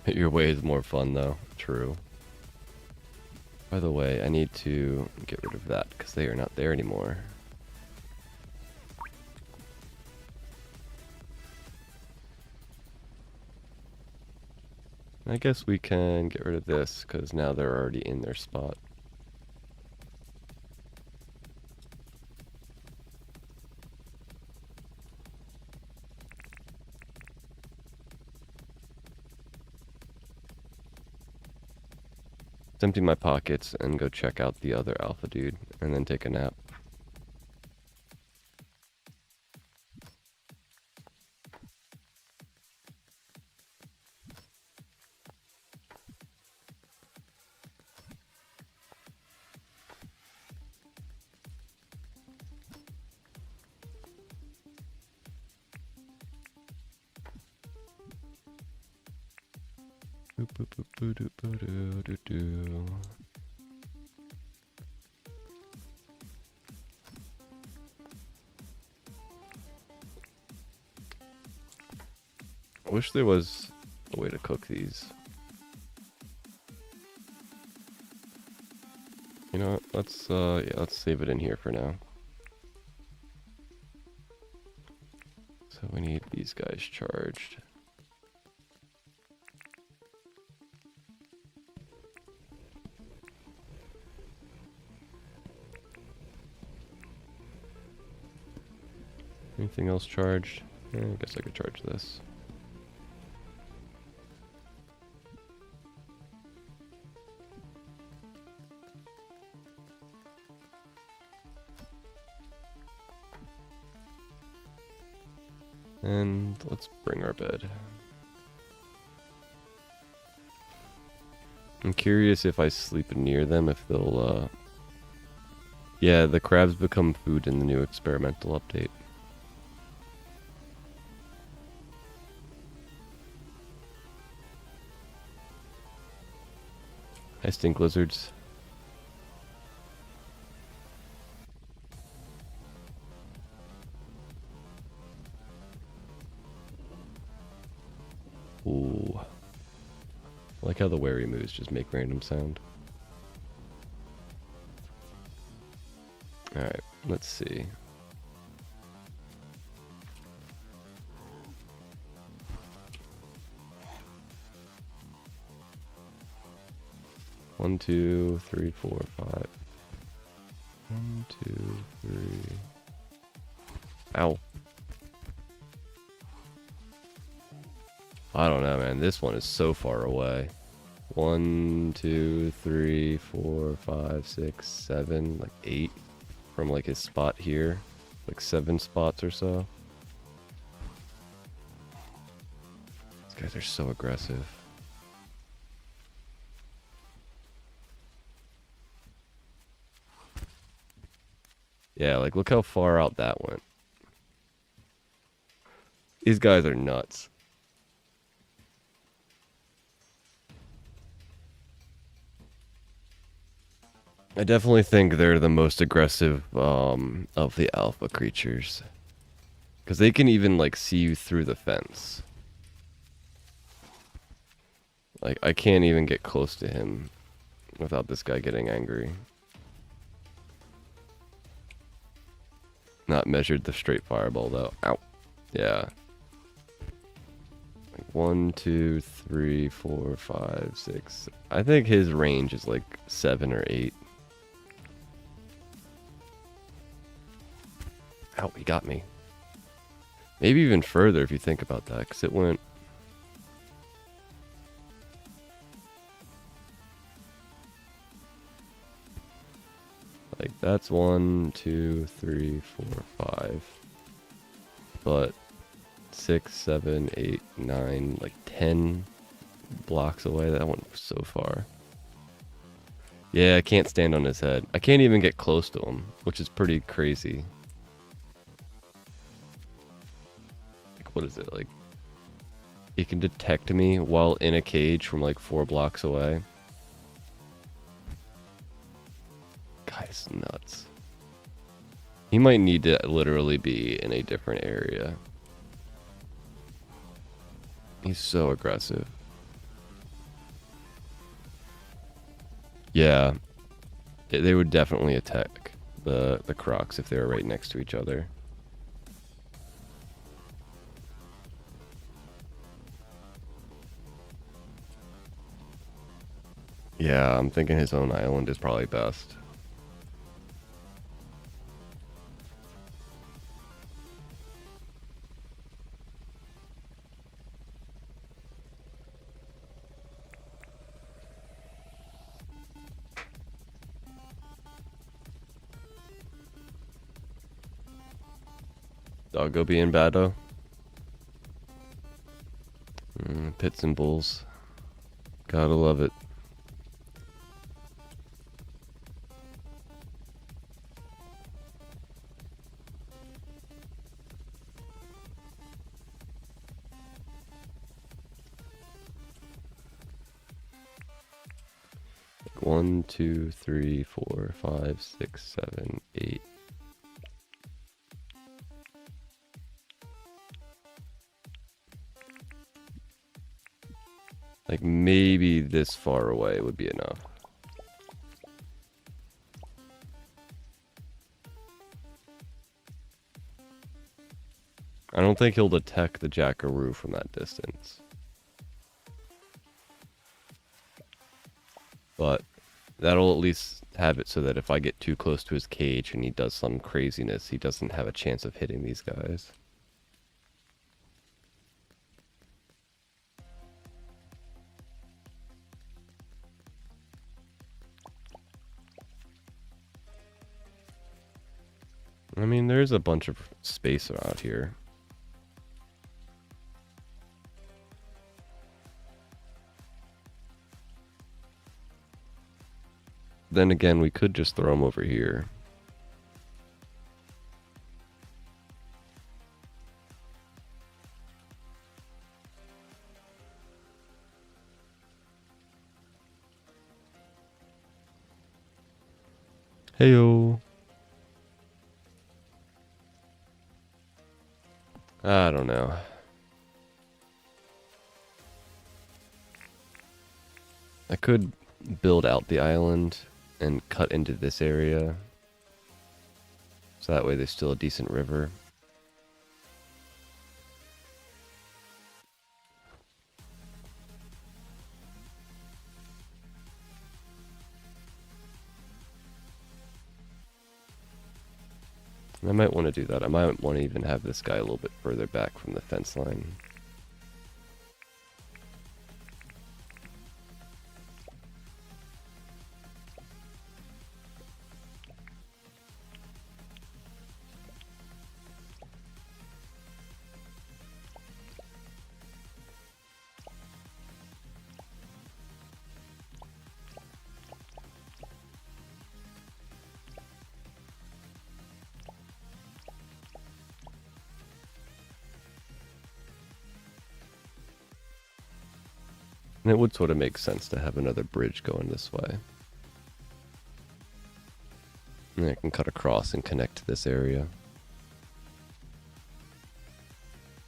Your way is more fun, though. True. By the way, I need to get rid of that, because they are not there anymore. I guess we can get rid of this, because now they're already in their spot. Let's empty my pockets and go check out the other alpha dude, and then take a nap. I wish there was a way to cook these. You know what? Let's save it in here for now. So we need these guys charged. Anything else charged? I guess I could charge this. And let's bring our bed. I'm curious if I sleep near them, if they'll, yeah, the crabs become food in the new experimental update. Hi, stink lizards. Ooh. I like how the wary moves just make random sound. Alright, let's see. One, two, three, four, five. 1, 2, 3. Ow. I don't know, man. This one is so far away. 1, 2, 3, 4, 5, 6, 7, like 8 from like his spot here. Like 7 spots or so. These guys are so aggressive. Yeah, like look how far out that went. These guys are nuts. I definitely think they're the most aggressive of the alpha creatures. Because they can even like see you through the fence. Like I can't even get close to him without this guy getting angry. Not measured the straight fireball though. Ow. Yeah. Like 1, 2, 3, 4, 5, 6. I think his range is like 7 or 8. Ow, he got me. Maybe even further if you think about that, because it went... Like, that's 1, 2, 3, 4, 5. But 6, 7, 8, 9, like 10 blocks away. That went so far. Yeah, I can't stand on his head. I can't even get close to him, which is pretty crazy. Like, what is it? Like, he can detect me while in a cage from like 4 blocks away. Guy's nuts. He might need to literally be in a different area. He's so aggressive. Yeah. They would definitely attack the crocs if they were right next to each other. Yeah, I'm thinking his own island is probably best. Doggo being bad though. Pits and bulls. Gotta love it. One, two, three, 4, 5, 6, 7, 8. Like maybe this far away would be enough. I don't think he'll detect the jackaroo from that distance. But that'll at least have it so that if I get too close to his cage and he does some craziness, he doesn't have a chance of hitting these guys. I mean, there's a bunch of space around here. Then again, we could just throw him over here. Heyo. I don't know. I could build out the island and cut into this area. So that way there's still a decent river. I might want to do that. I might want to even have this guy a little bit further back from the fence line. And it would sort of make sense to have another bridge going this way. And I can cut across and connect to this area.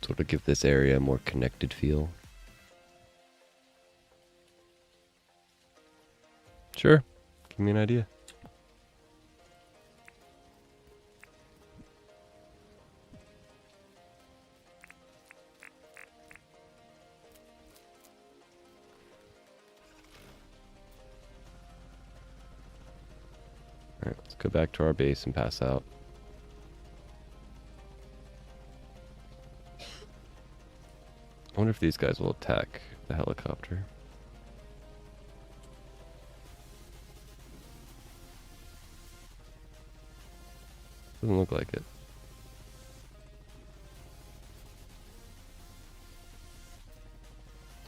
Sort of give this area a more connected feel. Sure. Give me an idea. Alright, let's go back to our base and pass out. I wonder if these guys will attack the helicopter. Doesn't look like it.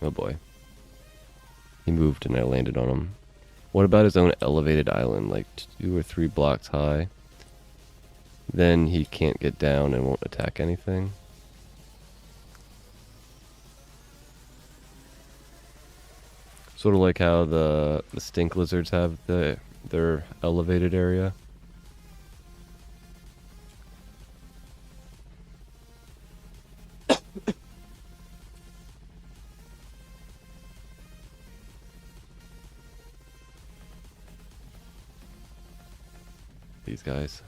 Oh boy. He moved and I landed on him. What about his own elevated island, like 2 or 3 blocks high? Then he can't get down and won't attack anything. Sort of like how the stink lizards have their elevated area. These guys.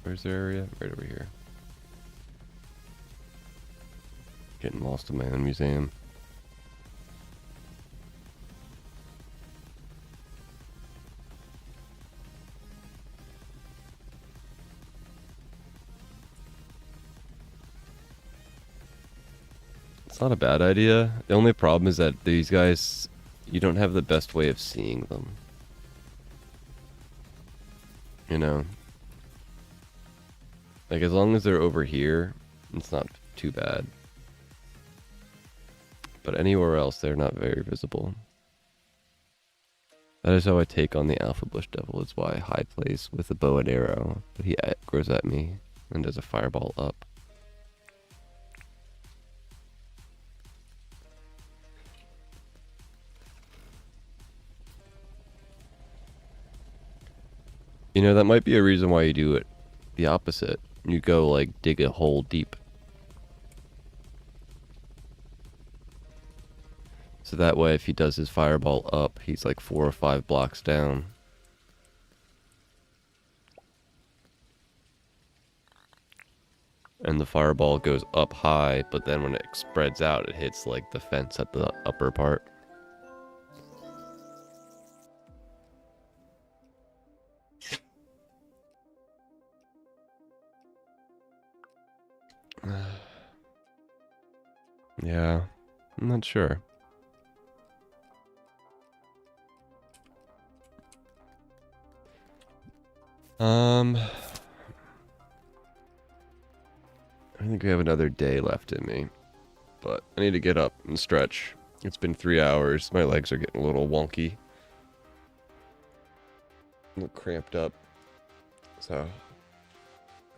Where's their area? Right over here. Getting lost in my own museum. It's not a bad idea. The only problem is that these guys, you don't have the best way of seeing them. You know, Like, as long as they're over here, it's not too bad. But anywhere else, they're not very visible. That is how I take on the alpha bush devil. It's why I high place with a bow and arrow. But he grows at me and does a fireball up. You know, that might be a reason why you do it the opposite. You go, like, dig a hole deep. So that way, if he does his fireball up, he's like 4 or 5 blocks down. And the fireball goes up high, but then when it spreads out, it hits like the fence at the upper part. Yeah, I'm not sure. I think we have another day left in me, but I need to get up and stretch. It's been 3 hours. My legs are getting a little wonky. A little cramped up. So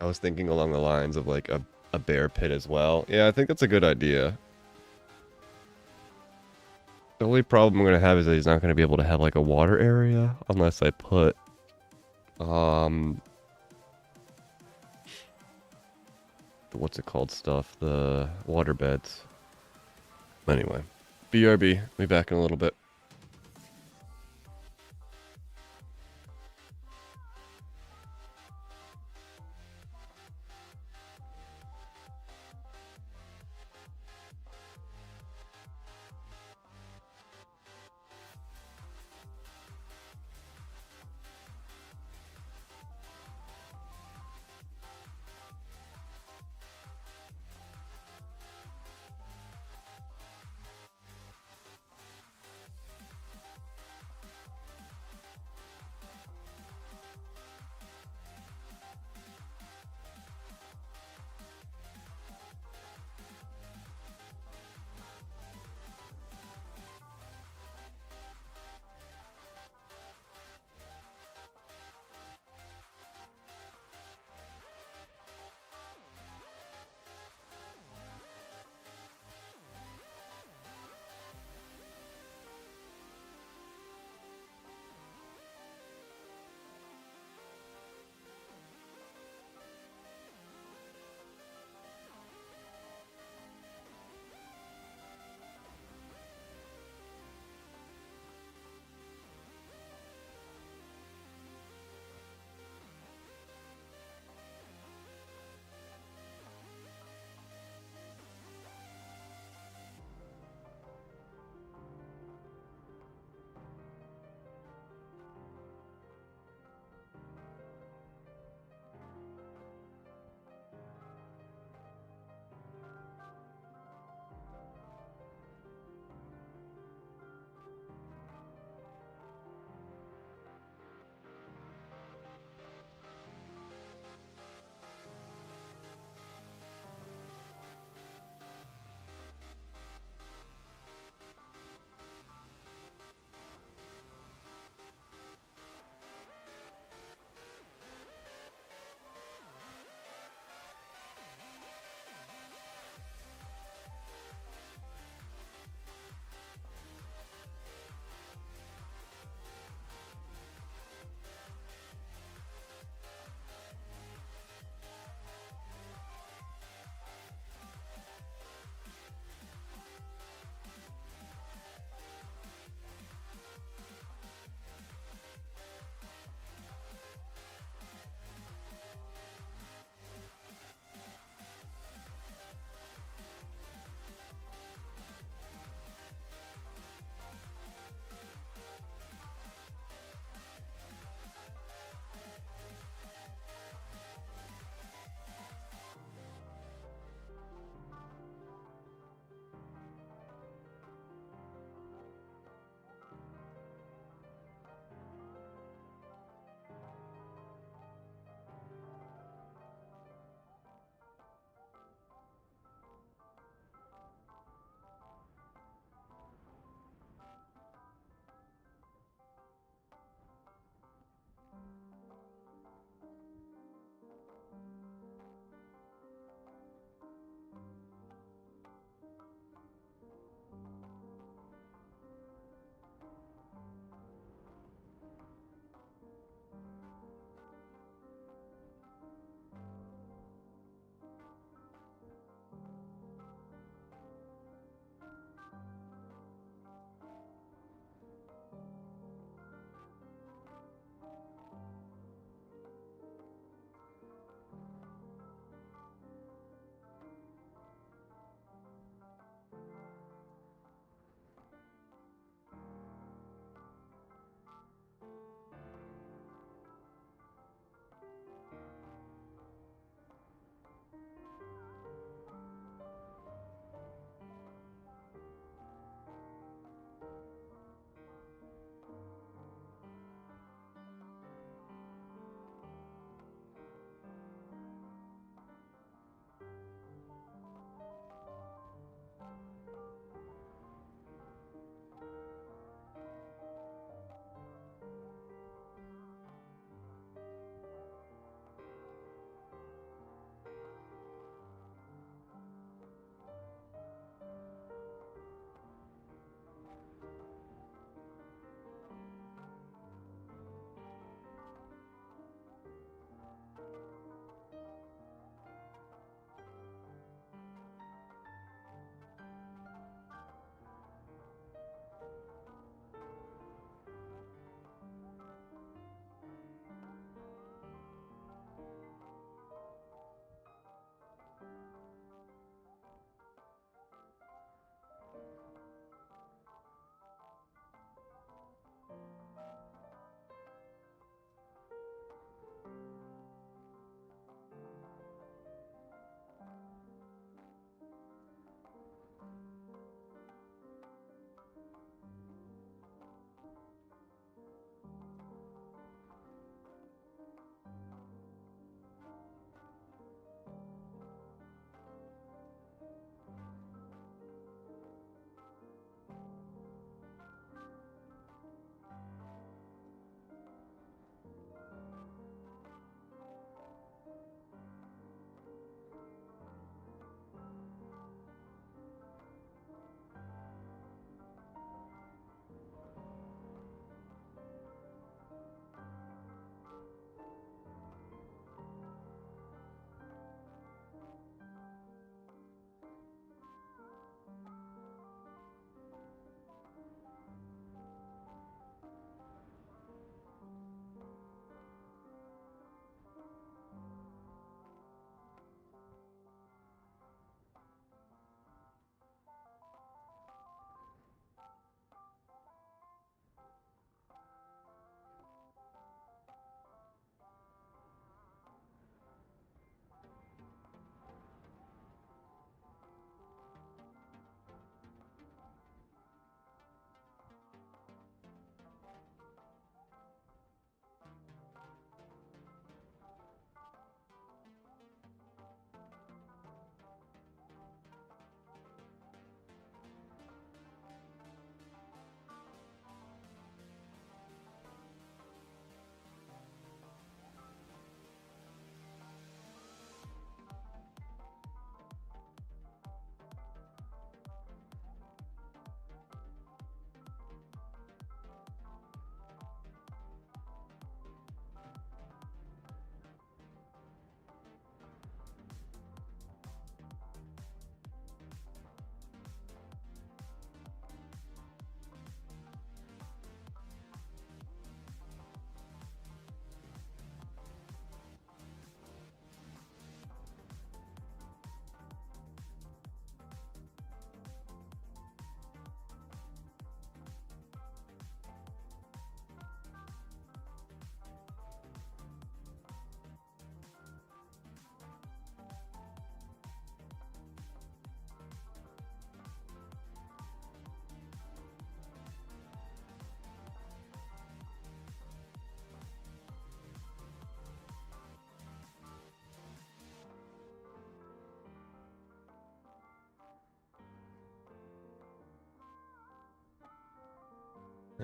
I was thinking along the lines of like a bear pit as well. Yeah, I think that's a good idea. The only problem I'm going to have is that he's not going to be able to have like a water area unless I put what's it called stuff, the water beds. Anyway, BRB, be back in a little bit.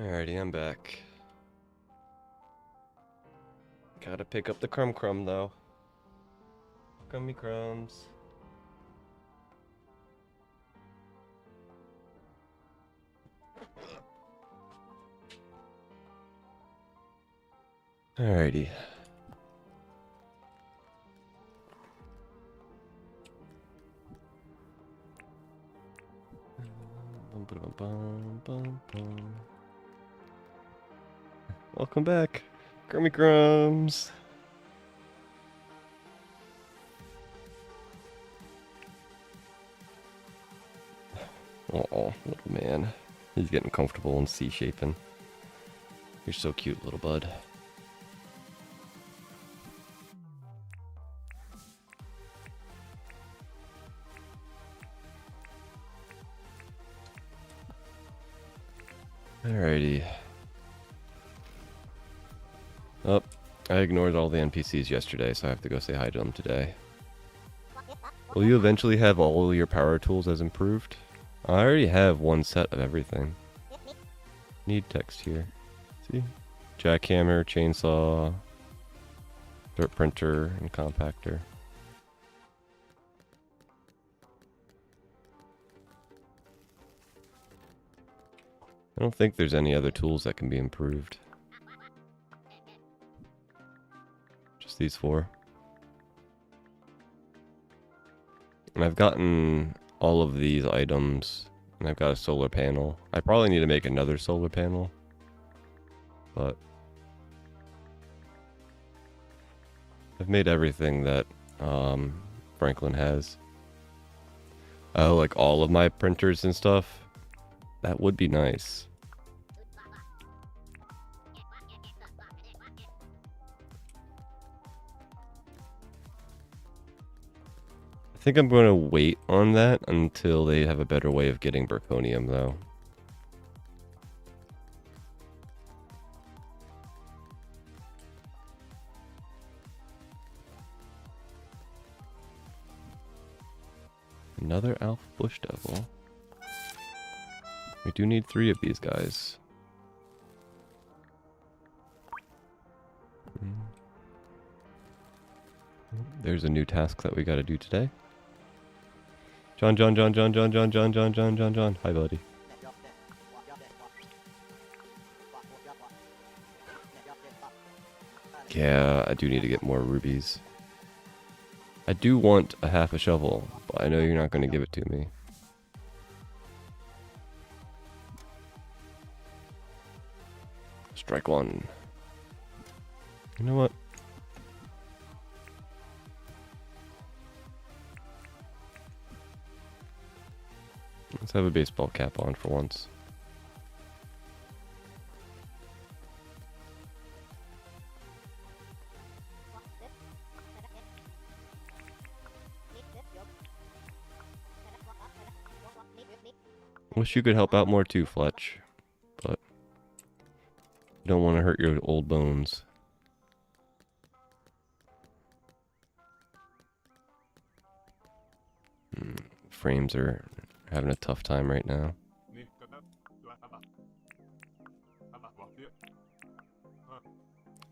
Alrighty, I'm back. Gotta pick up the crumb though. Crummy crumbs. Alrighty. Welcome back, Crummy Crumbs. Oh, little man. He's getting comfortable and C-shaping. You're so cute, little bud. Alrighty. Oh, I ignored all the NPCs yesterday, so I have to go say hi to them today. Will you eventually have all your power tools as improved? I already have one set of everything. Need text here. See? Jackhammer, chainsaw, dirt printer, and compactor. I don't think there's any other tools that can be improved. Just these 4. And I've gotten all of these items, and I've got a solar panel. I probably need to make another solar panel, but I've made everything that Franklin has. Oh, like all of my printers and stuff? That would be nice. I think I'm going to wait on that until they have a better way of getting Berkonium, though. Another Alpha Bush Devil. We do need 3 of these guys. There's a new task that we gotta do today. John. Hi, buddy. Yeah, I do need to get more rubies. I do want a half a shovel, but I know you're not going to give it to me. Strike 1. You know what? Let's have a baseball cap on for once. Wish you could help out more too, Fletch, but you don't want to hurt your old bones. Frames are having a tough time right now.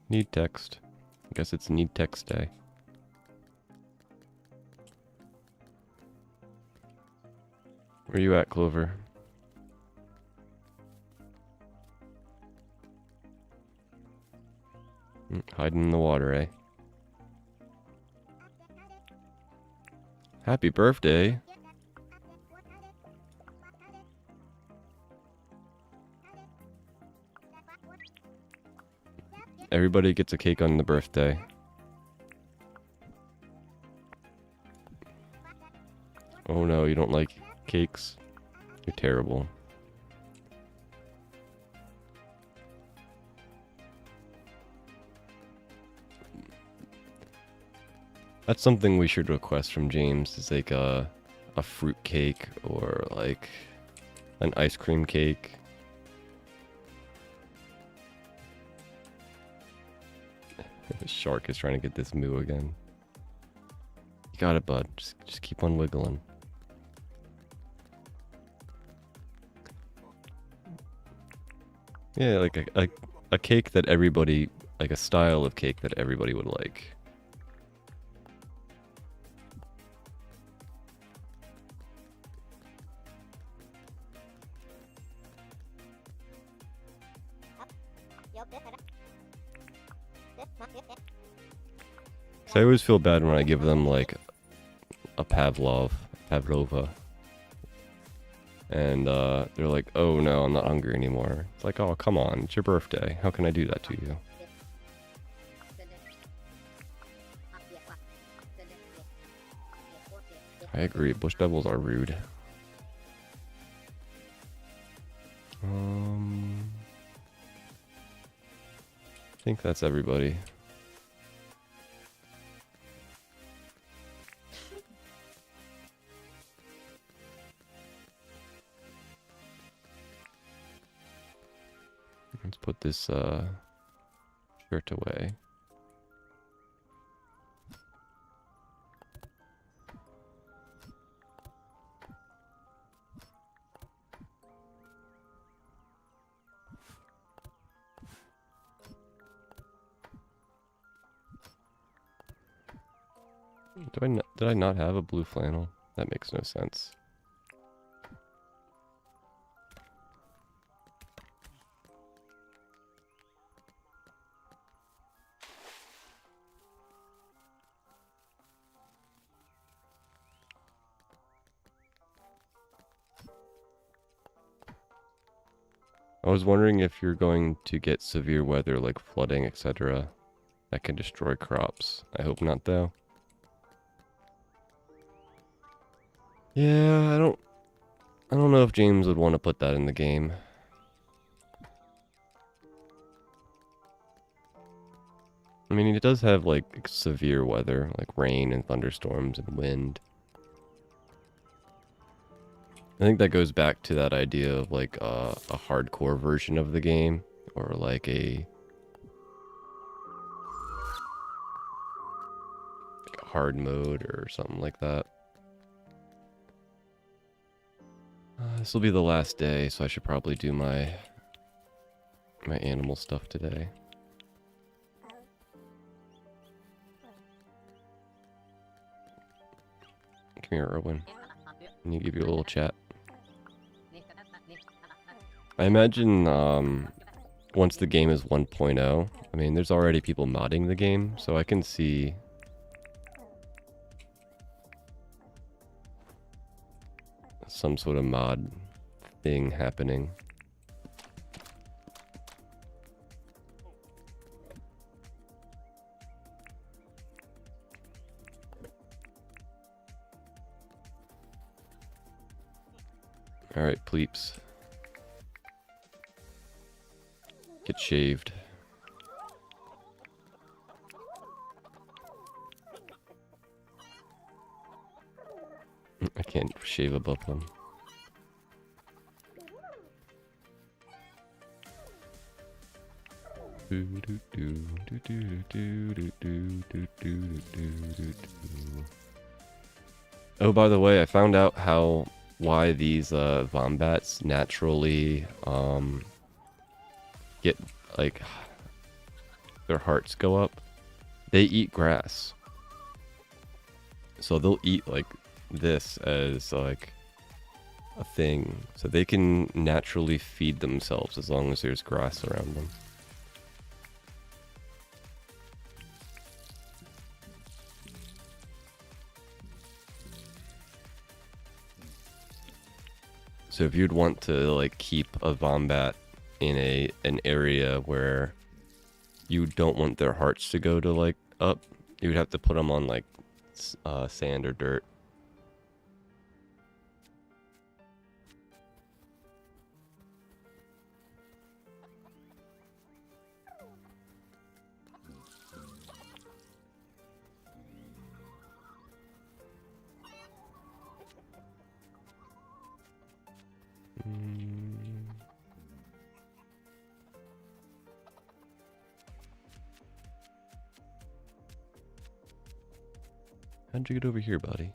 Need text. I guess it's need text day. Where you at, Clover? Hiding in the water, eh? Happy birthday! Everybody gets a cake on the birthday. Oh no, you don't like cakes? You're terrible. That's something we should request from James, is like a fruit cake or like an ice cream cake. The shark is trying to get this moo again. You got it, bud. Just keep on wiggling. Yeah, like a cake that everybody, like a style of cake that everybody would like. So I always feel bad when I give them like a Pavlova. And they're like, oh no, I'm not hungry anymore. It's like, oh, come on, it's your birthday. How can I do that to you? I agree, bush devils are rude. I think that's everybody. Let's put this shirt away. Did I not have a blue flannel? That makes no sense. I was wondering if you're going to get severe weather like flooding, etc. that can destroy crops. I hope not, though. Yeah, I don't know if James would want to put that in the game. I mean, it does have like severe weather, like rain and thunderstorms and wind. I think that goes back to that idea of like a hardcore version of the game, or like a hard mode or something like that. This will be the last day, so I should probably do my animal stuff today. Come here, Erwin. Can you give you a little chat? I imagine once the game is 1.0, I mean, there's already people modding the game, so I can see some sort of mod thing happening. Alright, pleeps. Get shaved. I can't shave above them. Oh, by the way, I found out why these wombats naturally get like their hearts go up. They eat grass, so they'll eat like this as like a thing, so they can naturally feed themselves as long as there's grass around them. So if you'd want to like keep a wombat in an area where you don't want their hearts to go to like up, you would have to put them on like sand or dirt. How'd you get over here, buddy?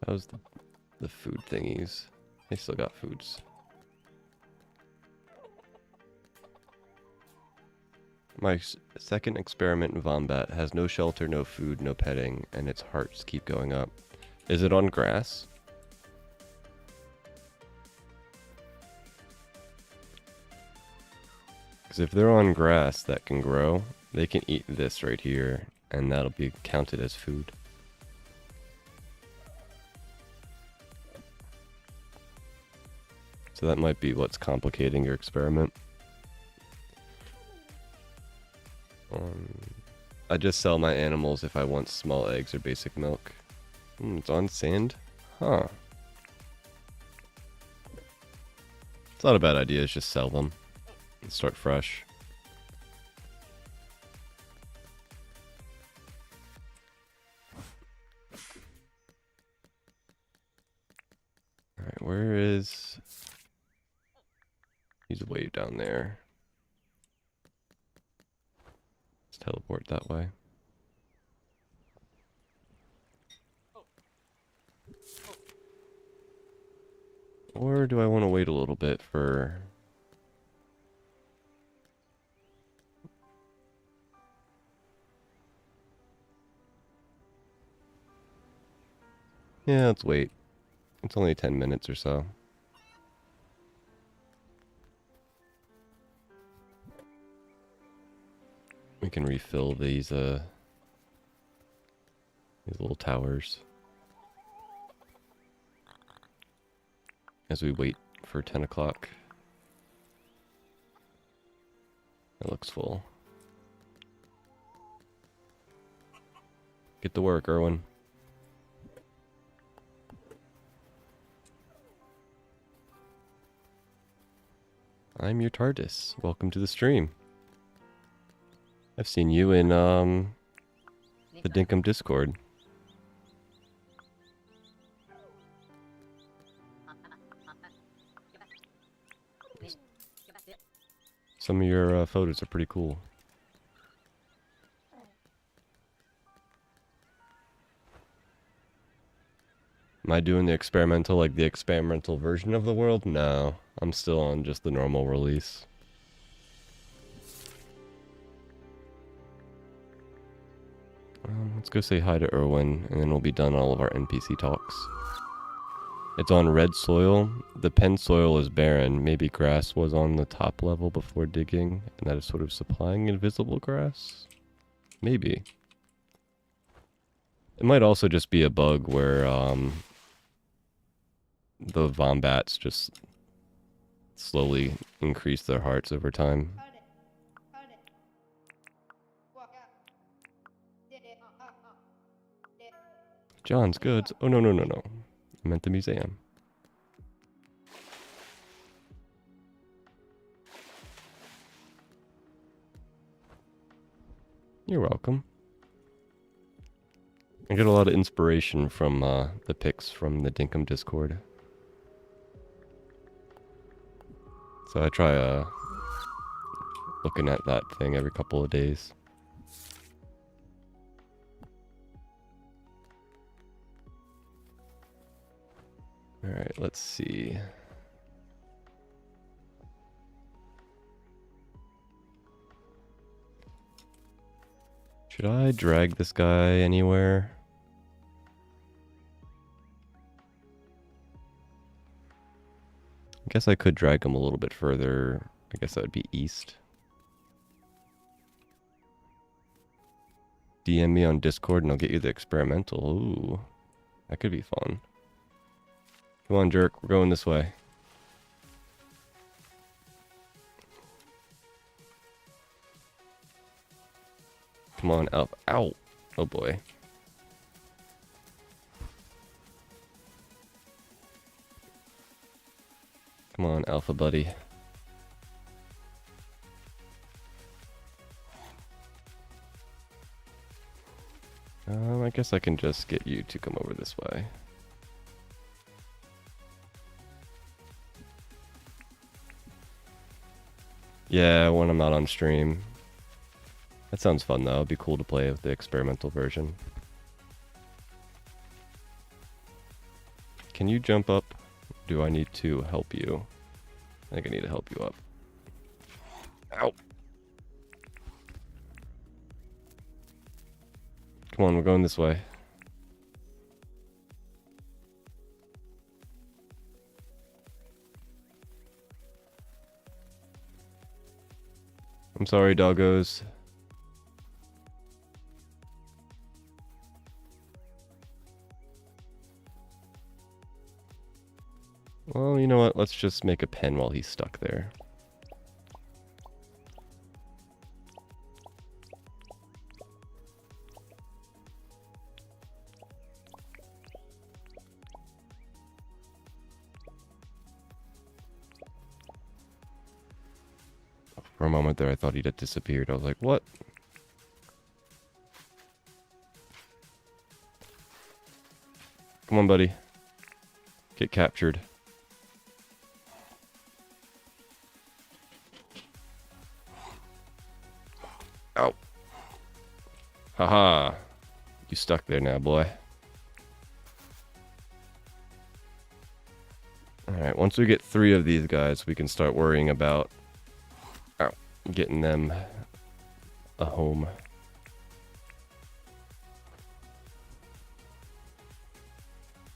How's the food thingies? They still got foods. My second experiment in Vombat has no shelter, no food, no petting, and its hearts keep going up. Is it on grass? Because if they're on grass that can grow, they can eat this right here, and that'll be counted as food. So that might be what's complicating your experiment. I just sell my animals if I want small eggs or basic milk. It's on sand? Huh. It's not a bad idea, just sell them. And start fresh. Alright, where is... He's way down there. Let's teleport that way. Or do I want to wait a little bit for... Yeah, let's wait. It's only 10 minutes or so. We can refill these little towers as we wait for 10 o'clock. It looks full. Get to work, Erwin. I'm your TARDIS. Welcome to the stream. I've seen you in the Dinkum Discord. Some of your photos are pretty cool. Am I doing the experimental, like the experimental version of the world? No, I'm still on just the normal release. Let's go say hi to Erwin, and then we'll be done all of our NPC talks. It's on red soil. The pen soil is barren. Maybe grass was on the top level before digging, and that is sort of supplying invisible grass? Maybe. It might also just be a bug where the Vombats just slowly increase their hearts over time. John's Goods. Oh, no, no, no, no. I meant the museum. You're welcome. I get a lot of inspiration from the pics from the Dinkum Discord. So I try looking at that thing every couple of days. Alright, let's see. Should I drag this guy anywhere? I guess I could drag him a little bit further. I guess that would be east. DM me on Discord and I'll get you the experimental. Ooh, that could be fun. Come on, jerk. We're going this way. Come on, up. Ow. Oh, boy. Come on, Alpha buddy. I guess I can just get you to come over this way. Yeah, when I'm not on stream. That sounds fun though. It'd be cool to play with the experimental version. Can you jump up? Do I need to help you? I think I need to help you up. Ow! Come on, we're going this way. I'm sorry, doggos. Well, you know what? Let's just make a pen while he's stuck there. For a moment there, I thought he'd had disappeared. I was like, what? Come on, buddy. Get captured. Ow. Haha. You stuck there now, boy. Alright, once we get 3 of these guys, we can start worrying about getting them a home.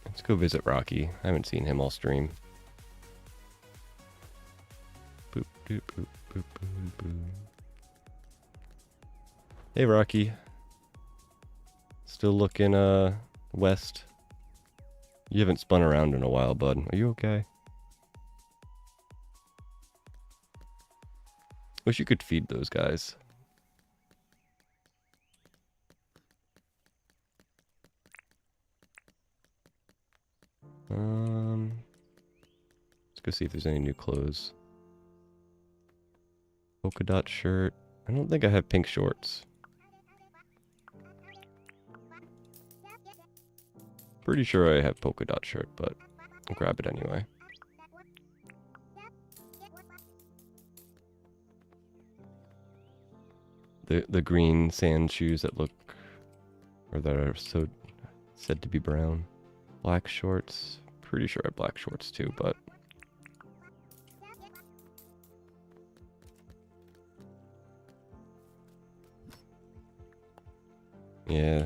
Let's go visit Rocky. I haven't seen him all stream. Boop, doop, boop, boop, boop, boop. Hey, Rocky. Still looking, west. You haven't spun around in a while, bud. Are you okay? Wish you could feed those guys. Let's go see if there's any new clothes. Polka dot shirt. I don't think I have pink shorts. Pretty sure I have polka dot shirt, but I'll grab it anyway. The green sand shoes that look, or that are so said to be brown. Black shorts. Pretty sure I have black shorts too, but yeah,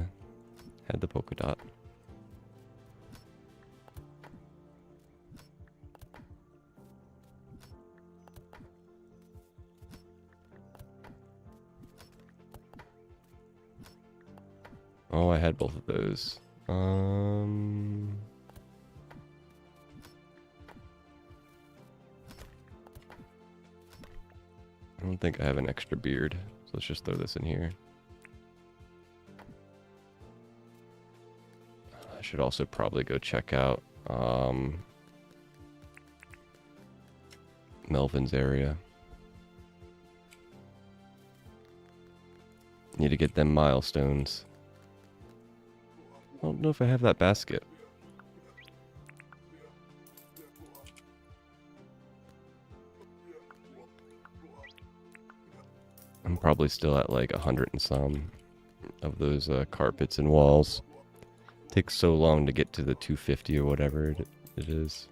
had the polka dot. Oh, I had both of those. I don't think I have an extra beard, so let's just throw this in here. I should also probably go check out Melvin's area. Need to get them milestones. I don't know if I have that basket. I'm probably still at like 100 and some of those carpets and walls. Takes so long to get to the 250 or whatever it is.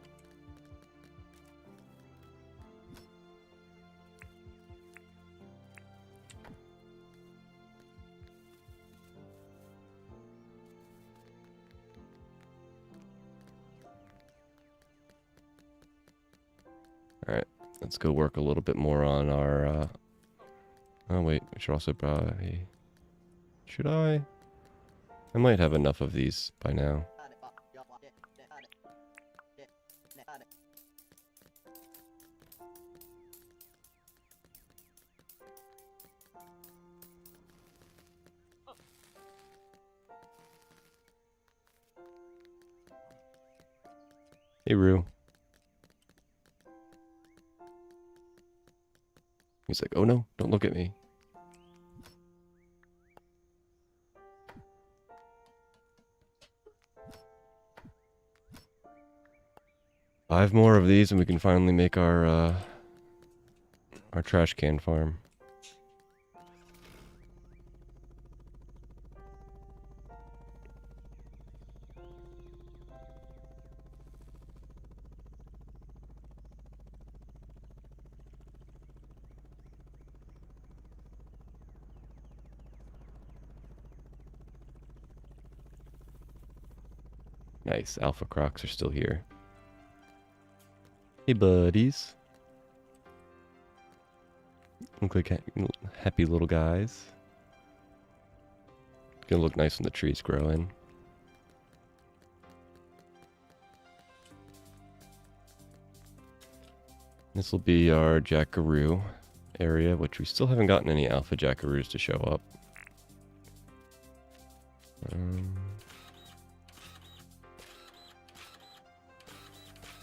Alright, let's go work a little bit more on our, oh wait, we should also buy... Should I? I might have enough of these by now. Hey, Rue. He's like, oh no, don't look at me. Five more of these and we can finally make our trash can farm. Nice. Alpha Crocs are still here. Hey, buddies. Look like happy little guys. Gonna look nice when the trees grow in. This will be our jackaroo area, which we still haven't gotten any alpha jackaroos to show up.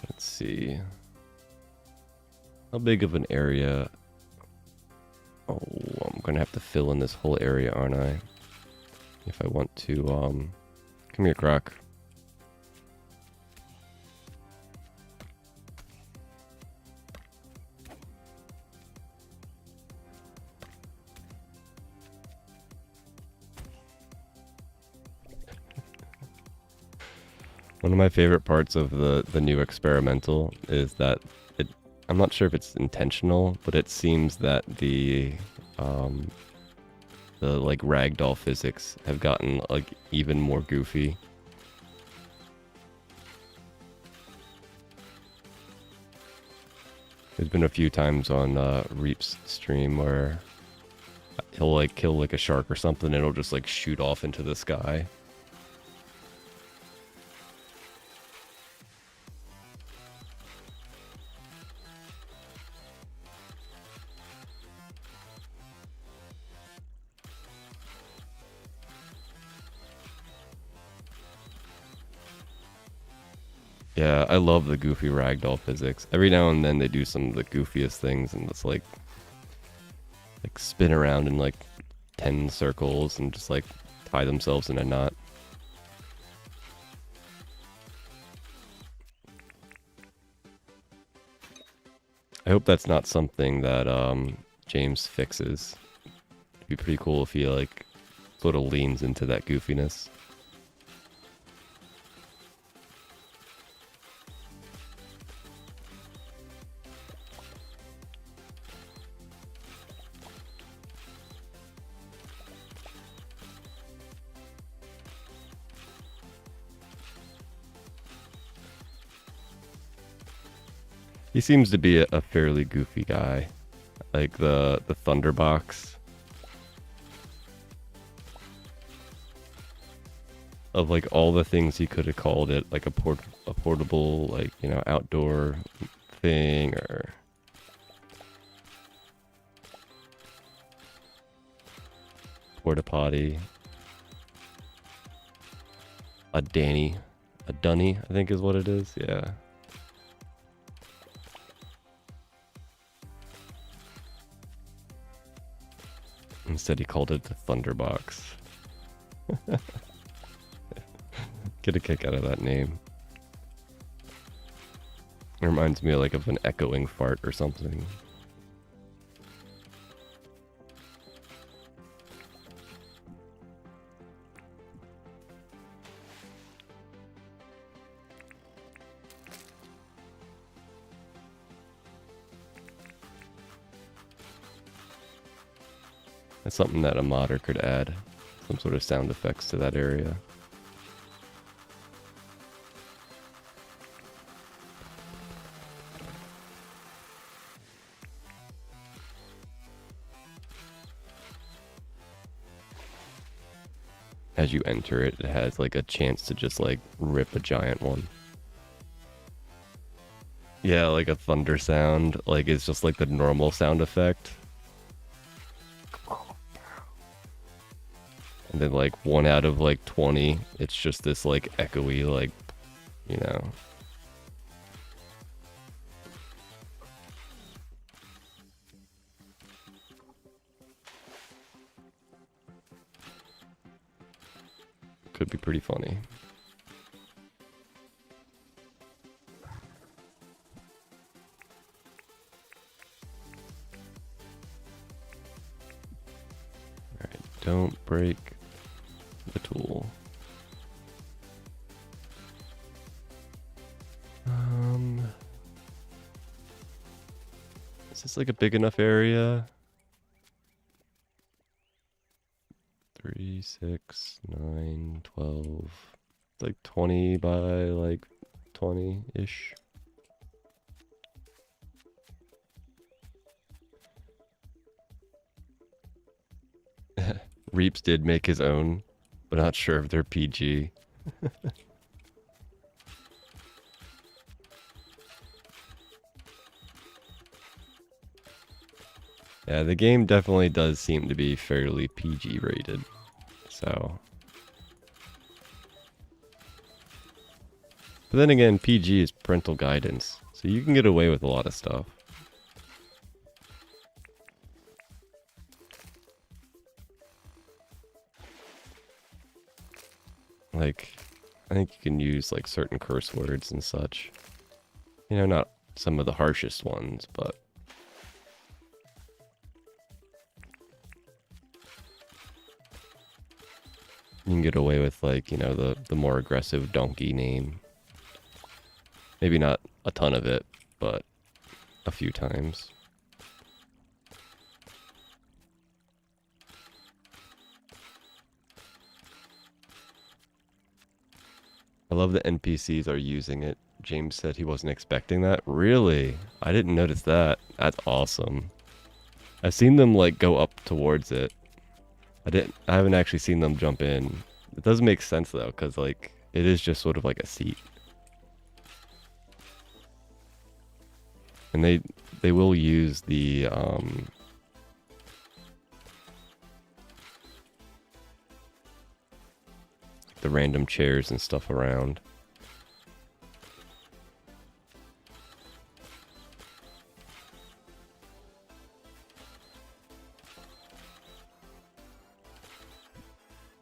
Let's see. How big of an area? Oh, I'm gonna have to fill in this whole area, aren't I? If I want to, come here, Croc. One of my favorite parts of the new experimental is that I'm not sure if it's intentional, but it seems that the like ragdoll physics have gotten like even more goofy. There's been a few times on Reap's stream where he'll like kill like a shark or something and it'll just like shoot off into the sky. Yeah, I love the goofy ragdoll physics. Every now and then they do some of the goofiest things and it's like spin around in like 10 circles and just like tie themselves in a knot. I hope that's not something that James fixes. It'd be pretty cool if he like sort of leans into that goofiness. He seems to be a fairly goofy guy. Like the Thunderbox. Of like all the things he could have called it, like a portable, like, you know, outdoor thing, or porta potty. A dunny, I think is what it is. Yeah. Instead, he called it the Thunderbox. Get a kick out of that name. It reminds me like of an echoing fart or something. That's something that a modder could add. Some sort of sound effects to that area. As you enter it, it has like a chance to just like rip a giant one. Yeah, like a thunder sound. Like it's just like the normal sound effect. And then like 1 out of like 20, it's just this like echoey, like, you know. Could be pretty funny. Alright, don't break the tool. Is this like a big enough area? 3, 6, 9, 12. It's like 20 by like 20-ish. Reaps did make his own, but not sure if they're PG. Yeah, the game definitely does seem to be fairly PG rated, so. But then again, PG is parental guidance, so you can get away with a lot of stuff. Like, I think you can use like certain curse words and such. You know, not some of the harshest ones, but you can get away with like, you know, the more aggressive donkey name. Maybe not a ton of it, but a few times. I love that NPCs are using it. James said he wasn't expecting that. Really? I didn't notice that. That's awesome. I've seen them like go up towards it. I haven't actually seen them jump in. It does make sense though, because like it is just sort of like a seat. And they will use the random chairs and stuff around.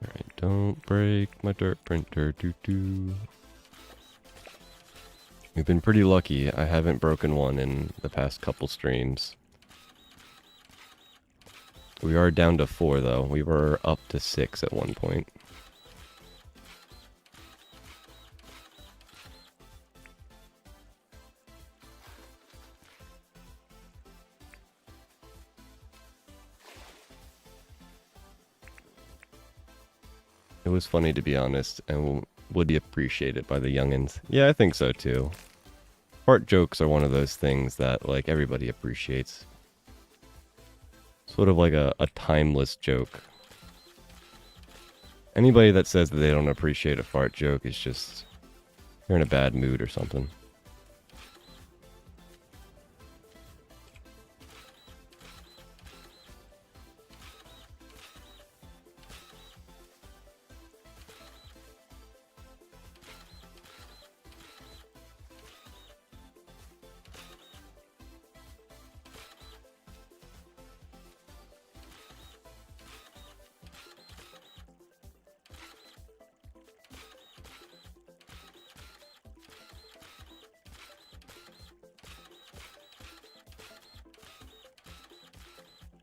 Alright, don't break my dirt printer. Doo-doo. We've been pretty lucky. I haven't broken one in the past couple streams. We are down to 4 though. We were up to 6 at one point. It was funny, to be honest, and would be appreciated by the youngins. Yeah, I think so too. Fart jokes are one of those things that like everybody appreciates. Sort of like a timeless joke. Anybody that says that they don't appreciate a fart joke is just, they're in a bad mood or something.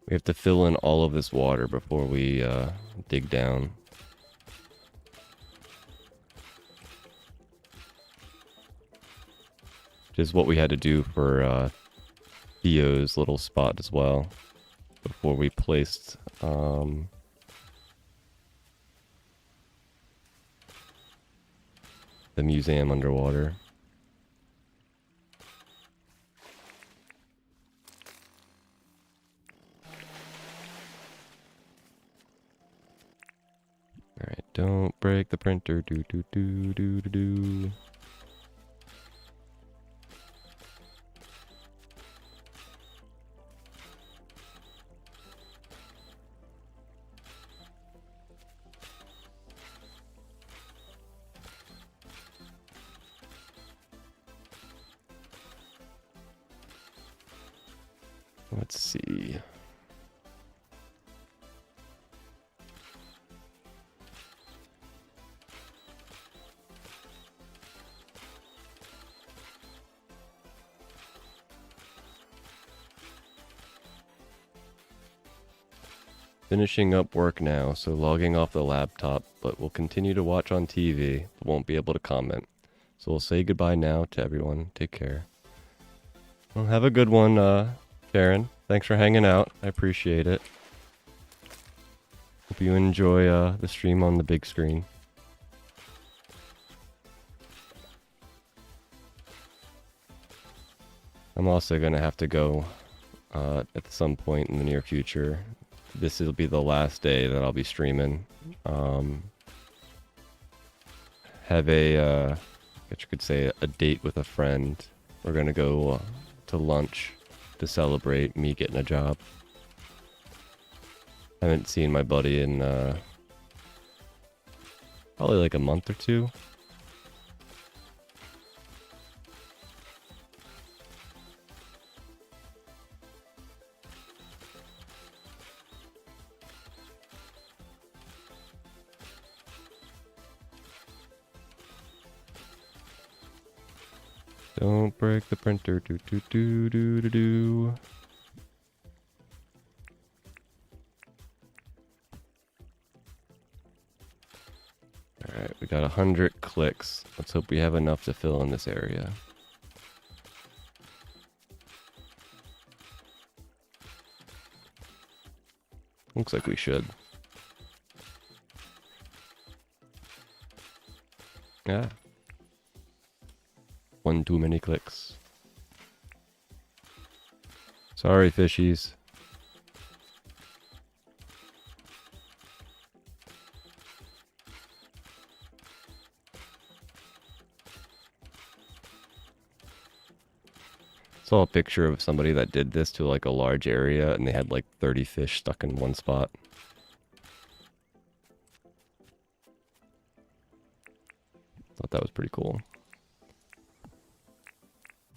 We have to fill in all of this water before we dig down. Which is what we had to do for Theo's little spot as well. Before we placed the museum underwater. Alright, don't break the printer. Do do do do do do. Let's see. Finishing up work now, so logging off the laptop, but we'll continue to watch on TV, but won't be able to comment. So we'll say goodbye now to everyone. Take care. Well, have a good one, Sharon. Thanks for hanging out. I appreciate it. Hope you enjoy the stream on the big screen. I'm also gonna have to go at some point in the near future. This will be the last day that I'll be streaming. Have a, I guess you could say, a date with a friend. We're gonna go to lunch to celebrate me getting a job. Haven't seen my buddy in probably like a month or two. Don't break the printer. Do do do do do do. Alright, we got 100 clicks. Let's hope we have enough to fill in this area. Looks like we should. Yeah. One too many clicks. Sorry, fishies. Saw a picture of somebody that did this to like a large area and they had like 30 fish stuck in one spot. Thought that was pretty cool.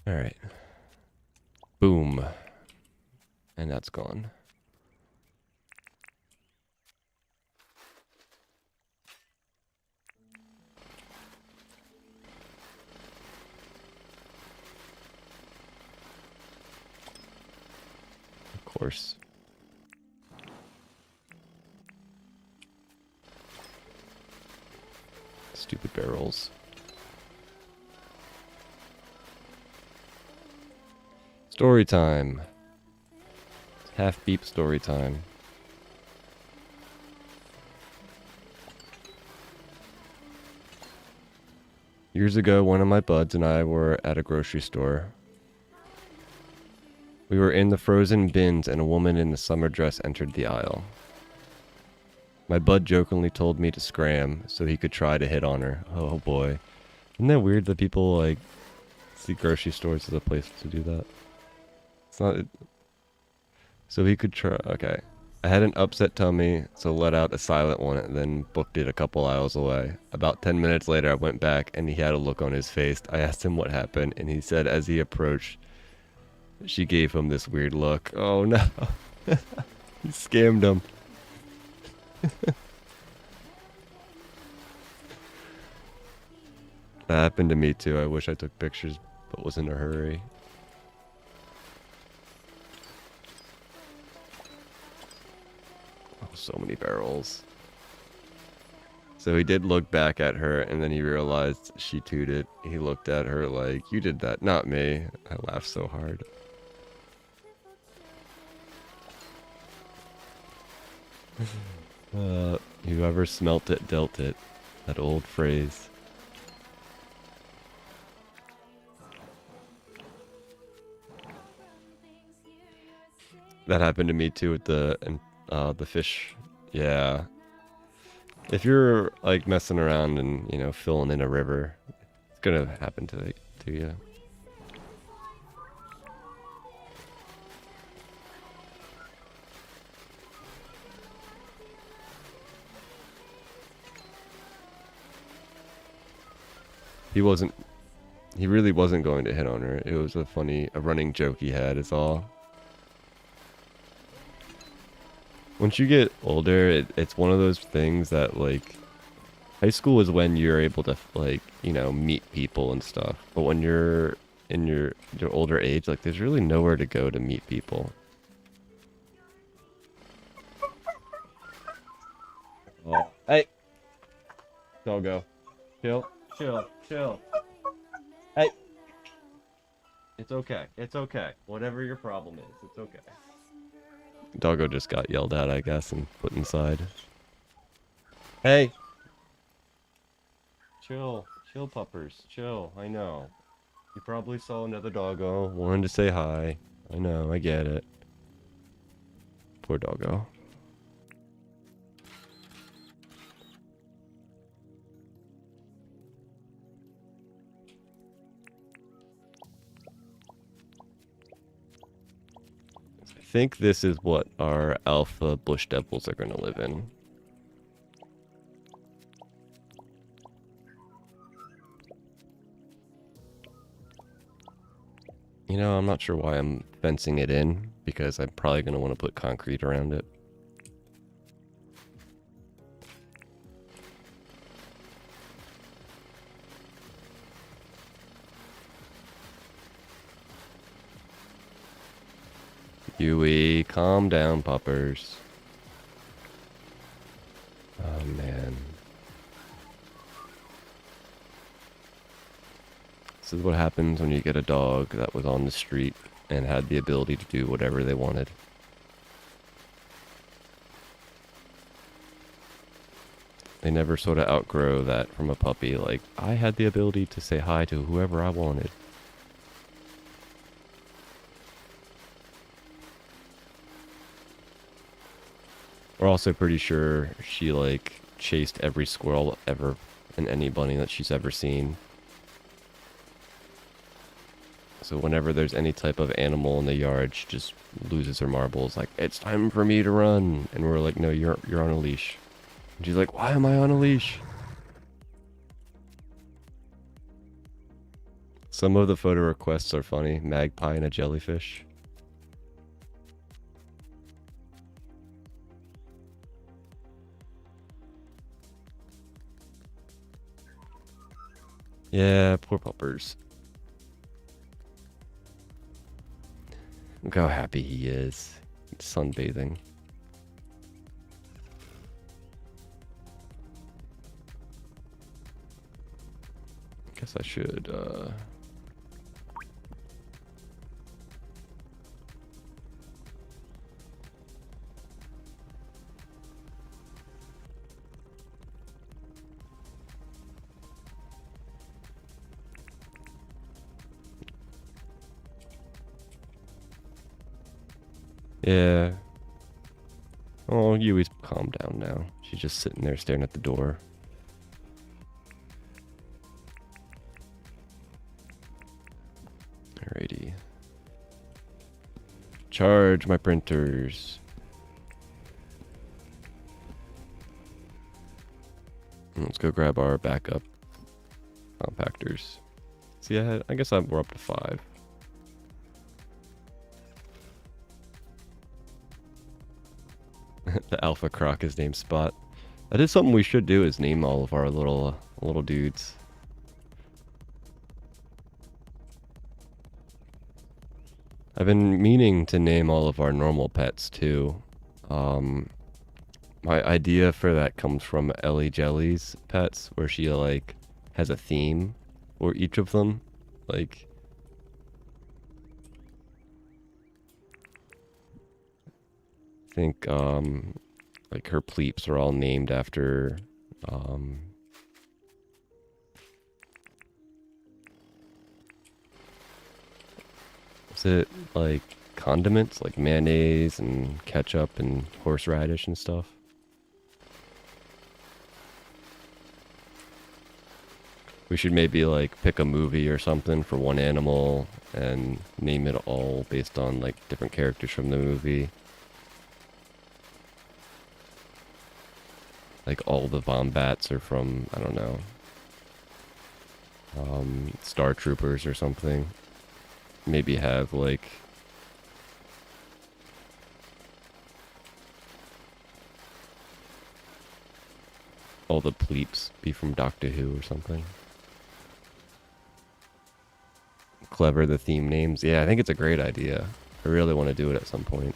Alright. Boom. And that's gone. Of course. Stupid barrels. Story time. Half beep story time. Years ago, one of my buds and I were at a grocery store. We were in the frozen bins and a woman in a summer dress entered the aisle. My bud jokingly told me to scram so he could try to hit on her. Oh boy. Isn't that weird that people like see grocery stores as a place to do that? It's not... So he could try... Okay. I had an upset tummy, so let out a silent one and then booked it a couple aisles away. About 10 minutes later, I went back and he had a look on his face. I asked him what happened and he said as he approached, she gave him this weird look. Oh no. He scammed him. That happened to me too. I wish I took pictures but was in a hurry. Oh, so many barrels. So he did look back at her and then he realized she tooted. He looked at her like, you did that, not me. I laughed so hard. Whoever smelt it, dealt it. That old phrase. That happened to me too with the fish. Yeah. If you're like messing around and, you know, filling in a river, it's gonna happen to you. He really wasn't going to hit on her. It was a running joke he had, is all. Once you get older, it's one of those things that, like, high school is when you're able to, like, you know, meet people and stuff. But when you're in your older age, like, there's really nowhere to go to meet people. Oh. Hey! Doggo. Chill. Chill. Chill. Hey! It's okay. It's okay. Whatever your problem is, it's okay. Doggo just got yelled at, I guess, and put inside. Hey! Chill. Chill, puppers. Chill. I know. You probably saw another doggo, wanted to say hi. I know, I get it. Poor doggo. I think this is what our alpha bush devils are going to live in. You know, I'm not sure why I'm fencing it in, because I'm probably going to want to put concrete around it. Huey, calm down, puppers. Oh, man. This is what happens when you get a dog that was on the street and had the ability to do whatever they wanted. They never sort of outgrow that from a puppy. Like, I had the ability to say hi to whoever I wanted. We're also pretty sure she, like, chased every squirrel ever and any bunny that she's ever seen. So whenever there's any type of animal in the yard, she just loses her marbles. Like, it's time for me to run. And we're like, no, you're on a leash. And she's like, why am I on a leash? Some of the photo requests are funny. Magpie and a jellyfish. Yeah, poor puppers. Look how happy he is. Sunbathing. Guess I should, yeah. Oh, Yui's calmed down now. She's just sitting there staring at the door. Alrighty. Charge my printers. Let's go grab our backup compactors. See, I guess we're up to 5. The Alpha Croc is named Spot. That is something we should do, is name all of our little dudes. I've been meaning to name all of our normal pets too. My idea for that comes from Ellie Jelly's pets, where she like has a theme for each of them. Like, I think like her pleeps are all named after is it like condiments, like mayonnaise and ketchup and horseradish and stuff? We should maybe like pick a movie or something for one animal and name it all based on like different characters from the movie. Like all the Vombats are from, I don't know, Star Troopers or something. Maybe have like all the Pleeps be from Doctor Who or something. Clever, the theme names. Yeah, I think it's a great idea. I really want to do it at some point.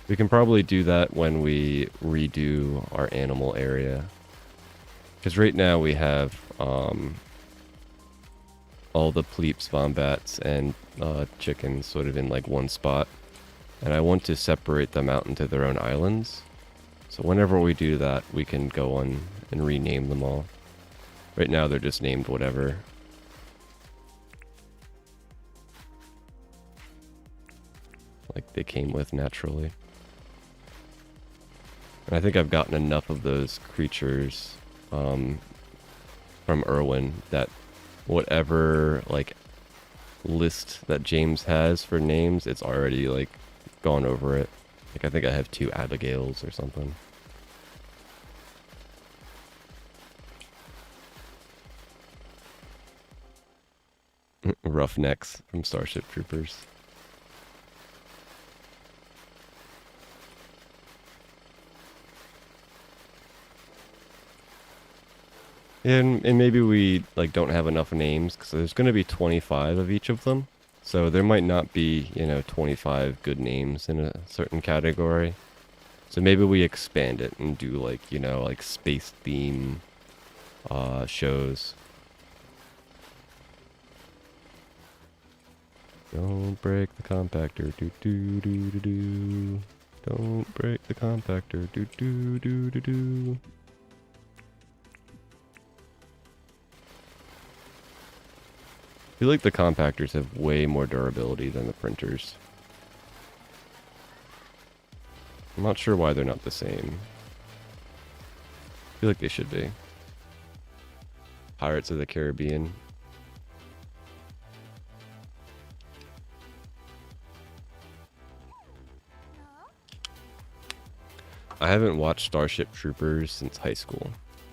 We can probably do that when we redo our animal area. Because right now we have all the Pleeps, Vombats, and chickens sort of in like one spot. And I want to separate them out into their own islands. So whenever we do that, we can go on and rename them all. Right now they're just named whatever. Like they came with naturally. And I think I've gotten enough of those creatures from Irwin that whatever like list that James has for names, it's already like gone over it. Like I think I have 2 Abigails or something. Roughnecks from Starship Troopers. And maybe we like don't have enough names because there's going to be 25 of each of them. So there might not be, 25 good names in a certain category. So maybe we expand it and do like, like space theme shows. Don't break the compactor, do do do do do. Don't break the compactor, do do do do do. I feel like the compactors have way more durability than the printers. I'm not sure why they're not the same. I feel like they should be. Pirates of the Caribbean. I haven't watched Starship Troopers since high school,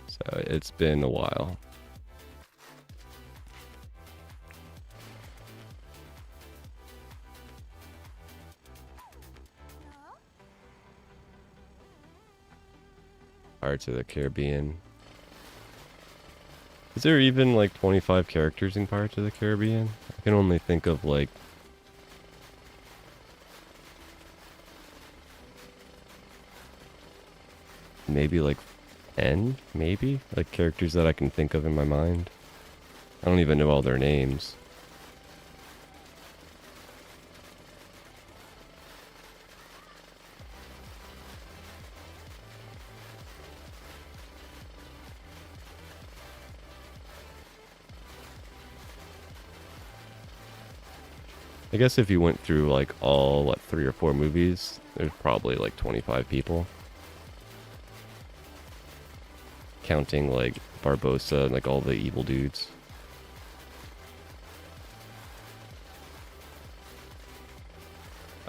so it's been a while. Pirates of the Caribbean. Is there even like 25 characters in Pirates of the Caribbean? I can only think of like maybe like 10, maybe? Like characters that I can think of in my mind. I don't even know all their names. I guess if you went through like all, what, 3 or 4 movies, there's probably like 25 people. Counting like Barbossa and like all the evil dudes.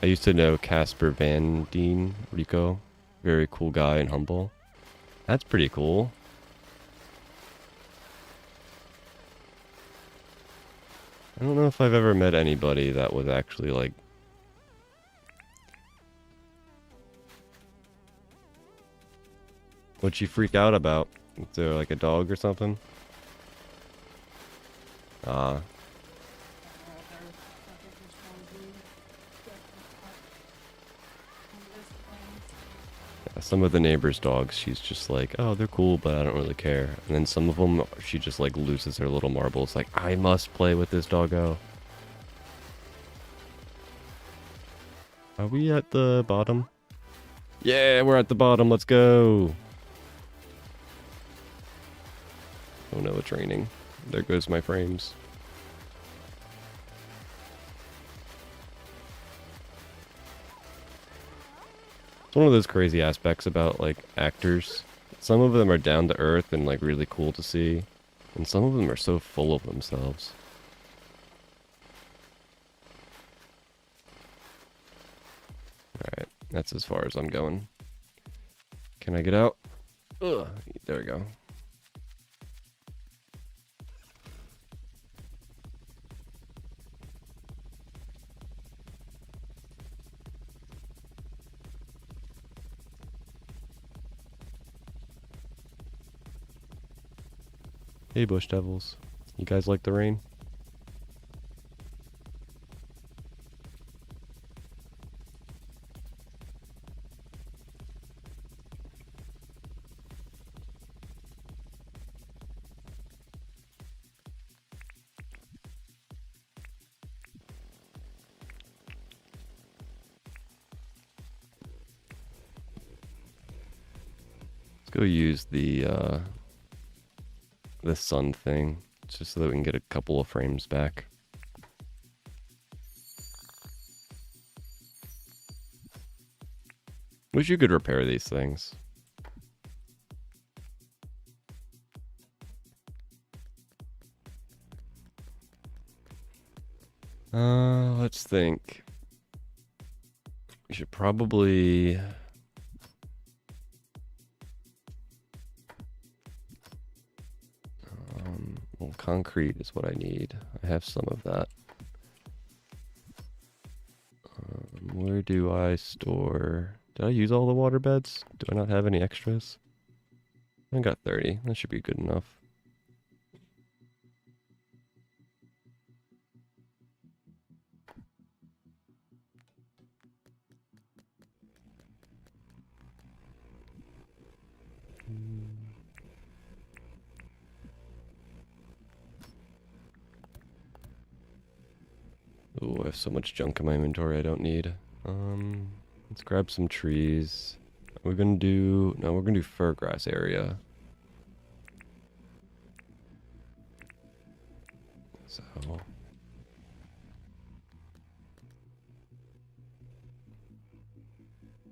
I used to know Casper Van Dien, Rico. Very cool guy and humble. That's pretty cool. I don't know if I've ever met anybody that was actually like... What'd you freak out about? Is there like a dog or something? Ah. Some of the neighbors' dogs, she's just like, oh, they're cool, but I don't really care. And then some of them, she just like loses her little marbles, like, I must play with this doggo. Are we at the bottom? Yeah, we're at the bottom, let's go! Oh no, it's raining. There goes my frames. It's one of those crazy aspects about, like, actors. Some of them are down to earth and, like, really cool to see. And some of them are so full of themselves. Alright, that's as far as I'm going. Can I get out? Ugh, there we go. Hey, Bush Devils. You guys like the rain? Let's go use the, the sun thing, just so that we can get a couple of frames back. Wish you could repair these things. Let's think. We should probably... well, concrete is what I need. I have some of that. Where do I store... Did I use all the water beds? Do I not have any extras? I got 30. That should be good enough. Oh, I have so much junk in my inventory I don't need. Let's grab some trees. We're gonna do... No, we're gonna do fir grass area. So...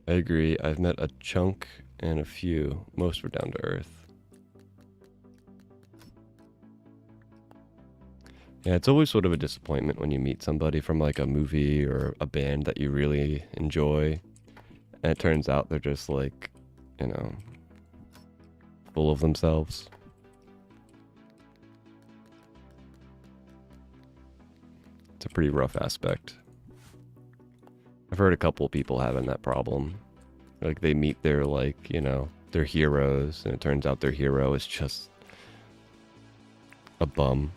I agree. I've met a chunk and a few. Most were down to earth. Yeah, it's always sort of a disappointment when you meet somebody from like a movie or a band that you really enjoy, and it turns out they're just like, you know, full of themselves. It's a pretty rough aspect. I've heard a couple of people having that problem. Like they meet their like, you know, their heroes, and it turns out their hero is just a bum.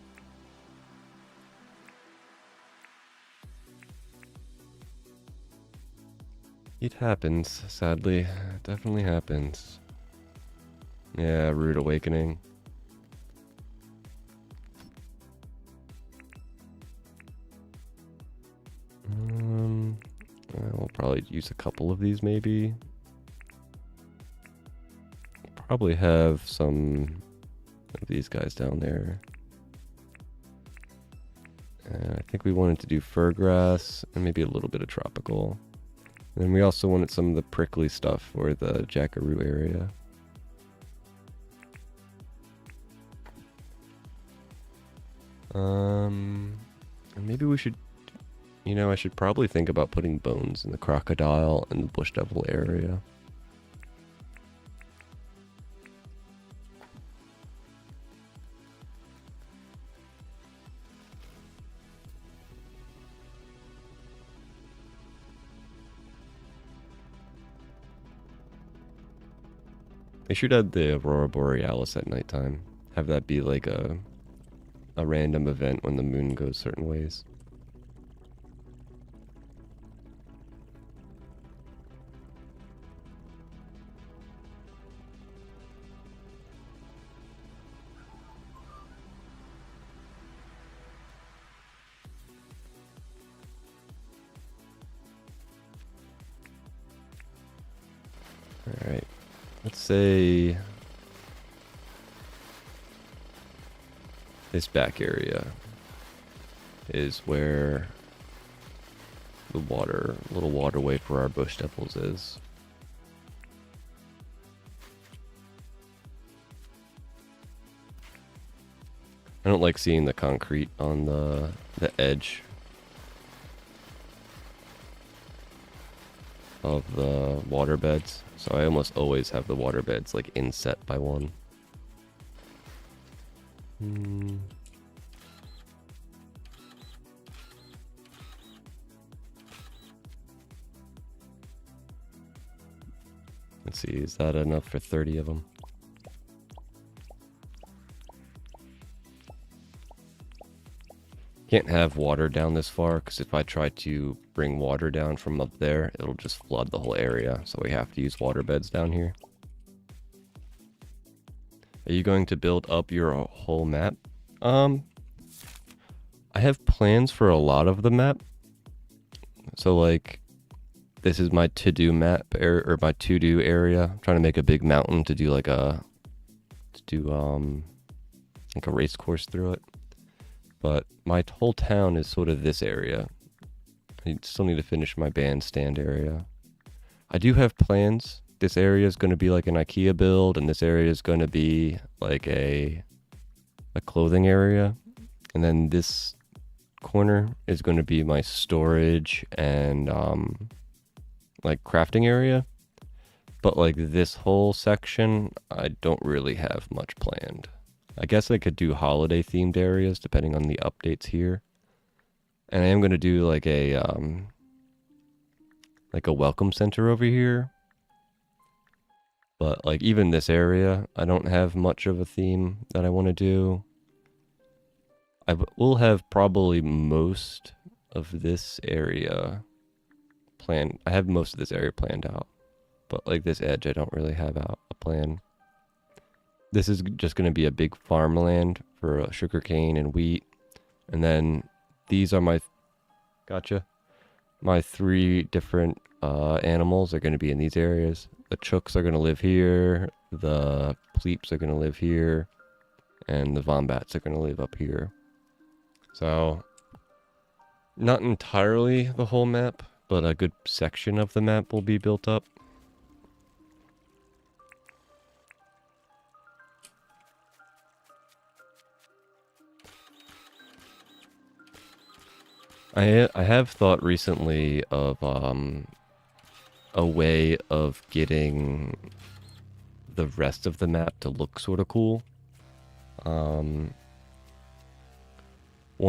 It happens, sadly. It definitely happens. Yeah, rude awakening. We'll probably use a couple of these, maybe. Probably have some of these guys down there. And I think we wanted to do fir grass and maybe a little bit of tropical. And then we also wanted some of the prickly stuff for the jackaroo area. And maybe we should, you know, I should probably think about putting bones in the crocodile and the bush devil area. They should add the Aurora Borealis at nighttime. Have that be like a random event when the moon goes certain ways. Alright. Let's say this back area is where the little waterway for our bush devils is. I don't like seeing the concrete on the edge of the water beds, so I almost always have the water beds like inset by one. Let's see, is that enough for 30 of them? Can't have water down this far, because if I try to bring water down from up there, it'll just flood the whole area, so we have to use water beds down here. Are you going to build up your whole map? I have plans for a lot of the map. So like, this is my to-do map, or my to-do area. I'm trying to make a big mountain to do like like a race course through it. But my whole town is sort of this area. I still need to finish my bandstand area. I do have plans. This area is going to be like an IKEA build, and this area is going to be like a clothing area. And then this corner is going to be my storage and like crafting area. But like this whole section, I don't really have much planned. I guess I could do holiday themed areas depending on the updates here. And I am going to do like a welcome center over here. But like even this area, I don't have much of a theme that I want to do. I will have probably most of this area planned. I have most of this area planned out. But like this edge, I don't really have out a plan. This is just going to be a big farmland for sugarcane and wheat. And then these are my, my 3 different animals are going to be in these areas. The chooks are going to live here. The pleeps are going to live here. And the wombats are going to live up here. So, not entirely the whole map, but a good section of the map will be built up. I have thought recently of a way of getting the rest of the map to look sort of cool. One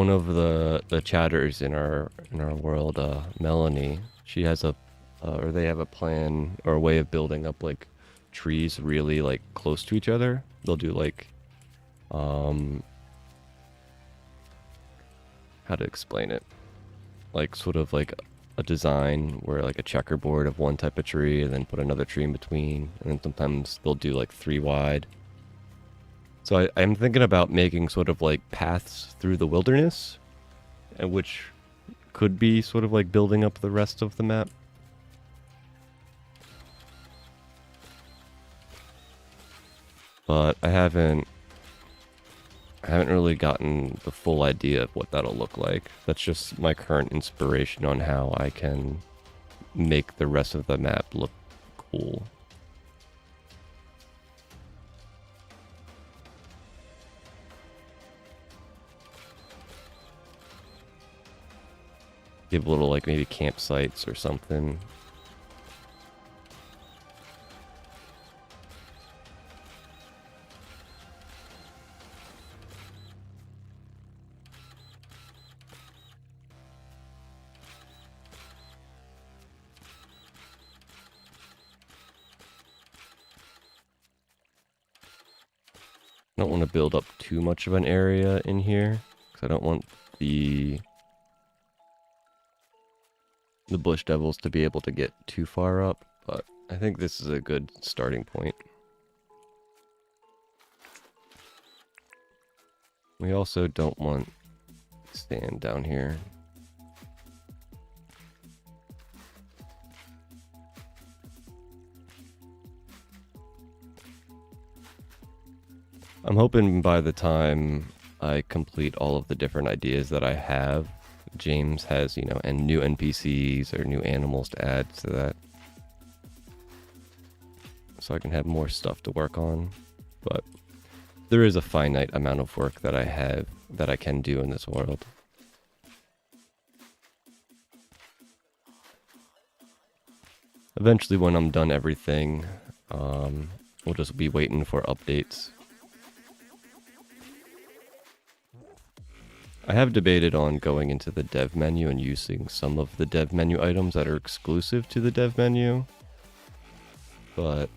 of the chatters in our world, Melanie, she has they have a plan or a way of building up like trees really like close to each other. They'll do like how to explain it? Like sort of like a design where like a checkerboard of one type of tree and then put another tree in between, and then sometimes they'll do like 3 wide. So I'm thinking about making sort of like paths through the wilderness, and which could be sort of like building up the rest of the map. But I haven't really gotten the full idea of what that'll look like. That's just my current inspiration on how I can make the rest of the map look cool. Give little like maybe campsites or something. I don't want to build up too much of an area in here, because I don't want the bush devils to be able to get too far up, but I think this is a good starting point. We also don't want sand down here. I'm hoping by the time I complete all of the different ideas that I have, James has, you know, and new NPCs or new animals to add to that. So I can have more stuff to work on. But there is a finite amount of work that I have that I can do in this world. Eventually, when I'm done everything, we'll just be waiting for updates. I have debated on going into the dev menu and using some of the dev menu items that are exclusive to the dev menu, but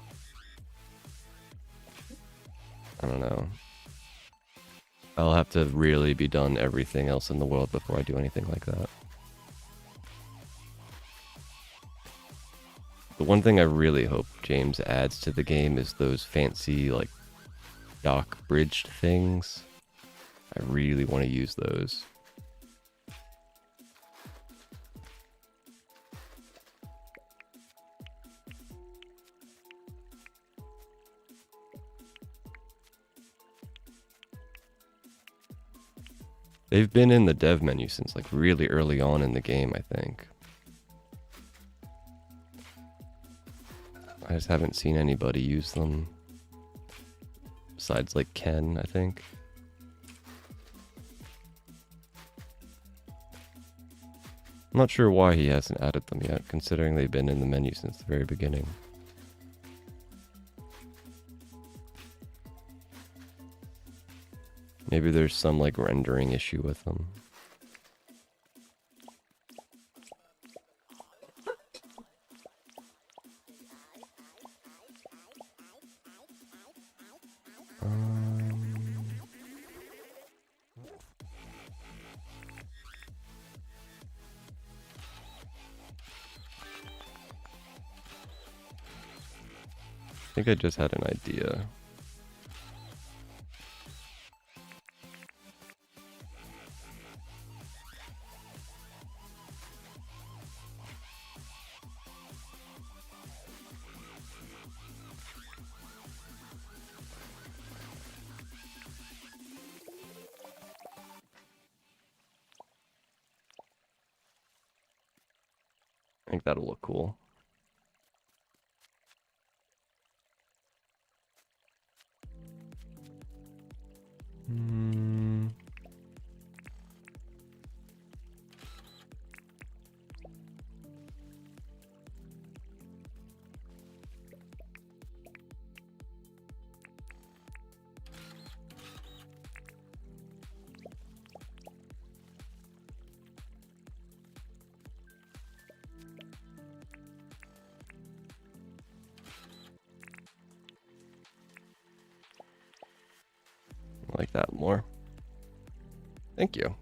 I don't know. I'll have to really be done everything else in the world before I do anything like that. The one thing I really hope James adds to the game is those fancy, like, dock bridged things. I really want to use those. They've been in the dev menu since like really early on in the game, I think. I just haven't seen anybody use them. Besides like Ken, I think. I'm not sure why he hasn't added them yet, considering they've been in the menu since the very beginning. Maybe there's some like rendering issue with them. I think I just had an idea. I think that'll look cool. I like that more. Thank you.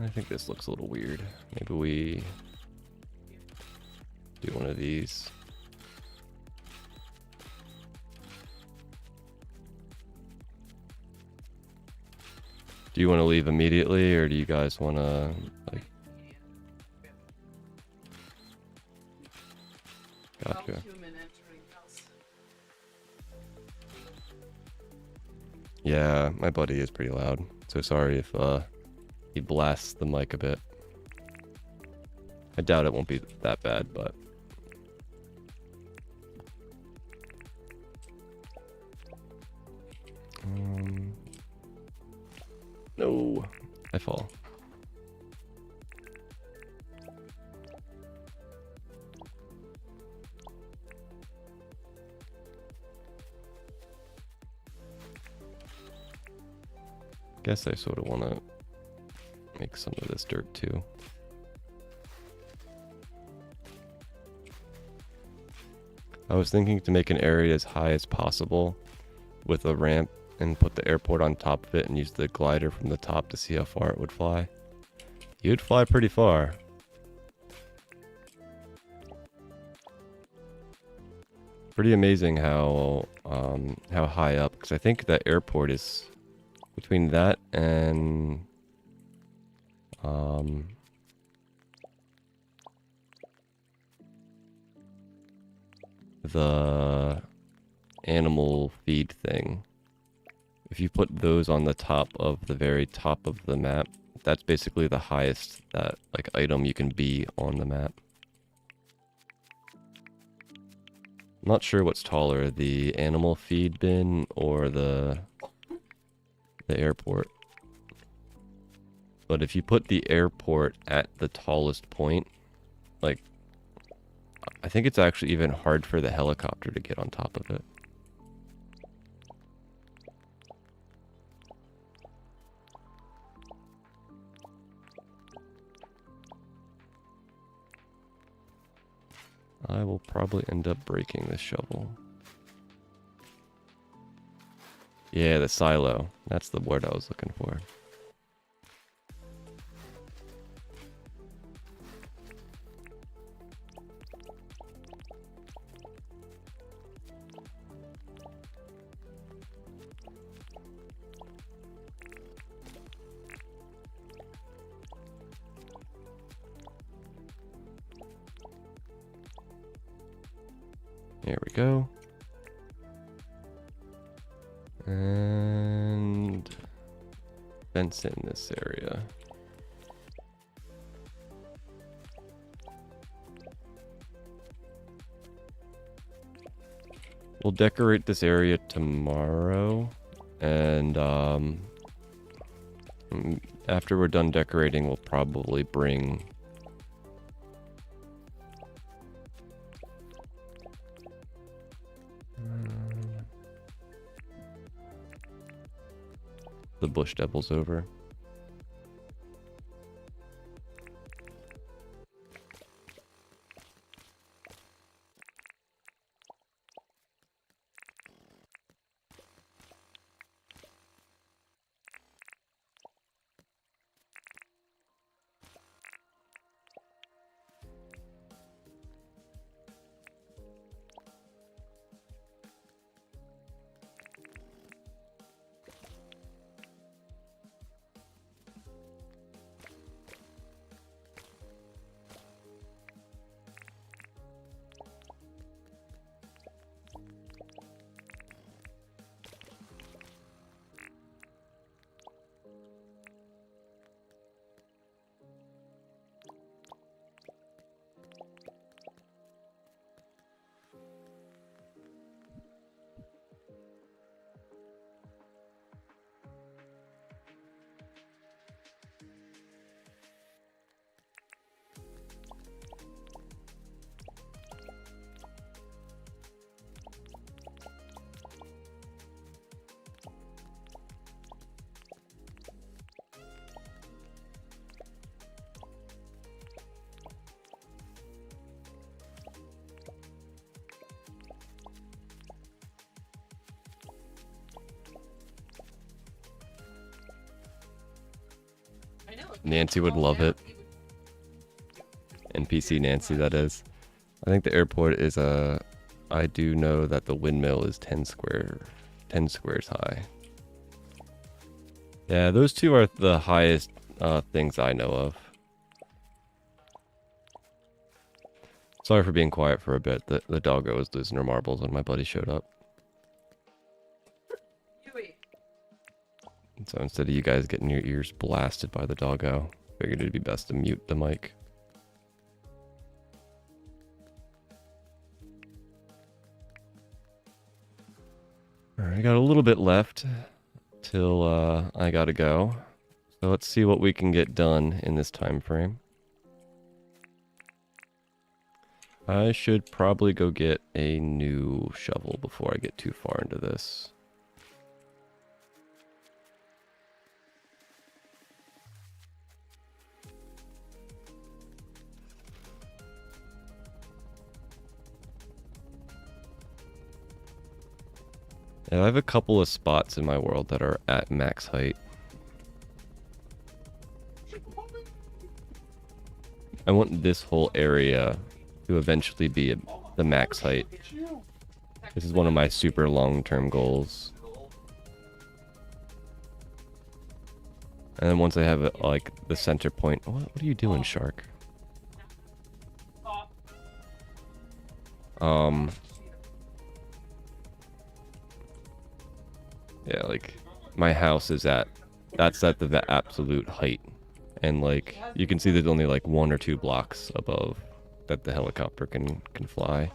I think this looks a little weird. Maybe we do one of these. Do you want to leave immediately, or do you guys want to like? Gotcha. Yeah, my buddy is pretty loud, so sorry if he blasts the mic a bit. I doubt it won't be that bad, but no, I fall. Guess I sort of want to make some of this dirt too. I was thinking to make an area as high as possible with a ramp and put the airport on top of it and use the glider from the top to see how far it would fly. You'd fly pretty far. Pretty amazing how high up, because I think that airport is between that and the animal feed thing. If you put those on the top of the very top of the map, that's basically the highest that like item you can be on the map. I'm not sure what's taller, the animal feed bin or the airport. But if you put the airport at the tallest point, like, I think it's actually even hard for the helicopter to get on top of it. I will probably end up breaking this shovel. Yeah, the silo. That's the word I was looking for. There we go. And fence in this area. We'll decorate this area tomorrow, and after we're done decorating, we'll probably bring the bush devils over. I know. Nancy would love it. NPC Nancy, that is. I think the airport is I do know that the windmill is 10 squares high. Yeah, those two are the highest things I know of. Sorry for being quiet for a bit. The doggo was losing her marbles when my buddy showed up. So instead of you guys getting your ears blasted by the doggo, figured it'd be best to mute the mic. Alright, I got a little bit left till I gotta go. So let's see what we can get done in this time frame. I should probably go get a new shovel before I get too far into this. Yeah, I have a couple of spots in my world that are at max height. I want this whole area to eventually be the max height. This is one of my super long-term goals. And then once I have it, like the center point. What are you doing, shark? Yeah, like my house is that's at the absolute height. And like you can see there's only like 1 or 2 blocks above that the helicopter can fly.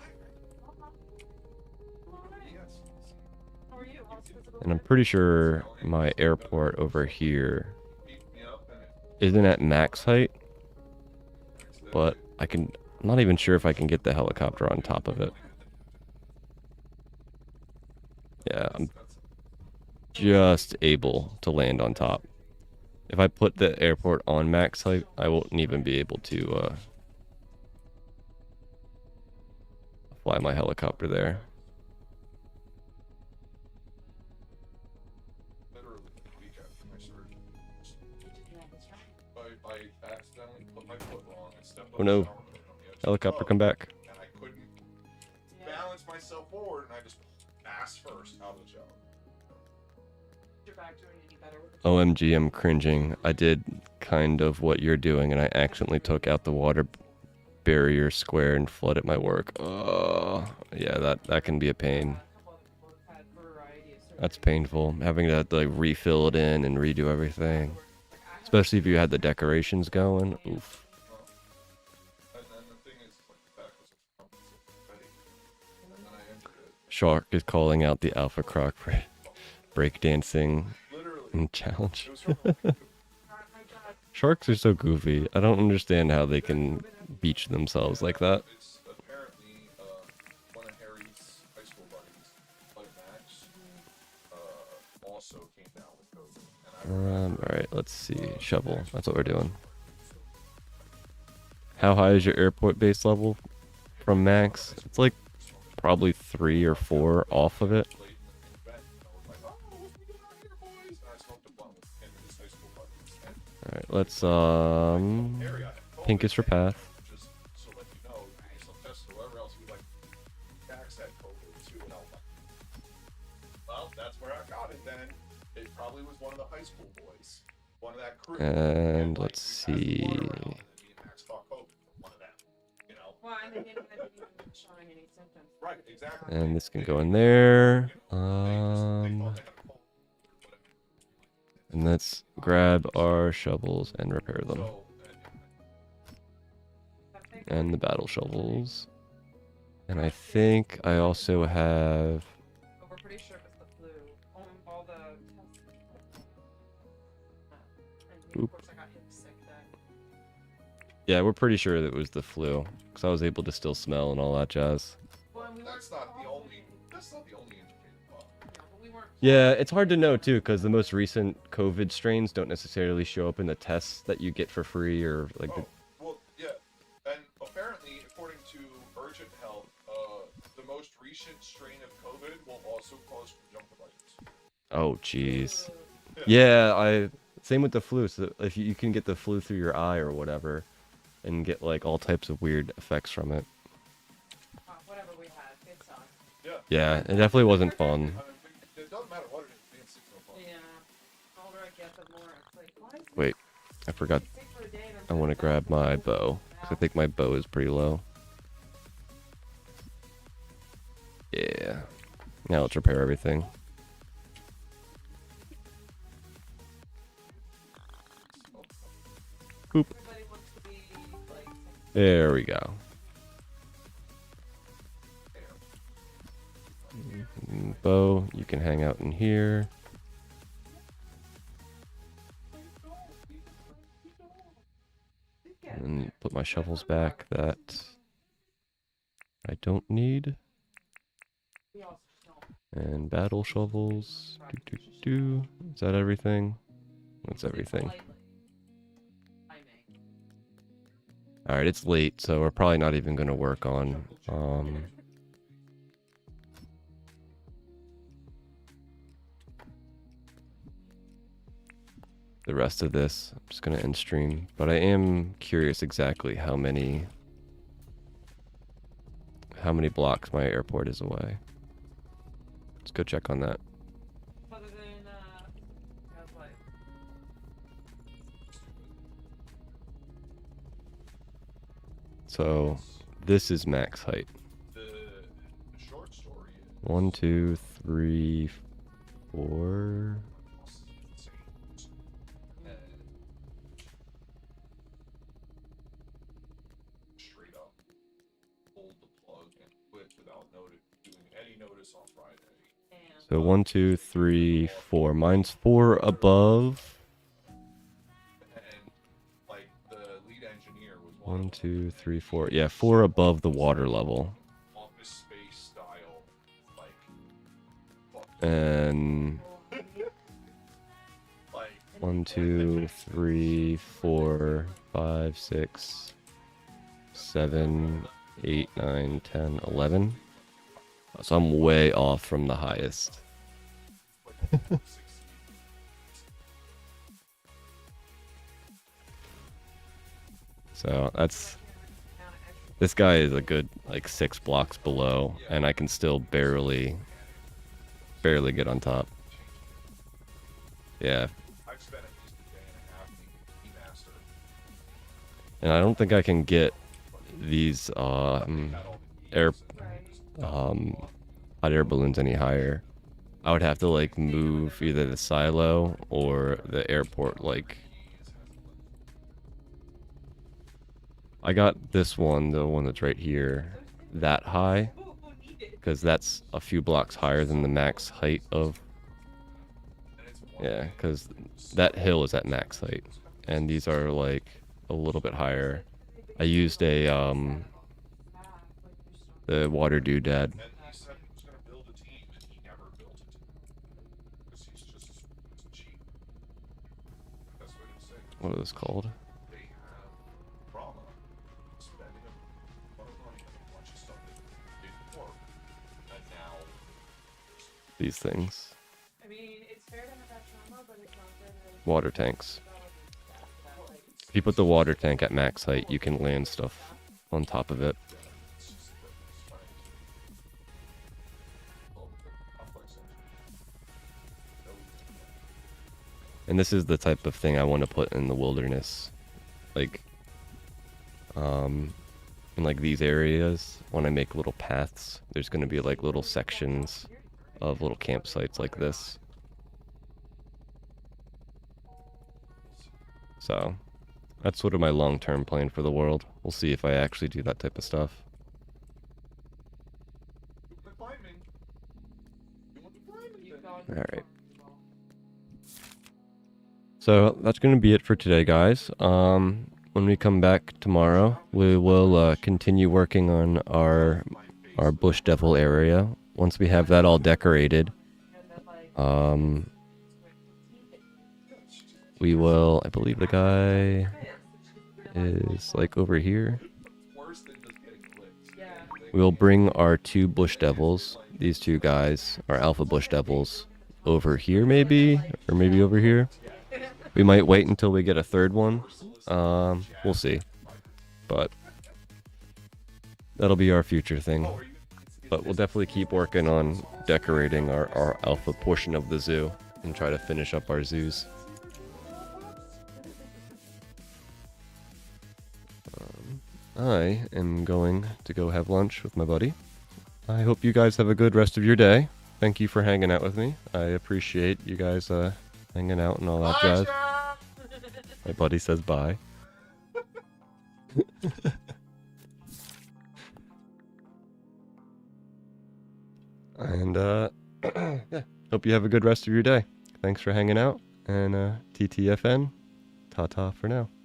And I'm pretty sure my airport over here isn't at max height, but I'm not even sure if I can get the helicopter on top of it. Yeah, I'm just able to land on top. If I put the airport on max height, I won't even be able to fly my helicopter there. Oh no. Helicopter, come back. And I couldn't balance myself forward, and I just ass first out of the shower. OMG, I'm cringing. I did kind of what you're doing, and I accidentally took out the water barrier square and flooded my work. Oh, yeah, that can be a pain. That's painful, having to like refill it in and redo everything. Especially if you had the decorations going. Oof. And then the thing is, like, the back was ready. And then I entered it. Shark is calling out the Alpha Croc breakdancing Literally. challenge. It was from a God, my God. Sharks are so goofy. I don't understand how they can beach themselves like that. It's apparently one of Harry's high school buddies, Buddy Max, also came down with COVID. And I Alright, let's see. Shovel. That's what we're doing. How high is your airport base level from max? It's like probably 3 or 4 off of it. played in the event, and I was like, oh, what's we doing out here, boys? And I smoked a blunt with him and his high school buddies. And Alright, let's Harry, I had COVID, Pincus for path. just so let you know, based on tests or whatever else, he was like, Max had COVID too, and I was like, well, that's where I got it then. It probably was one of the high school boys, one of that crew. And like, let's we passed the see. water around, and me and Max caught COVID from one of them. You know? Well, and then you hadn't even showing any symptoms. Right, exactly. And this can go in there. They thought they had a cold. And let's grab our shovels and repair them. So, And the battle shovels. And I think I also have... But we're pretty sure it was the flu. All the tests. And Oop. of course I got him sick then. Yeah, we're pretty sure that it was the flu. Because I was able to still smell and all that jazz. Well, and we that's weren't not the following- only. That's not the only indicator. Yeah, but we weren't Yeah, following- it's hard to know too, because the most recent COVID strains don't necessarily show up in the tests that you get for free or like the... Oh, well, yeah, and apparently, according to Urgent Health, the most recent strain of COVID will also cause conjunctivitis. Oh, jeez. Yeah, same with the flu. So if you can get the flu through your eye or whatever, and get like all types of weird effects from it. Whatever we had, it sucked. Yeah. Yeah, it definitely wasn't fun. I mean, it doesn't matter what it is, it's no fun. Yeah. The older I get, the more it's like, why is Wait, I forgot. sick for a day and I I'm want to grab my bow. 'Cause I think my bow is pretty low. Yeah. Now let's repair everything. Boop. Everybody wants to be like There we go. Bow, you can hang out in here. And put my shovels back that I don't need. we also don't. And battle shovels. Is that everything? That's everything. Alright, it's late, so we're probably not even going to work on the rest of this. I'm just going to end stream, but I am curious exactly how many blocks my airport is away. Let's go check on that. Other than, I was like, So this is max height. The short story is 1, 2, 3, 4. straight up pulled the plug and quit without doing any notice on Friday. damn. So 1, 2, 3, 4. Mine's 4 above. And like the lead engineer was 1, 2, 3, 4. Yeah, 4 above the water level. office space style, like fuck, And like 1, 2, 3, 4, 5, 6, 7, 8, 9, 10, 11. So I'm way off from the highest. So that's... This guy is a good, like, 6 blocks below, and I can still barely get on top. Yeah, I've spent at least a day and a half being master. and I don't think I can get these air hot air balloons any higher. I would have to like move either the silo or the airport. Like, I got this one, the one that's right here, that high, because that's a few blocks higher than the max height of. Yeah, because that hill is at max height, and these are like a little bit higher. I used the water doodad. And he said he was going to build a team, and he never built a team. Because he's just cheap. That's what he said. What is this called? They have trauma, spending a lot of money on a bunch of stuff that didn't work, and now These things. I mean, it's fair to have that trauma, but it's not fair to Water tanks. If you put the water tank at max height, you can land stuff on top of it. it's just the spending all the complex engine. No, And this is the type of thing I want to put in the wilderness. Like, in like these areas, when I make little paths, there's going to be like little sections of little campsites like this. So, that's sort of my long-term plan for the world. We'll see if I actually do that type of stuff. do the climbing. Doing the climbing keep thing. going. Alright. So that's going to be it for today, guys. When we come back tomorrow, we will continue working on our bush devil area. Once we have that all decorated, we will. I believe the guy is like over here. Worse than just getting licked. Yeah. We will bring our two bush devils. These two guys, our alpha bush devils, over here maybe, or maybe over here. We might wait until we get a third one. We'll see. But that'll be our future thing. But we'll definitely keep working on decorating our alpha portion of the zoo and try to finish up our zoos. I am going to go have lunch with my buddy. I hope you guys have a good rest of your day. Thank you for hanging out with me. I appreciate you guys hanging out and all that jazz. My buddy says bye. And yeah, hope you have a good rest of your day. Thanks for hanging out, and TTFN, ta-ta for now.